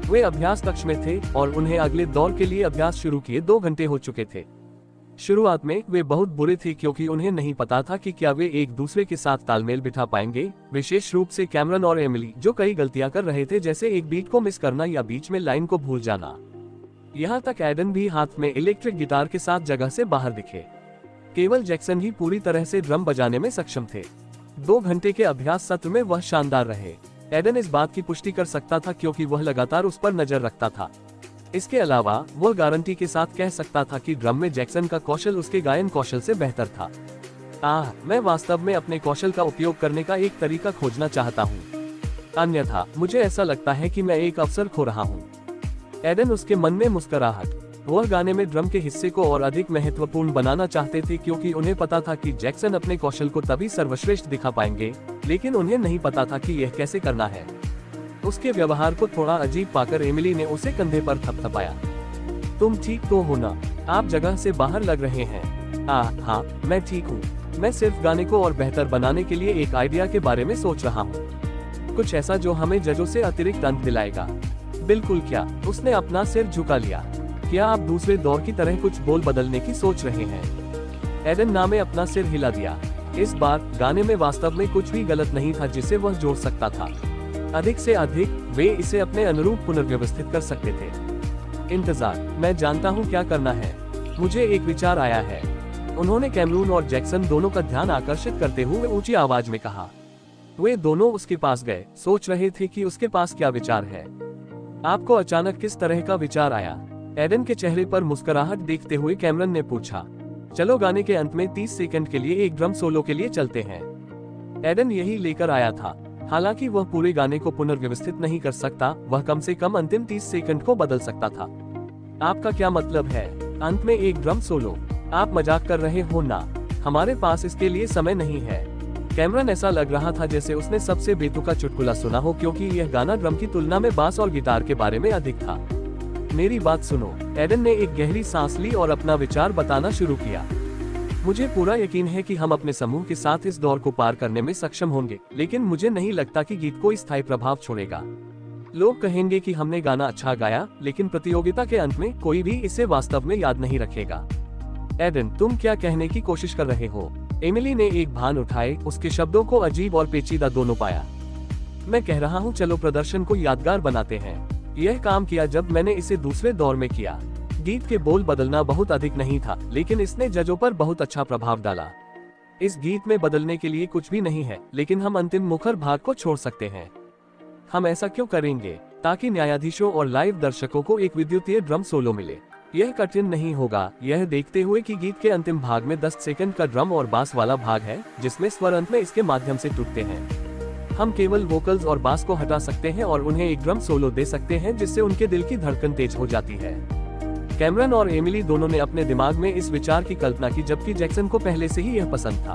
वे अभ्यास कक्ष में थे और उन्हें अगले दौर के लिए अभ्यास शुरू किए 2 घंटे हो चुके थे। शुरुआत में वे बहुत बुरे थे क्योंकि उन्हें नहीं पता था कि क्या वे एक दूसरे के साथ तालमेल बिठा पाएंगे, विशेष रूप से कैमरन और एमिली, जो कई गलतियां कर रहे थे, जैसे एक बीट को मिस करना या बीच में लाइन को भूल जाना। यहाँ तक एडन भी हाथ में इलेक्ट्रिक गिटार के साथ जगह से बाहर दिखे। केवल जैक्सन ही पूरी तरह से ड्रम बजाने में सक्षम थे। 2 घंटे के अभ्यास सत्र में वह शानदार रहे। एडन इस बात की पुष्टि कर सकता था क्योंकि वह लगातार उस पर नजर रखता था। इसके अलावा वह गारंटी के साथ कह सकता था कि ड्रम में जैक्सन का कौशल उसके गायन कौशल से बेहतर था। मैं वास्तव में अपने कौशल का उपयोग करने का एक तरीका खोजना चाहता हूँ, अन्यथा मुझे ऐसा लगता है कि मैं एक अवसर खो रहा हूँ। एडन, उसके मन में मुस्कुराहट। वह गाने में ड्रम के हिस्से को और अधिक महत्वपूर्ण बनाना चाहते थे क्योंकि उन्हें पता था कि जैक्सन अपने कौशल को तभी सर्वश्रेष्ठ दिखा पाएंगे, लेकिन उन्हें नहीं पता था कि यह कैसे करना है। उसके व्यवहार को थोड़ा अजीब पाकर एमिली ने उसे कंधे पर थपथपाया। तुम ठीक तो हो ना? आप जगह से बाहर लग रहे हैं। हाँ, मैं ठीक हूँ। मैं सिर्फ गाने को और बेहतर बनाने के लिए एक आइडिया के बारे में सोच रहा हूँ, कुछ ऐसा जो हमें जजों से अतिरिक्त अंक दिलाएगा। बिल्कुल। क्या? उसने अपना सिर झुका लिया। क्या आप दूसरे दौर की तरह कुछ बोल बदलने की सोच रहे हैं? एडन ने अपना सिर हिला दिया। इस बार गाने में वास्तव में कुछ भी गलत नहीं था जिसे वह जोड़ सकता था। अधिक से अधिक वे इसे अपने अनुरूप पुनर्व्यवस्थित कर सकते थे। इंतजार, मैं जानता हूँ क्या करना है। मुझे एक विचार आया है, उन्होंने कैमरून और जैक्सन दोनों का ध्यान आकर्षित करते हुए ऊंची आवाज में कहा। वे दोनों उसके पास गए, सोच रहे थे कि उसके पास क्या विचार है। आपको अचानक किस तरह का विचार आया? एडन के चेहरे पर मुस्कुराहट देखते हुए कैमरन ने पूछा। चलो गाने के अंत में 30 सेकंड के लिए एक ड्रम सोलो के लिए चलते हैं। एडन यही लेकर आया था। हालांकि वह पूरे गाने को पुनर्व्यवस्थित नहीं कर सकता, वह कम से कम अंतिम 30 सेकंड को बदल सकता था। आपका क्या मतलब है? अंत में एक ड्रम सोलो? आप मजाक कर रहे हो ना? हमारे पास इसके लिए समय नहीं है। कैमरन, ऐसा लग रहा था जैसे उसने सबसे बेतुका चुटकुला सुना हो क्योंकि यह गाना ड्रम की तुलना में बास और गिटार के बारे में अधिक था। मेरी बात सुनो। एडन ने एक गहरी सांस ली और अपना विचार बताना शुरू किया। मुझे पूरा यकीन है कि हम अपने समूह के साथ इस दौर को पार करने में सक्षम होंगे, लेकिन मुझे नहीं लगता कि गीत कोई स्थायी प्रभाव छोड़ेगा। लोग कहेंगे कि हमने गाना अच्छा गाया, लेकिन प्रतियोगिता के अंत में कोई भी इसे वास्तव में याद नहीं रखेगा। एडन, तुम क्या कहने की कोशिश कर रहे हो? एमिली ने एक भान उठाए, उसके शब्दों को अजीब और पेचीदा दोनों पाया। मैं कह रहा हूँ चलो प्रदर्शन को यादगार बनाते हैं। यह काम किया जब मैंने इसे दूसरे दौर में किया। गीत के बोल बदलना बहुत अधिक नहीं था, लेकिन इसने जजों पर बहुत अच्छा प्रभाव डाला। इस गीत में बदलने के लिए कुछ भी नहीं है, लेकिन हम अंतिम मुखर भाग को छोड़ सकते हैं। हम ऐसा क्यों करेंगे? ताकि न्यायाधीशों और लाइव दर्शकों को एक विद्युतीय ड्रम सोलो मिले। यह कठिन नहीं होगा, यह देखते हुए कि गीत के अंतिम भाग में 10 सेकंड का ड्रम और बास वाला भाग है, जिसमें स्वर अंत में इसके माध्यम से टूटते हैं। हम केवल वोकल्स और बास को हटा सकते हैं और उन्हें एक ड्रम सोलो दे सकते हैं जिससे उनके दिल की धड़कन तेज हो जाती है। कैमरन और एमिली दोनों ने अपने दिमाग में इस विचार की कल्पना की, जबकि जैक्सन को पहले से ही यह पसंद था।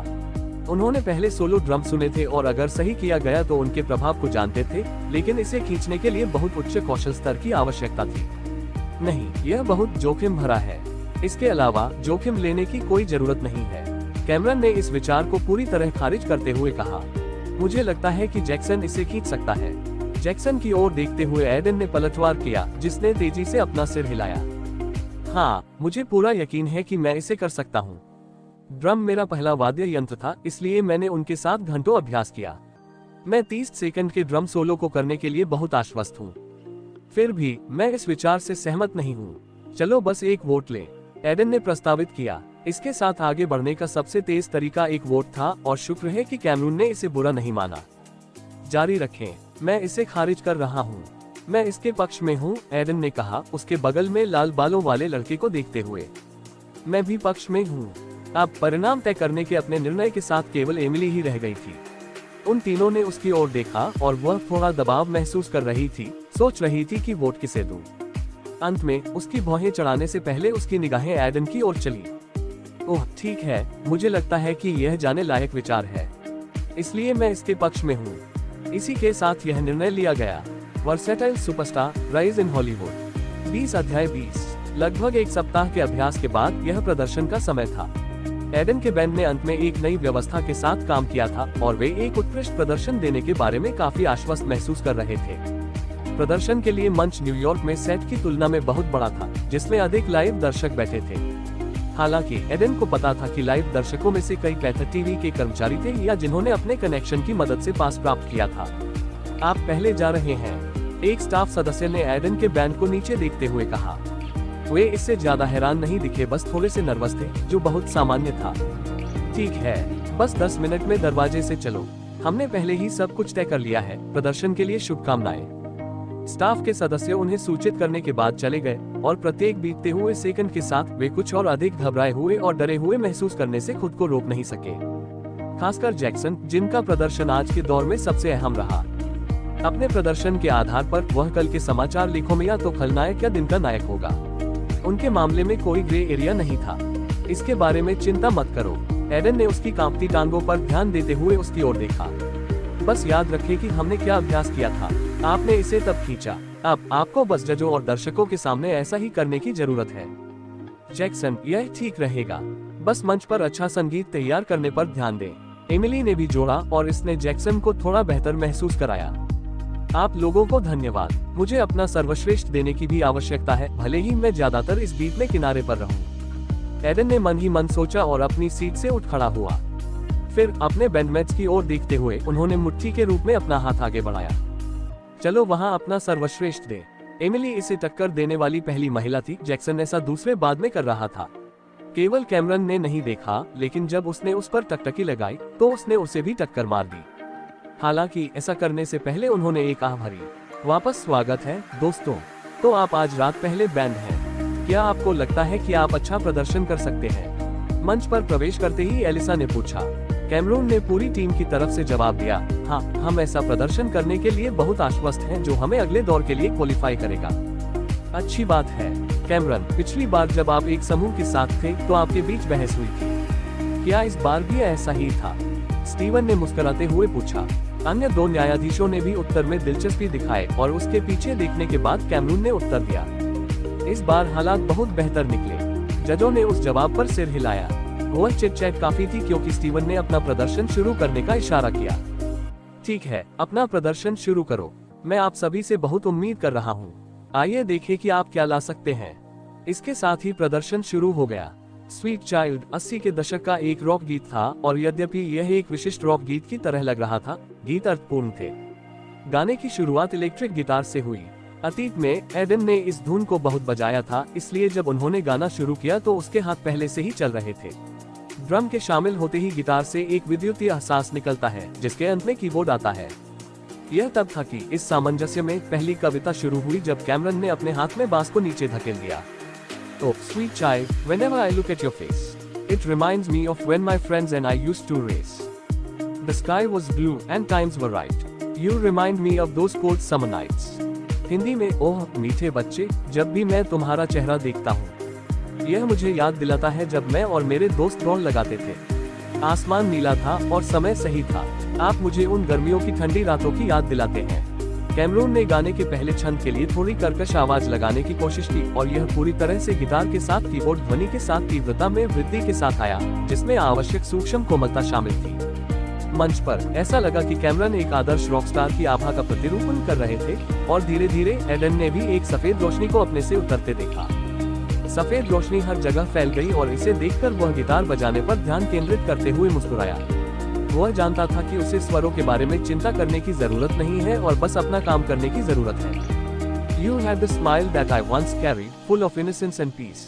उन्होंने पहले सोलो ड्रम सुने थे और अगर सही किया गया तो उनके प्रभाव को जानते थे, लेकिन इसे खींचने के लिए बहुत उच्च कौशल स्तर की आवश्यकता थी। नहीं, यह बहुत जोखिम भरा है। इसके अलावा जोखिम लेने की कोई जरूरत नहीं है। कैमरन ने इस विचार को पूरी तरह खारिज करते हुए कहा, मुझे लगता है कि जैक्सन इसे खींच सकता है। जैक्सन की ओर देखते हुए एडन ने पलटवार किया, जिसने तेजी से अपना सिर हिलाया। हाँ, मुझे पूरा यकीन है कि मैं इसे कर सकता हूँ। ड्रम मेरा पहला वाद्य यंत्र था, इसलिए मैंने उनके साथ घंटों अभ्यास किया। मैं 30 सेकंड के ड्रम सोलो को करने के लिए बहुत आश्वस्त हूँ। फिर भी मैं इस विचार से सहमत नहीं हूँ। चलो बस एक वोट लें, एडन ने प्रस्तावित किया। इसके साथ आगे बढ़ने का सबसे तेज तरीका एक वोट था और शुक्र है कि कैमरून ने इसे बुरा नहीं माना। जारी रखें, मैं इसे खारिज कर रहा हूँ। मैं इसके पक्ष में हूँ, एडन ने कहा, उसके बगल में लाल बालों वाले लड़के को देखते हुए। मैं भी पक्ष में हूँ। अब परिणाम तय करने के अपने निर्णय के साथ केवल एमिली ही रह गई थी। उन तीनों ने उसकी ओर देखा और वह थोड़ा दबाव महसूस कर रही थी, सोच रही थी कि वोट किसे दूं। अंत में उसकी भौहें चढ़ाने से पहले उसकी निगाहें एडन की ओर चली। ओह ठीक है, मुझे लगता है कि यह जाने लायक विचार है, इसलिए मैं इसके पक्ष में हूँ। इसी के साथ यह निर्णय लिया गया। Versatile superstar, rise in Hollywood. 20 अध्याय 20। लगभग एक सप्ताह के अभ्यास के बाद यह प्रदर्शन का समय था। एडन के बैंड ने अंत में एक नई व्यवस्था के साथ काम किया था और वे एक उत्कृष्ट प्रदर्शन देने के बारे में काफी आश्वस्त महसूस कर रहे थे। प्रदर्शन के लिए मंच न्यूयॉर्क में सेट की तुलना में बहुत बड़ा था, जिसमें अधिक लाइव दर्शक बैठे थे। हालांकि एडन को पता था कि लाइव दर्शकों में से कई पैथर टीवी के कर्मचारी थे या जिन्होंने अपने कनेक्शन की मदद से पास प्राप्त किया था। आप पहले जा रहे हैं, एक स्टाफ सदस्य ने एडन के बैंड को नीचे देखते हुए कहा। वे इससे ज्यादा हैरान नहीं दिखे, बस थोड़े से नर्वस थे, जो बहुत सामान्य था। ठीक है, बस 10 मिनट में दरवाजे से चलो, हमने पहले ही सब कुछ तय कर लिया है। प्रदर्शन के लिए शुभकामनाएं। स्टाफ के सदस्य उन्हें सूचित करने के बाद चले गए और प्रत्येक बीतते हुए सेकंड के साथ वे कुछ और अधिक घबराए हुए और डरे हुए महसूस करने से खुद को रोक नहीं सके। खासकर जैक्सन, जिनका प्रदर्शन आज के दौर में सबसे अहम रहा। अपने प्रदर्शन के आधार पर वह कल के समाचार लेखों में या तो खलनायक या दिन का नायक होगा। उनके मामले में कोई ग्रे एरिया नहीं था। इसके बारे में चिंता मत करो। एडन ने उसकी कांपती टांगों पर ध्यान देते हुए उसकी ओर देखा। बस याद रखें कि हमने क्या अभ्यास किया था। आपने इसे तब खींचा। अब आपको बस जजों और दर्शकों के सामने ऐसा ही करने की जरूरत है। जैक्सन, यह ठीक रहेगा। बस मंच पर अच्छा संगीत तैयार करने पर ध्यान दें। एमिली ने भी जोड़ा और इसने जैक्सन को थोड़ा बेहतर महसूस कराया। आप लोगों को धन्यवाद। मुझे अपना सर्वश्रेष्ठ देने की भी आवश्यकता है, भले ही मैं ज्यादातर इस बीच में किनारे पर रहूं। एडन ने मन ही मन सोचा और अपनी सीट से उठ खड़ा हुआ। फिर अपने बैंडमेट्स की ओर देखते हुए उन्होंने मुट्ठी के रूप में अपना हाथ आगे बढ़ाया। चलो वहां अपना सर्वश्रेष्ठ दे। एमिली इसे टक्कर देने वाली पहली महिला थी। जैक्सन ऐसा दूसरे बाद में कर रहा था। केवल कैमरन ने नहीं देखा, लेकिन जब उसने उस पर टकटकी लगाई तो उसने उसे भी टक्कर मार दी। हालांकि ऐसा करने से पहले उन्होंने एक आह भरी। वापस स्वागत है दोस्तों। तो आप आज रात पहले बैंड हैं। क्या आपको लगता है कि आप अच्छा प्रदर्शन कर सकते हैं? मंच पर प्रवेश करते ही एलिसा ने पूछा। कैमरून ने पूरी टीम की तरफ से जवाब दिया, हाँ, हम ऐसा प्रदर्शन करने के लिए बहुत आश्वस्त हैं जो हमें अगले दौर के लिए क्वालिफाई करेगा। अच्छी बात है कैमरन, पिछली बार जब आप एक समूह के साथ थे तो आपके बीच बहस हुई थी। क्या इस बार भी ऐसा ही था? स्टीवन ने मुस्कुराते हुए पूछा। अन्य दो न्यायाधीशों ने भी उत्तर में दिलचस्पी दिखाई और उसके पीछे देखने के बाद कैमरून ने उत्तर दिया, इस बार हालात बहुत बेहतर निकले। जजों ने उस जवाब पर सिर हिलाया। वह चिट-चैट काफी थी क्योंकि स्टीवन ने अपना प्रदर्शन शुरू करने का इशारा किया। ठीक है, अपना प्रदर्शन शुरू करो। मैं आप सभी से बहुत उम्मीद कर रहा हूँ। आइए देखें कि आप क्या ला सकते हैं। इसके साथ ही प्रदर्शन शुरू हो गया। स्वीट चाइल्ड 80 के दशक का एक रॉक गीत था और यद्यपि यह एक विशिष्ट रॉक गीत की तरह लग रहा था, गीत अर्थपूर्ण थे। गाने की शुरुआत इलेक्ट्रिक गिटार से हुई। अतीत में एडन ने इस धुन को बहुत बजाया था, इसलिए जब उन्होंने गाना शुरू किया तो उसके हाथ पहले से ही चल रहे थे। ड्रम के शामिल होते ही गिटार से एक विद्युतीय एहसास निकलता है, जिसके अंत में कीबोर्ड आता है। यह तब था कि इस सामंजस्य में पहली कविता शुरू हुई जब कैमरन ने अपने हाथ में बांस को नीचे धकेल दिया। Oh, sweet child, whenever I look at your face, it reminds me of when my friends and I used to race. The sky was blue and times were right. You remind me of those cold summer nights. Hindi में, ओह मीठे बच्चे, जब भी मैं तुम्हारा चेहरा देखता हूँ, यह मुझे याद दिलाता है जब मैं और मेरे दोस्त दौड़ लगाते थे। आसमान नीला था और समय सही था। आप मुझे उन गर्मियों की ठंडी रातों की याद दिलाते हैं। कैमरून ने गाने के पहले छंद के लिए थोड़ी कर्कश आवाज लगाने की कोशिश की और यह पूरी तरह से गिटार के साथ कीबोर्ड ध्वनि के साथ तीव्रता में वृद्धि के साथ आया, जिसमें आवश्यक सूक्ष्म कोमलता शामिल थी। मंच पर ऐसा लगा कि कैमरन एक आदर्श रॉकस्टार की आभा का प्रतिरूपण कर रहे थे और धीरे धीरे एडन ने भी एक सफेद रोशनी को अपने से उतरते देखा। सफेद रोशनी हर जगह फैल गई और इसे देखकर वह गिटार बजाने पर ध्यान केंद्रित करते हुए मुस्कुराया। वह जानता था कि उसे स्वरों के बारे में चिंता करने की जरूरत नहीं है और बस अपना काम करने की जरूरत है। You had the smile that I once carried, full of innocence and peace,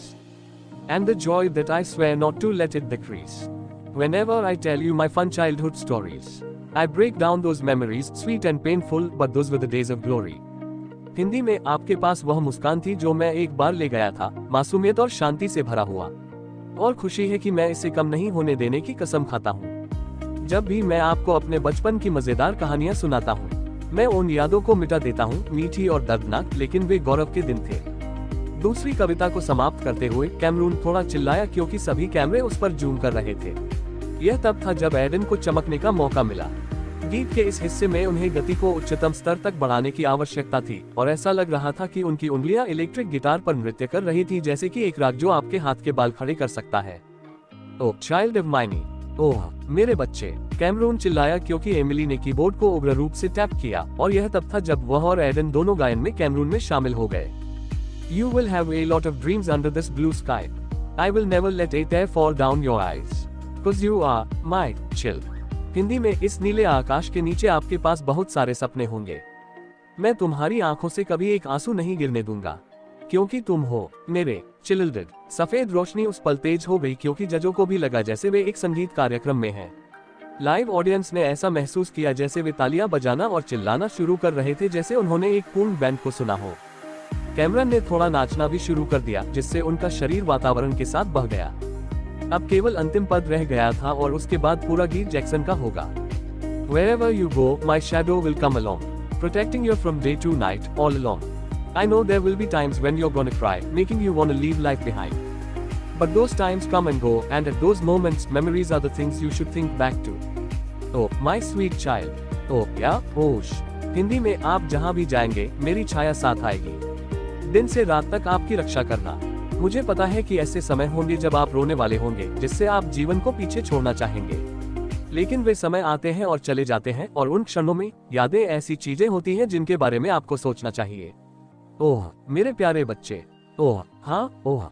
and the joy that I swear not to let it decrease. Whenever I tell you my fun childhood stories, I break down those memories, sweet and painful, but those were the days of glory. Hindi में, आपके पास वह मुस्कान थी जो मैं एक बार ले गया था, मासूमियत और शांति से भरा हुआ, और खुशी है कि मैं इसे कम नहीं होने देने की कसम खाता हूँ। जब भी मैं आपको अपने बचपन की मजेदार कहानियां सुनाता हूँ, मैं उन यादों को मिटा देता हूँ, मीठी और दर्दनाक, लेकिन वे गौरव के दिन थे। दूसरी कविता को समाप्त करते हुए कैमरून थोड़ा चिल्लाया क्योंकि सभी कैमरे उस पर जूम कर रहे थे। यह तब था जब एडन को चमकने का मौका मिला। गीत के इस हिस्से में उन्हें गति को उच्चतम स्तर तक बढ़ाने की आवश्यकता थी और ऐसा लग रहा था कि उनकी उंगलियां इलेक्ट्रिक गिटार पर नृत्य कर रही थी, जैसे कि एक राग जो आपके हाथ के बाल खड़े कर सकता है। ओह चाइल्ड ऑफ माइनी, ओह मेरे बच्चे, कैमरून चिल्लाया क्योंकि एमिली ने कीबोर्ड को उग्र रूप से टैप किया और यह तब था जब वह और एडन दोनों गायन में कैमरून में शामिल हो गए। You will have a lot of dreams under this blue sky. I will never let a tear fall down your eyes. Cause you are my child. Hindi में इस नीले आकाश के नीचे आपके पास बहुत सारे सपने होंगे। मैं तुम्हारी आंखों से कभी एक आंसू नहीं गिरने दूंगा, क्योंकि तुम हो मेरे चिल्ड्रन। सफेद रोशनी उस पल तेज हो गई क्योंकि जजों को भी लगा जैसे वे एक संगीत कार्यक्रम में हैं। लाइव ऑडियंस ने ऐसा महसूस किया जैसे वे तालियां बजाना और चिल्लाना शुरू कर रहे थे जैसे उन्होंने एक पूर्ण बैंड को सुना हो। कैमरन ने थोड़ा नाचना भी शुरू कर दिया जिससे उनका शरीर वातावरण के साथ बह गया। अब केवल अंतिम पद रह गया था और उसके बाद पूरा गीत जैक्सन का होगा। Wherever you go, my shadow will come along, protecting you from day to night, all along. I know there will be times when you're gonna cry, making you wanna leave life behind. But those times come and go, and at those moments, memories are the things you should think back to. Oh, my sweet child. Oh, yeah, Osh. Hindi में आप जहाँ भी जाएंगे, मेरी छाया साथ आएगी। दिन से रात तक आपकी रक्षा करना। मुझे पता है कि ऐसे समय होंगे जब आप रोने वाले होंगे, जिससे आप जीवन को पीछे छोड़ना चाहेंगे, लेकिन वे समय आते हैं और चले जाते हैं और उन क्षणों में यादें ऐसी चीजें होती हैं जिनके बारे में आपको सोचना चाहिए। ओह मेरे प्यारे बच्चे, ओह हाँ ओह।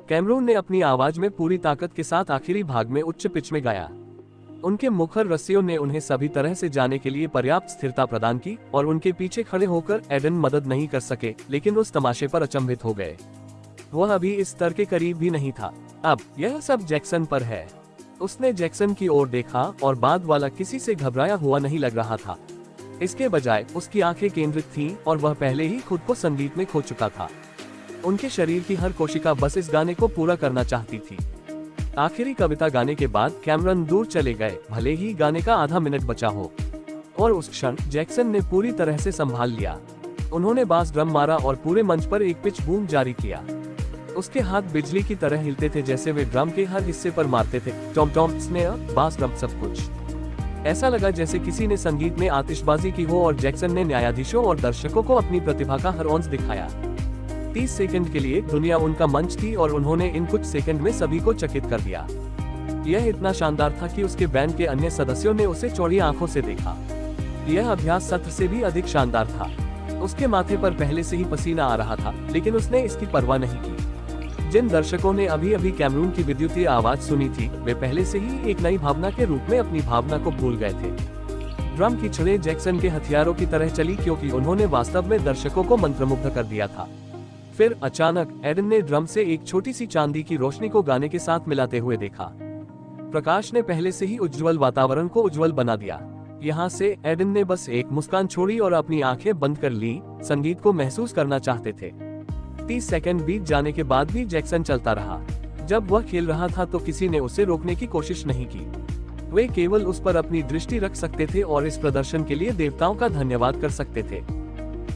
कैमरून ने अपनी आवाज में पूरी ताकत के साथ आखिरी भाग में उच्च पिच में गाया। उनके मुखर रस्सियों ने उन्हें सभी तरह से जाने के लिए पर्याप्त स्थिरता प्रदान की और उनके पीछे खड़े होकर एडन मदद नहीं कर सके, लेकिन उस तमाशे पर अचंभित हो गए। वह अभी इस स्तर के करीब भी नहीं था। अब यह सब जैक्सन पर है। उसने जैक्सन की ओर देखा और बाद वाला किसी से घबराया हुआ नहीं लग रहा था। इसके बजाय उसकी आंखें केंद्रित थीं और वह पहले ही खुद को संगीत में खो चुका था। उनके शरीर की हर कोशिका बस इस गाने को पूरा करना चाहती थी। आखिरी कविता गाने के बाद कैमरन दूर चले गए, भले ही गाने का आधा मिनट बचा हो। और उस क्षण जैक्सन ने पूरी तरह से संभाल लिया। उन्होंने बास ड्रम मारा और पूरे मंच पर एक पिच बूम जारी किया। उसके हाथ बिजली की तरह हिलते थे जैसे वे ड्रम के हर हिस्से पर मारते थे। टॉम टॉम, स्नेयर, बास ड्रम, सब कुछ ऐसा लगा जैसे किसी ने संगीत में आतिशबाजी की हो और जैक्सन ने न्यायाधीशों और दर्शकों को अपनी प्रतिभा का हर औंस दिखाया। 30 सेकंड के लिए दुनिया उनका मंच थी और उन्होंने इन कुछ सेकंड में सभी को चकित कर दिया। यह इतना शानदार था कि उसके बैंड के अन्य सदस्यों ने उसे चौड़ी आंखों से देखा। यह अभ्यास सत्र से भी अधिक शानदार था। उसके माथे पर पहले से ही पसीना आ रहा था, लेकिन उसने इसकी परवाह नहीं की। जिन दर्शकों ने अभी अभी कैमरून की विद्युतीय आवाज सुनी थी, वे पहले से ही एक नई भावना के रूप में अपनी भावना को भूल गए थे। ड्रम की छड़ें जैक्सन के हथियारों की तरह चली क्योंकि उन्होंने वास्तव में दर्शकों को मंत्रमुग्ध कर दिया था। फिर अचानक एडन ने ड्रम से एक छोटी सी चांदी की रोशनी को गाने के साथ मिलाते हुए देखा। प्रकाश ने पहले से ही उज्जवल वातावरण को उज्जवल बना दिया। यहाँ से एडन ने बस एक मुस्कान छोड़ी और अपनी आंखें बंद कर ली। संगीत को महसूस करना चाहते थे। 30 सेकंड बीत जाने के बाद भी जैक्सन चलता रहा। जब वह खेल रहा था तो किसी ने उसे रोकने की कोशिश नहीं की। वे केवल उस पर अपनी दृष्टि रख सकते थे और इस प्रदर्शन के लिए देवताओं का धन्यवाद कर सकते थे।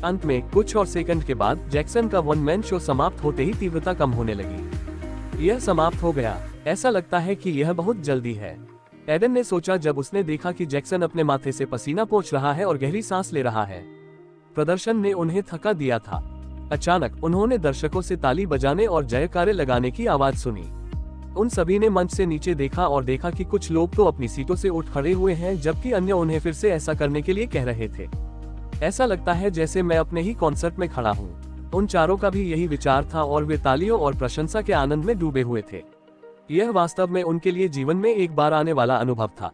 अंत में कुछ और सेकंड के बाद जैक्सन का वन मैन शो समाप्त होते ही तीव्रता कम होने लगी। यह समाप्त हो गया। ऐसा लगता है कि यह बहुत जल्दी है, एडन ने सोचा जब उसने देखा कि जैक्सन अपने माथे से पसीना पोंछ रहा है और गहरी सांस ले रहा है। प्रदर्शन ने उन्हें थका दिया था। अचानक उन्होंने दर्शकों से ताली बजाने और जयकारे लगाने की आवाज सुनी। उन सभी ने मंच से नीचे देखा और देखा कि कुछ लोग तो अपनी सीटों से उठ खड़े हुए हैं जबकि अन्य उन्हें फिर से ऐसा करने के लिए कह रहे थे। ऐसा लगता है जैसे मैं अपने ही कॉन्सर्ट में खड़ा हूँ। उन चारों का भी यही विचार था और वे तालियों और प्रशंसा के आनंद में डूबे हुए थे। यह वास्तव में उनके लिए जीवन में एक बार आने वाला अनुभव था।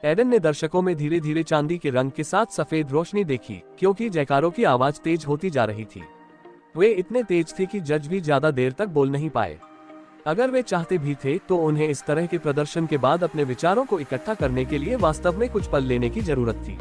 एडन ने दर्शकों में धीरे धीरे चांदी के रंग के साथ सफेद रोशनी देखी क्योंकि जयकारों की आवाज तेज होती जा रही थी। वे इतने तेज थे कि जज भी ज्यादा देर तक बोल नहीं पाए। अगर वे चाहते भी थे तो उन्हें इस तरह के प्रदर्शन के बाद अपने विचारों को इकट्ठा करने के लिए वास्तव में कुछ पल लेने की जरूरत थी।